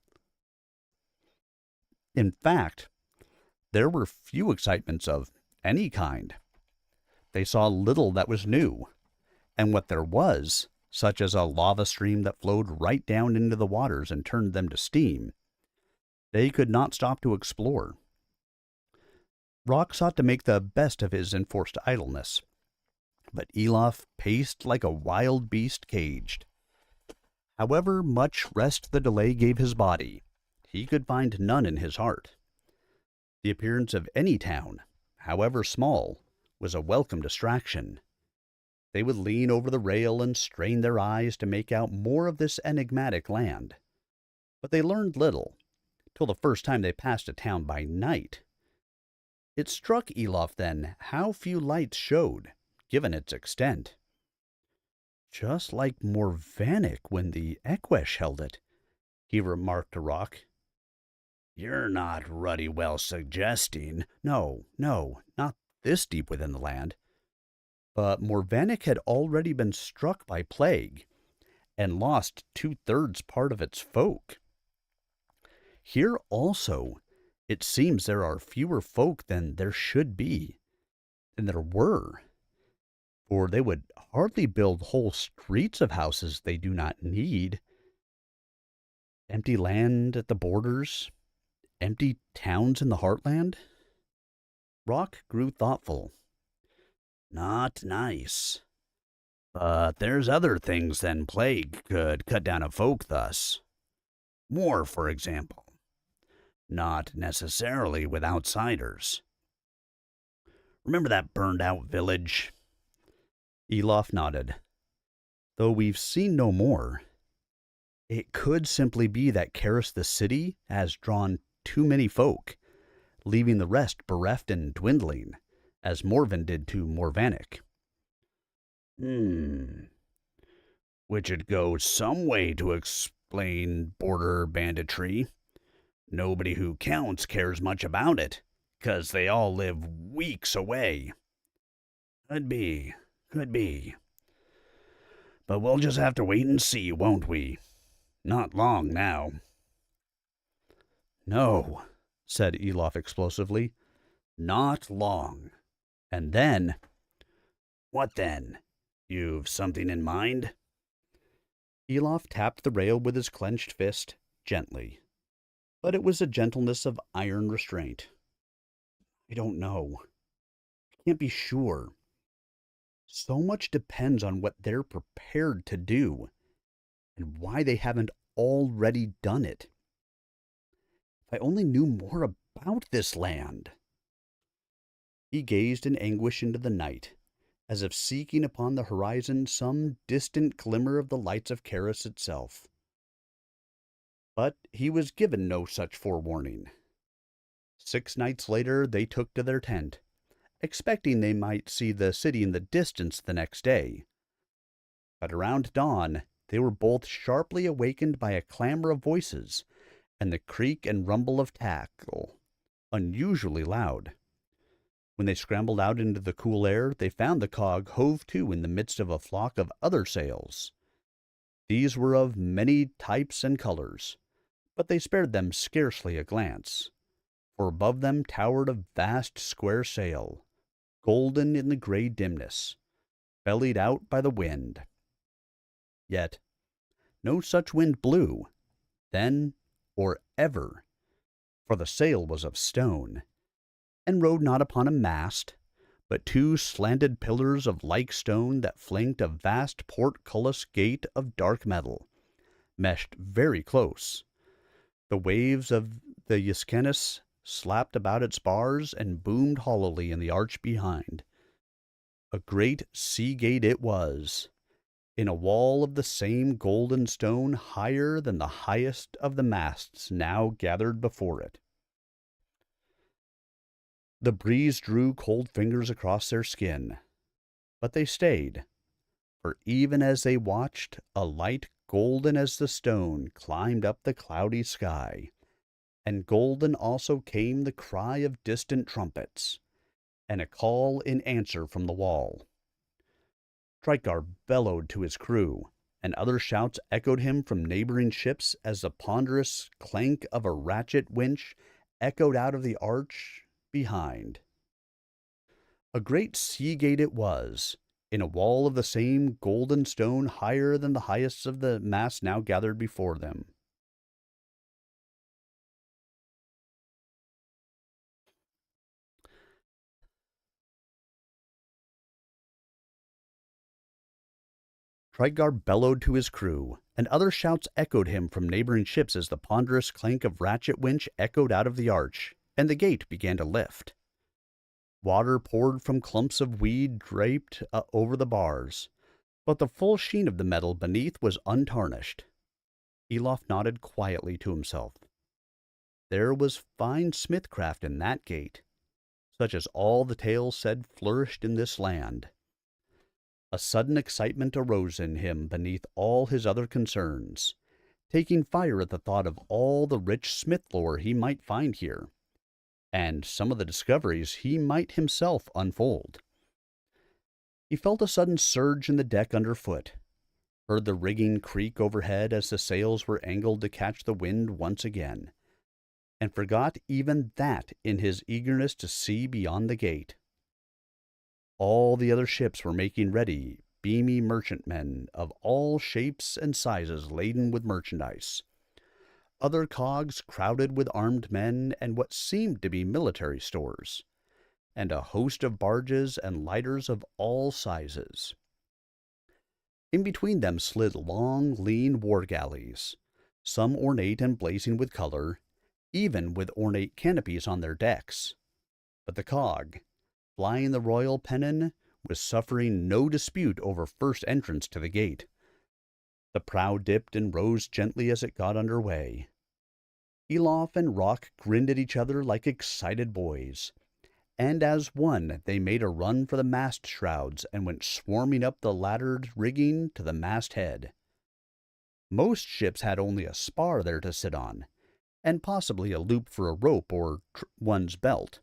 In fact, there were few excitements of any kind. They saw little that was new, and what there was, such as a lava stream that flowed right down into the waters and turned them to steam, they could not stop to explore. Rock sought to make the best of his enforced idleness, but Elof paced like a wild beast caged. However much rest the delay gave his body, he could find none in his heart. The appearance of any town, however small, was a welcome distraction. They would lean over the rail and strain their eyes to make out more of this enigmatic land. But they learned little, till the first time they passed a town by night. It struck Elof then how few lights showed, given its extent. Just like Morvanik when the Eqwesh held it, he remarked to Rock. You're not ruddy well suggesting. No, not this deep within the land. But Morvanik had already been struck by plague, and lost 2/3 part of its folk. Here also, it seems there are fewer folk than there should be, than there were, for they would hardly build whole streets of houses they do not need. Empty land at the borders, empty towns in the heartland. Rock grew thoughtful. Not nice. But there's other things than plague could cut down a folk thus. War, for example. Not necessarily with outsiders. Remember that burned-out village? Elof nodded. Though we've seen no more, it could simply be that Karis the city has drawn too many folk, leaving the rest bereft and dwindling, as Morven did to Morvanik. Which'd go some way to explain border banditry. Nobody who counts cares much about it, 'cause they all live weeks away. Could be. But we'll just have to wait and see, won't we? Not long now. No, said Elof explosively. Not long. And then... What then? You've something in mind? Elof tapped the rail with his clenched fist, gently. But it was a gentleness of iron restraint. I don't know. I can't be sure. So much depends on what they're prepared to do, and why they haven't already done it. If I only knew more about this land. He gazed in anguish into the night, as if seeking upon the horizon some distant glimmer of the lights of Karis itself. But he was given no such forewarning. 6 nights later they took to their tent, expecting they might see the city in the distance the next day. But around dawn, they were both sharply awakened by a clamor of voices and the creak and rumble of tackle, unusually loud. When they scrambled out into the cool air, they found the cog hove to in the midst of a flock of other sails. These were of many types and colors, but they spared them scarcely a glance, for above them towered a vast square sail, golden in the gray dimness, bellied out by the wind. Yet no such wind blew, then or ever, for the sail was of stone, and rode not upon a mast, but two slanted pillars of like stone that flanked a vast portcullis gate of dark metal, meshed very close. The waves of the Yscanus slapped about its bars and boomed hollowly in the arch behind. A great sea gate it was, in a wall of the same golden stone higher than the highest of the masts now gathered before it. The breeze drew cold fingers across their skin, but they stayed, for even as they watched, a light golden as the stone climbed up the cloudy sky, and golden also came the cry of distant trumpets, and a call in answer from the wall. Trikar bellowed to his crew, and other shouts echoed him from neighboring ships as the ponderous clank of a ratchet winch echoed out of the arch behind. A great sea gate it was, in a wall of the same golden stone higher than the highest of the masts now gathered before them. Trikar bellowed to his crew, and other shouts echoed him from neighboring ships as the ponderous clank of ratchet winch echoed out of the arch, and the gate began to lift. Water poured from clumps of weed draped over the bars, but the full sheen of the metal beneath was untarnished. Elof nodded quietly to himself. There was fine smithcraft in that gate, such as all the tales said flourished in this land. A sudden excitement arose in him beneath all his other concerns, taking fire at the thought of all the rich smith lore he might find here, and some of the discoveries he might himself unfold. He felt a sudden surge in the deck underfoot, heard the rigging creak overhead as the sails were angled to catch the wind once again, and forgot even that in his eagerness to see beyond the gate. All the other ships were making ready, beamy merchantmen of all shapes and sizes laden with merchandise. Other cogs crowded with armed men and what seemed to be military stores, and a host of barges and lighters of all sizes. In between them slid long, lean war galleys, some ornate and blazing with color, even with ornate canopies on their decks. But the cog, flying the royal pennon, was suffering no dispute over first entrance to the gate. The prow dipped and rose gently as it got under way. Elof and Rock grinned at each other like excited boys, and as one they made a run for the mast shrouds and went swarming up the laddered rigging to the masthead. Most ships had only a spar there to sit on, and possibly a loop for a rope or one's belt.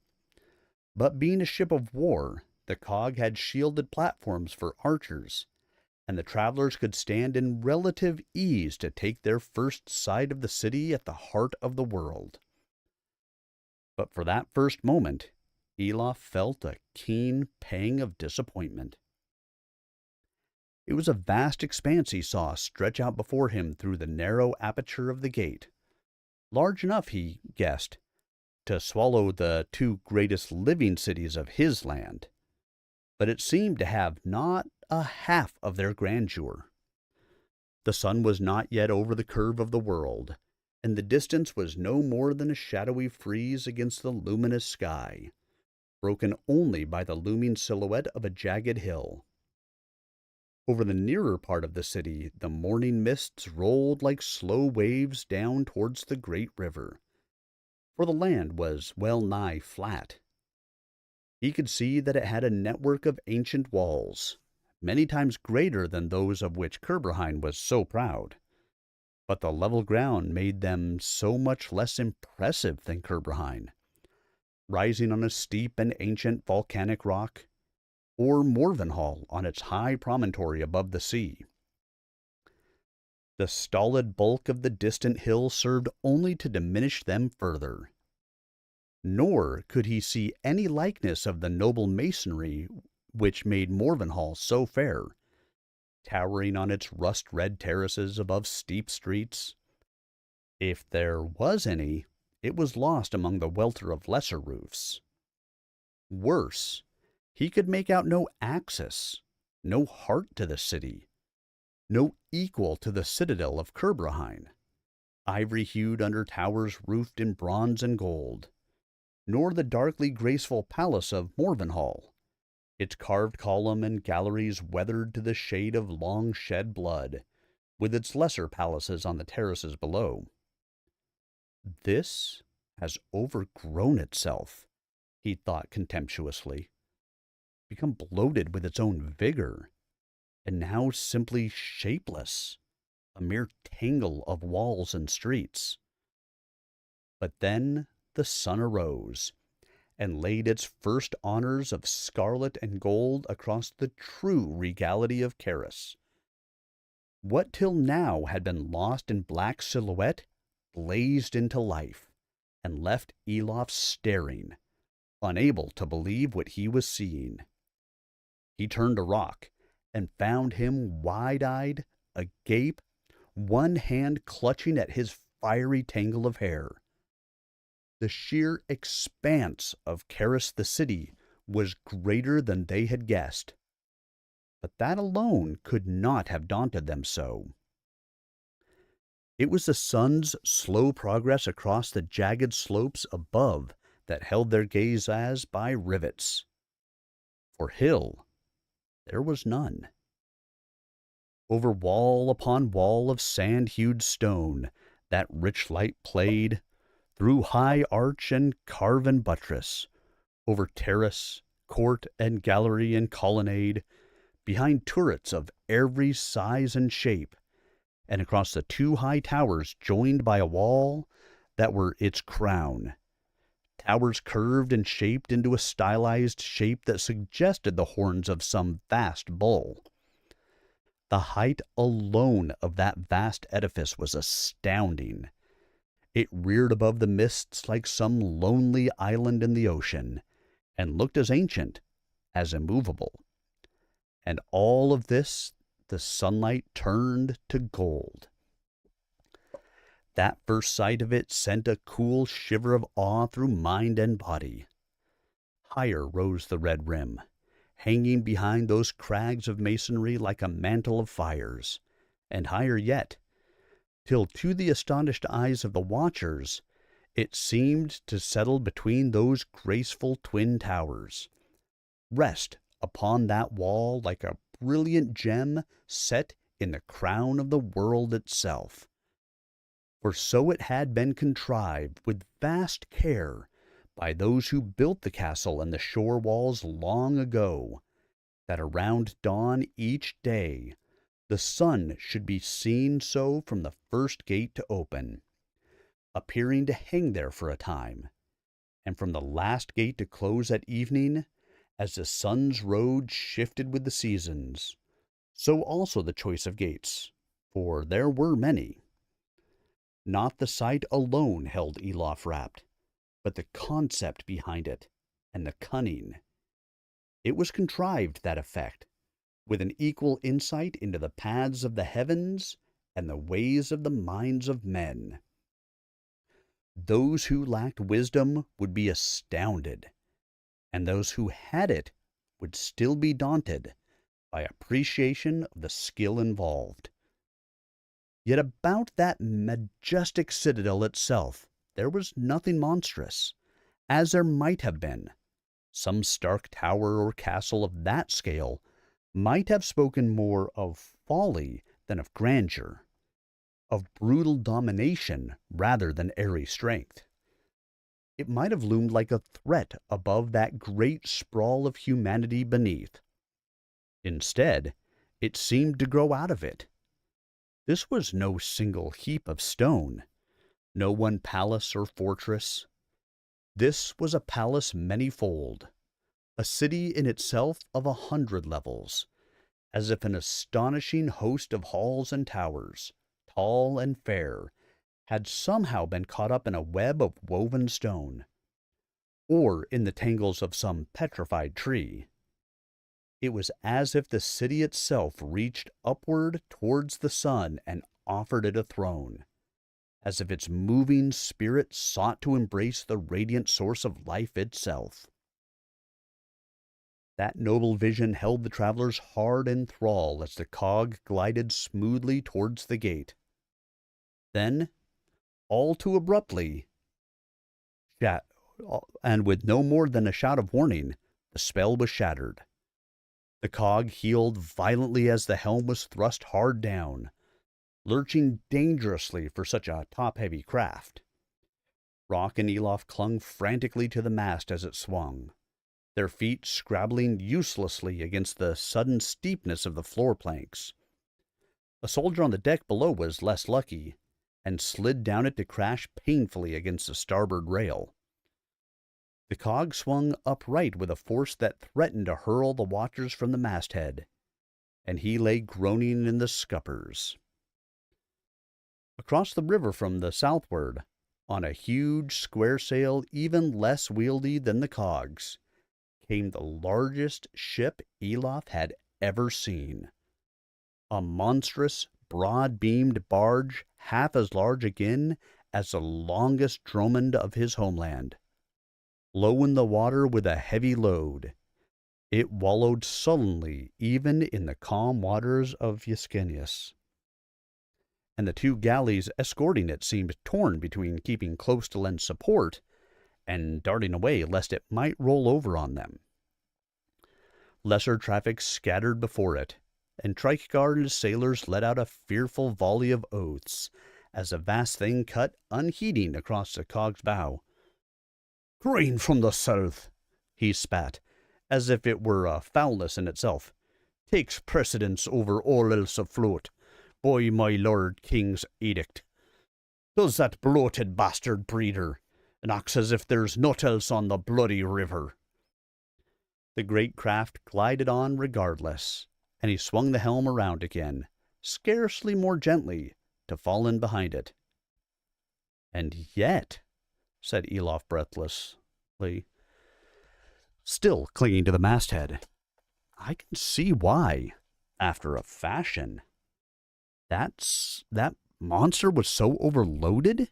But being a ship of war, the cog had shielded platforms for archers, and the travelers could stand in relative ease to take their first sight of the city at the heart of the world. But for that first moment, Elof felt a keen pang of disappointment. It was a vast expanse he saw stretch out before him through the narrow aperture of the gate, large enough, he guessed, to swallow the two greatest living cities of his land, but it seemed to have not a half of their grandeur. The sun was not yet over the curve of the world, and the distance was no more than a shadowy frieze against the luminous sky, broken only by the looming silhouette of a jagged hill. Over the nearer part of the city, the morning mists rolled like slow waves down towards the great river, for the land was well nigh flat. He could see that it had a network of ancient walls, many times greater than those of which Kerberheim was so proud. But the level ground made them so much less impressive than Kerberheim, rising on a steep and ancient volcanic rock, or Morvenhall on its high promontory above the sea. The stolid bulk of the distant hill served only to diminish them further. Nor could he see any likeness of the noble masonry which made Morvenhall so fair, towering on its rust-red terraces above steep streets. If there was any, it was lost among the welter of lesser roofs. Worse, he could make out no axis, no heart to the city, no equal to the citadel of Kerberheim, ivory-hued under towers roofed in bronze and gold, nor the darkly graceful palace of Morvenhall, its carved column and galleries weathered to the shade of long shed blood, with its lesser palaces on the terraces below. This has overgrown itself, he thought contemptuously, become bloated with its own vigor, and now simply shapeless, a mere tangle of walls and streets. But then the sun arose, and laid its first honors of scarlet and gold across the true regality of Caris. What till now had been lost in black silhouette blazed into life, and left Elof staring, unable to believe what he was seeing. He turned to Rock, and found him wide-eyed, agape, one hand clutching at his fiery tangle of hair. The sheer expanse of Caris the city was greater than they had guessed, but that alone could not have daunted them so. It was the sun's slow progress across the jagged slopes above that held their gaze as by rivets. For hill there was none. Over wall upon wall of sand-hued stone that rich light played, through high arch and carven buttress, over terrace, court, and gallery and colonnade, behind turrets of every size and shape, and across the two high towers joined by a wall that were its crown. Towers curved and shaped into a stylized shape that suggested the horns of some vast bull. The height alone of that vast edifice was astounding. It reared above the mists like some lonely island in the ocean, and looked as ancient, as immovable. And all of this the sunlight turned to gold. That first sight of it sent a cool shiver of awe through mind and body. Higher rose the red rim, hanging behind those crags of masonry like a mantle of fires, and higher yet, till to the astonished eyes of the watchers it seemed to settle between those graceful twin towers, rest upon that wall like a brilliant gem set in the crown of the world itself. For so it had been contrived with vast care by those who built the castle and the shore walls long ago, that around dawn each day the sun should be seen so from the first gate to open, appearing to hang there for a time, and from the last gate to close at evening, as the sun's road shifted with the seasons, so also the choice of gates, for there were many. Not the sight alone held Elof rapt, but the concept behind it, and the cunning. It was contrived, that effect, with an equal insight into the paths of the heavens and the ways of the minds of men. Those who lacked wisdom would be astounded, and those who had it would still be daunted by appreciation of the skill involved. Yet about that majestic citadel itself there was nothing monstrous, as there might have been. Some stark tower or castle of that scale might have spoken more of folly than of grandeur, of brutal domination rather than airy strength. It might have loomed like a threat above that great sprawl of humanity beneath. Instead, it seemed to grow out of it. This was no single heap of stone, no one palace or fortress. This was a palace many-fold, a city in itself of 100 levels, as if an astonishing host of halls and towers, tall and fair, had somehow been caught up in a web of woven stone, or in the tangles of some petrified tree. It was as if the city itself reached upward towards the sun and offered it a throne, as if its moving spirit sought to embrace the radiant source of life itself. That noble vision held the travelers hard in thrall as the cog glided smoothly towards the gate. Then, all too abruptly, and with no more than a shout of warning, the spell was shattered. The cog heeled violently as the helm was thrust hard down, lurching dangerously for such a top-heavy craft. Rock and Elof clung frantically to the mast as it swung, their feet scrabbling uselessly against the sudden steepness of the floor planks. A soldier on the deck below was less lucky, and slid down it to crash painfully against the starboard rail. The cog swung upright with a force that threatened to hurl the watchers from the masthead, and he lay groaning in the scuppers. Across the river from the southward, on a huge square sail even less wieldy than the cog's, came the largest ship Elof had ever seen. A monstrous, broad-beamed barge half as large again as the longest dromond of his homeland. Low in the water with a heavy load, it wallowed sullenly even in the calm waters of Yscanius. And the two galleys escorting it seemed torn between keeping close to lend support and darting away lest it might roll over on them. Lesser traffic scattered before it, and Trikeguard and his sailors let out a fearful volley of oaths as the vast thing cut unheeding across the cog's bow. "Grain from the south," he spat, as if it were a foulness in itself, "takes precedence over all else afloat, by my lord king's edict. Does that bloated bastard breeder, and acts as if there's naught else on the bloody river." The great craft glided on regardless, and he swung the helm around again, scarcely more gently, to fall in behind it. "And yet," said Elof breathlessly, still clinging to the masthead, "I can see why, after a fashion. That monster was so overloaded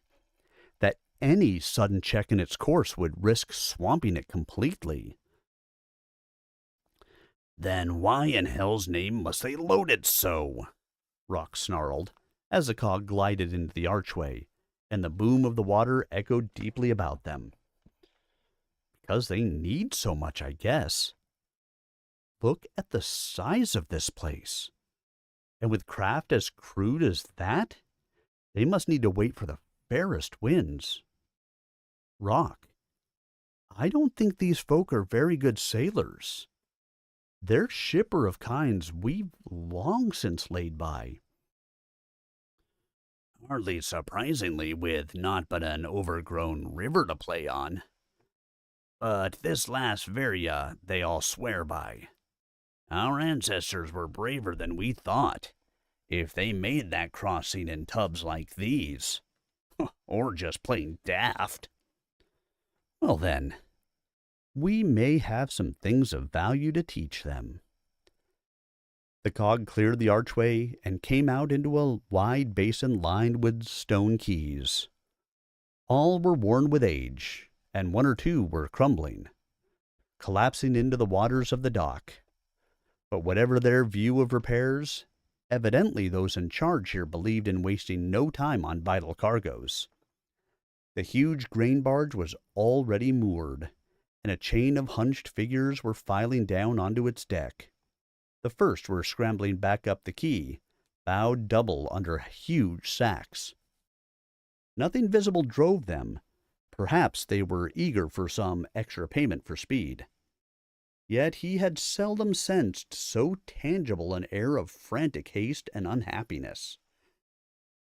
that any sudden check in its course would risk swamping it completely." "Then why in hell's name must they load it so?" Rock snarled, as the cog glided into the archway, and the boom of the water echoed deeply about them. "Because they need so much, I guess. Look at the size of this place. And with craft as crude as that, they must need to wait for the fairest winds. Rock, I don't think these folk are very good sailors. They're shipper of kinds we've long since laid by." "Hardly surprisingly, with naught but an overgrown river to play on. But this last Varia they all swear by. Our ancestors were braver than we thought, if they made that crossing in tubs like these. Or just plain daft." "Well then, we may have some things of value to teach them." The cog cleared the archway and came out into a wide basin lined with stone quays. All were worn with age, and one or two were crumbling, collapsing into the waters of the dock. But whatever their view of repairs, evidently those in charge here believed in wasting no time on vital cargoes. The huge grain barge was already moored, and a chain of hunched figures were filing down onto its deck. The first were scrambling back up the quay, bowed double under huge sacks. Nothing visible drove them. Perhaps they were eager for some extra payment for speed. Yet he had seldom sensed so tangible an air of frantic haste and unhappiness.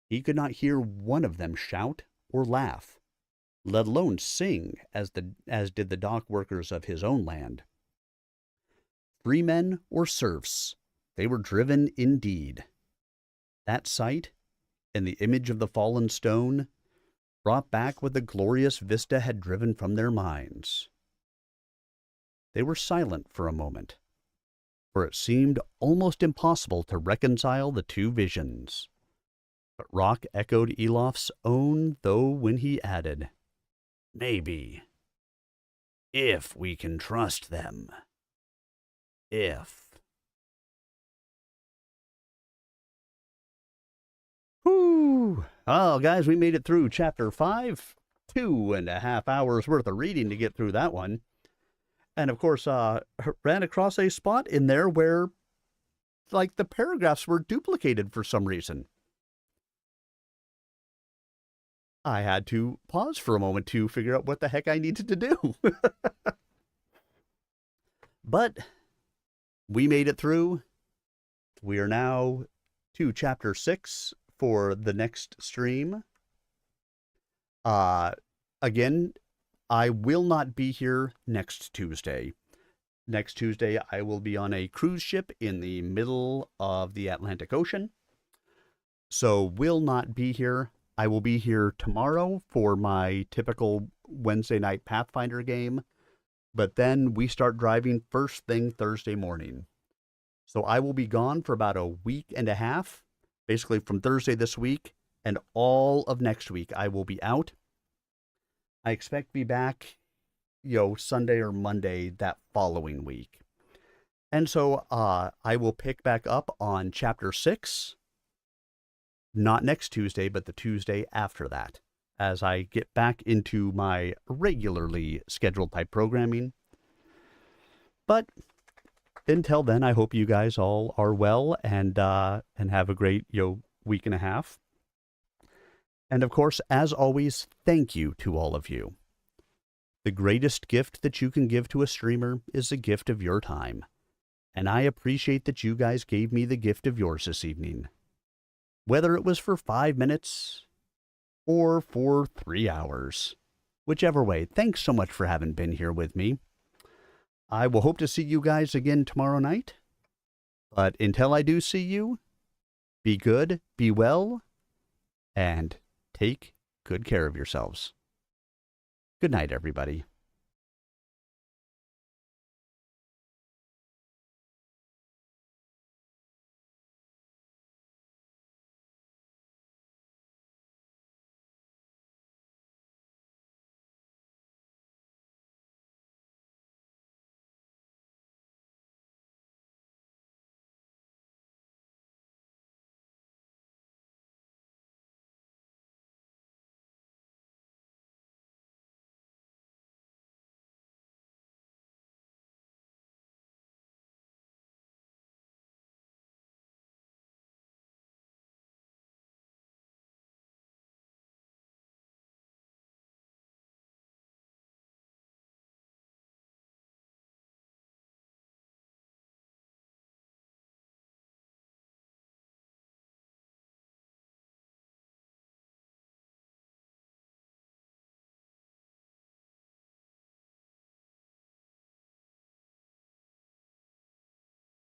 He could not hear one of them shout or laugh, let alone sing as did the dock workers of his own land. Freemen or serfs, they were driven indeed. That sight, and the image of the fallen stone, brought back what the glorious vista had driven from their minds. They were silent for a moment, for it seemed almost impossible to reconcile the two visions. But Rock echoed Elof's own, though, when he added, Maybe. If we can trust them. If. Whew! Oh, guys, we made it through Chapter 5. 2.5 hours worth of reading to get through that one. And, of course, ran across a spot in there where, like, the paragraphs were duplicated for some reason. I had to pause for a moment to figure out what the heck I needed to do. But we made it through. We are now to Chapter 6 for the next stream. Again, I will not be here next Tuesday. Next Tuesday, I will be on a cruise ship in the middle of the Atlantic Ocean. So will not be here. I will be here tomorrow for my typical Wednesday night Pathfinder game, but then we start driving first thing Thursday morning. So I will be gone for about a week and a half, basically from Thursday this week, and all of next week I will be out. I expect to be back, Sunday or Monday that following week. And so I will pick back up on Chapter 6. Not next Tuesday, but the Tuesday after that, as I get back into my regularly scheduled type programming. But until then, I hope you guys all are well and have a great week and a half. And of course, as always, thank you to all of you. The greatest gift that you can give to a streamer is the gift of your time. And I appreciate that you guys gave me the gift of yours this evening. Whether it was for 5 minutes or for 3 hours. Whichever way, thanks so much for having been here with me. I will hope to see you guys again tomorrow night. But until I do see you, be good, be well, and take good care of yourselves. Good night, everybody.